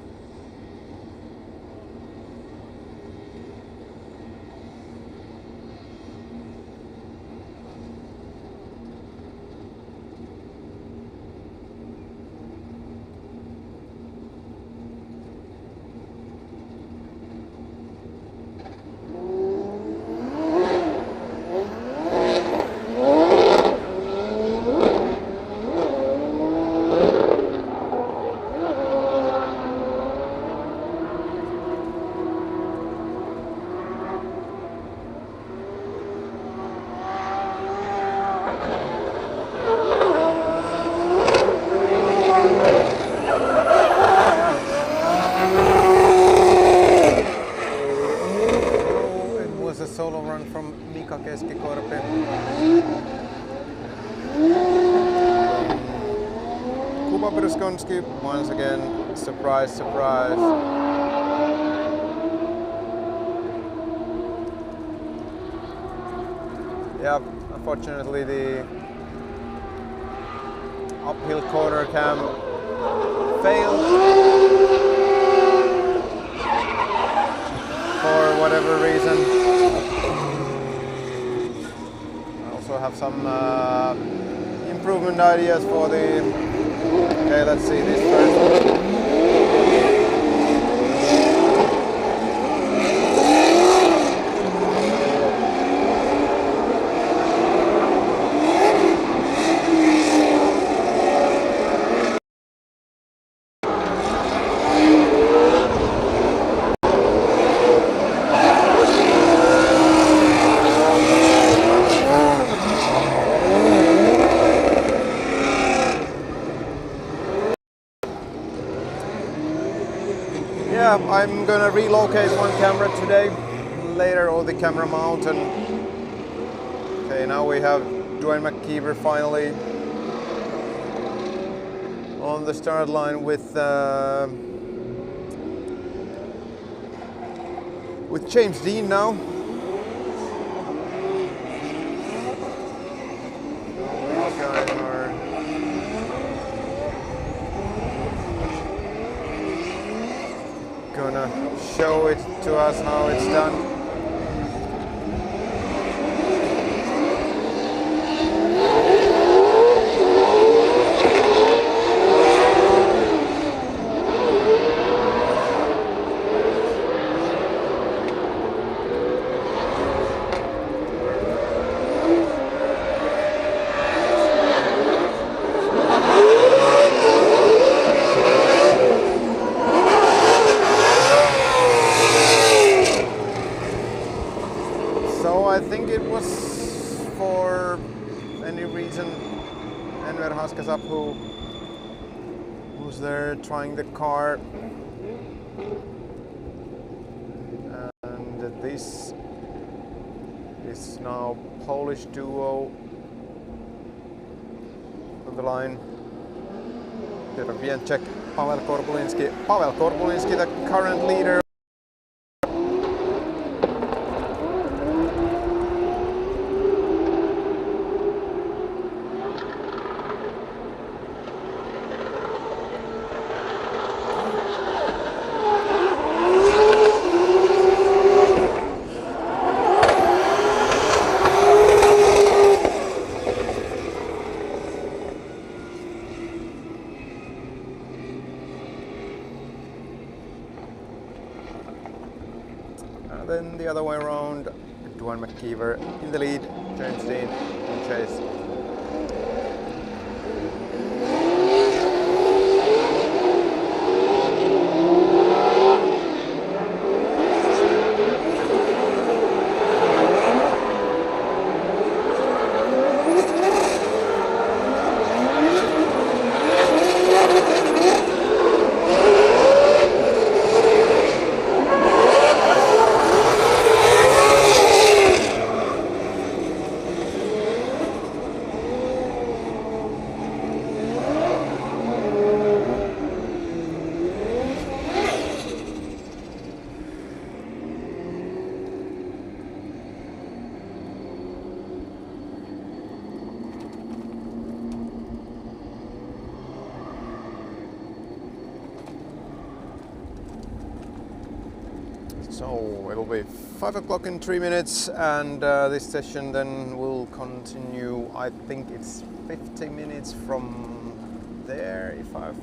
Solo run from Mika Keskikorpi. Kuba Brzkonski once again, surprise, surprise. Yeah, unfortunately the uphill corner cam failed. for whatever reason. I also have some improvement ideas for the... Okay, let's see this first. Yeah, I'm gonna relocate one camera today, later all the camera mount, and okay, now we have Dwayne McKeever finally on the start line with James Dean now. These guys are gonna show it to us how it's done. I think it was for any reason Enver Haskasap who was there trying the car, and this is now Polish duo on the line. Piotr Wienczek, Paweł Korbulinski. Paweł Korbulinski, the current leader. Then the other way around, Dwayne McKeever in the lead, James Dean in chase. So it'll be 5 o'clock in 3 minutes, and this session then will continue. I think it's 50 minutes from there, if I've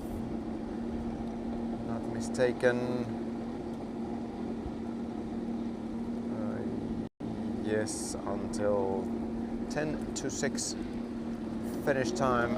not mistaken. Yes, until 10 to 6 finish time.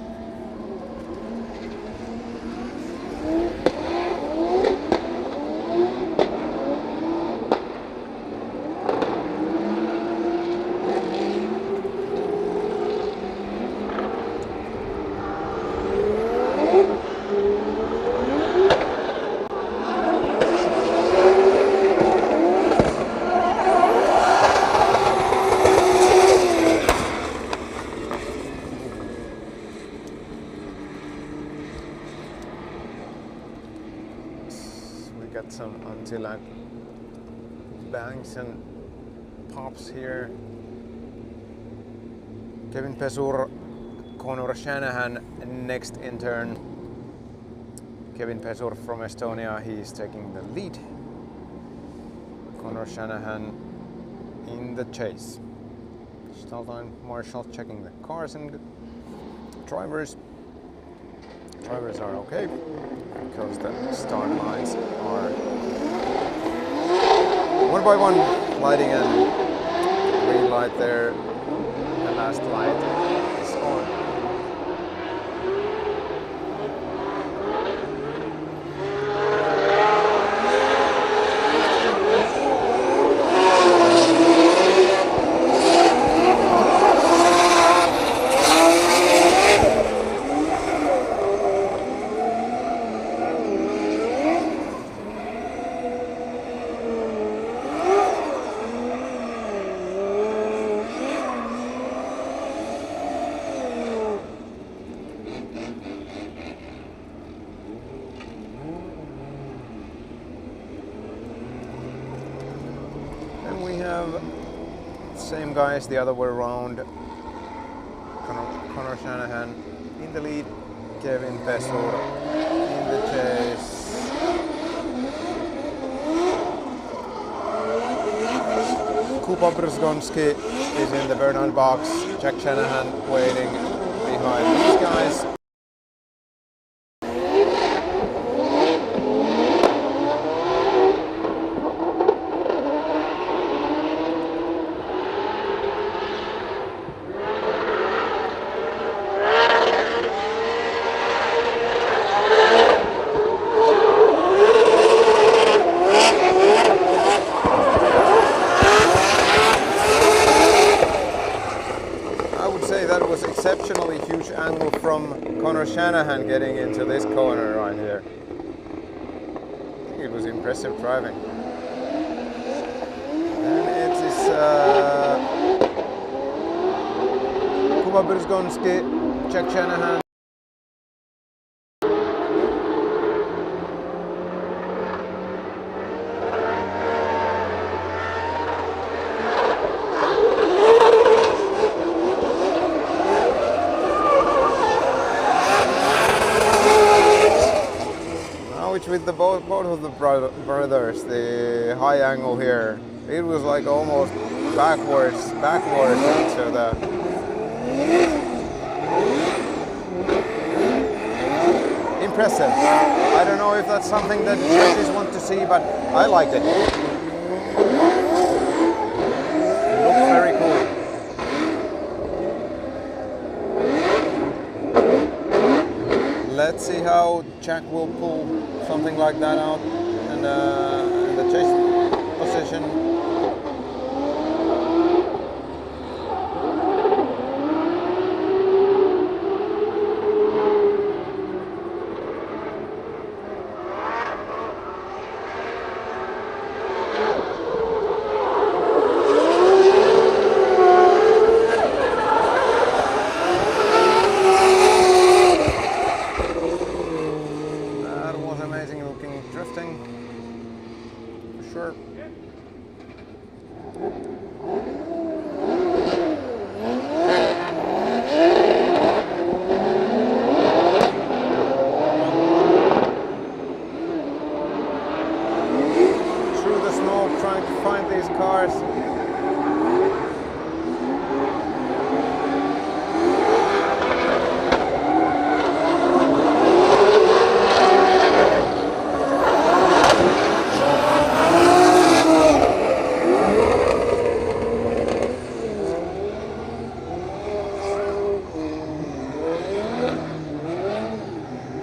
Got some anti-lag bangs and pops here. Kevin Pesur, Conor Shanahan next in turn. Kevin Pesur from Estonia, he's taking the lead. Connor Shanahan in the chase. Stalltime Marshall checking the cars and drivers. Drivers are okay because the start lines are one by one lighting, and green light there, the last light is on. Same guys the other way around. Connor Shanahan in the lead, Kevin Pesur in the chase. Kuba Brusgonski is in the burnout box. Jack Shanahan waiting behind these guys. Exceptionally huge angle from Connor Shanahan getting into this corner right here. I think it was impressive driving. And it is Kuba Brusgonski, Jack Shanahan. With the both of the brothers, the high angle here, it was like almost backwards into the impressive. I don't know if that's something that judges want to see, but I liked it. It looked very cool. Let's see how Jack will pull something like that out, and in the chase position.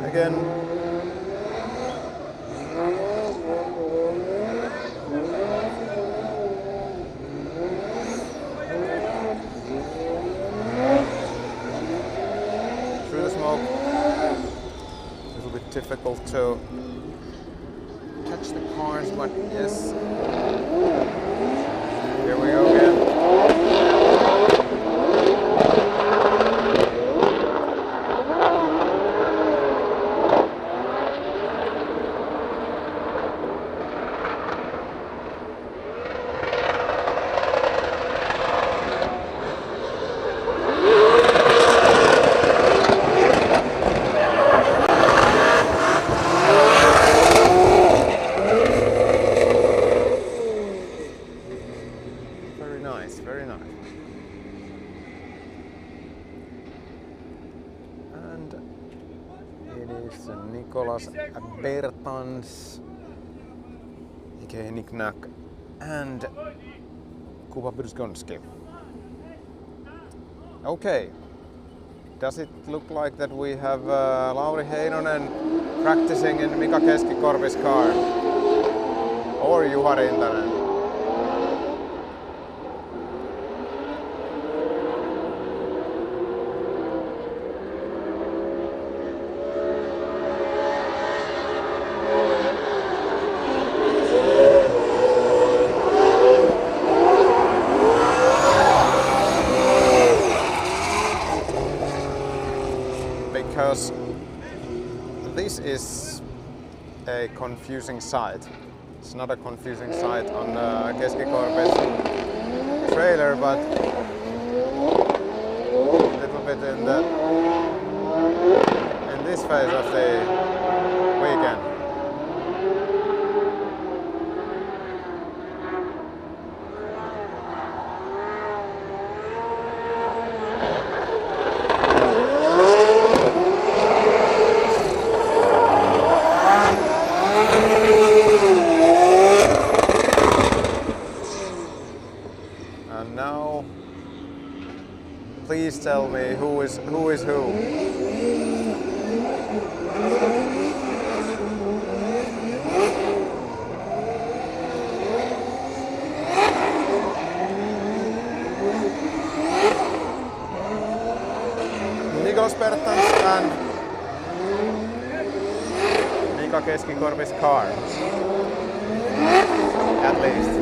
Again, through the smoke, a little bit difficult to catch the cars, but yes, here we go again. nice, very nice. And it is Nicolas Bertans, aka Nick Nack, and Kuba Brzgonski. Okay, does it look like that we have Lauri Heinonen practicing in Mika Keskikorvi's car? Or Juha Rintanen? Because this is a confusing site. It's not a confusing site on Keskikorvi's trailer, but a little bit in this phase of the weekend. And now, please tell me who is who? Nicolas Bertans and Mika Keskikorvi's car, at least.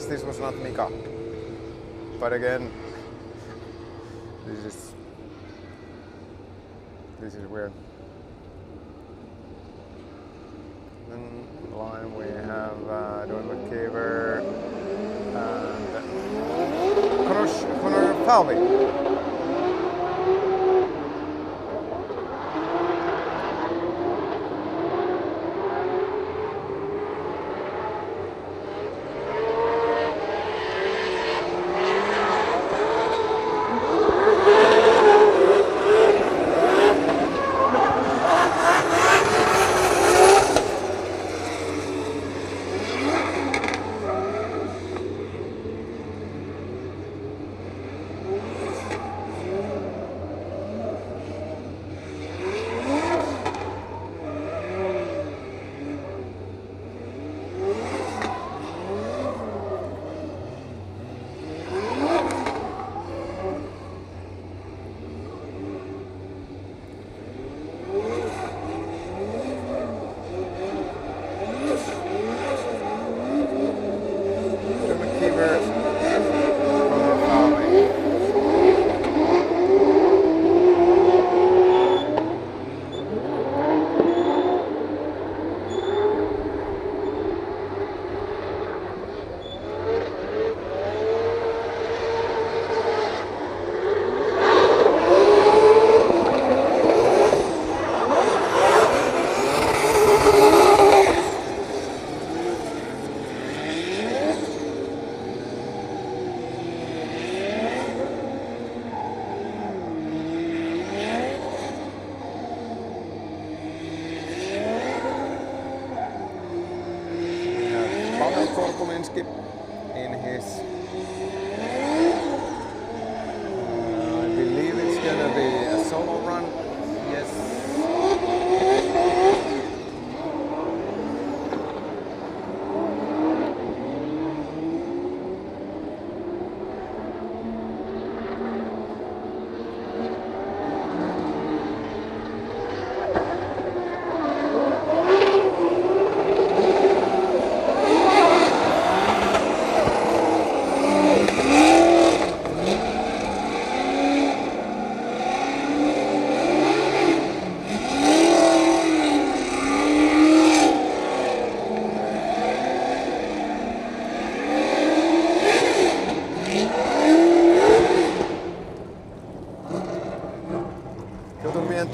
This was not Mika, but again, this is weird. Then line we have Don McKeever and Conor Falvey.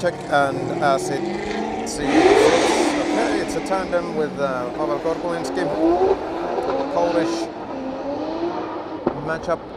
sound check, and as it seems, okay, it's a tandem with Pavel Korpulinski, Polish matchup.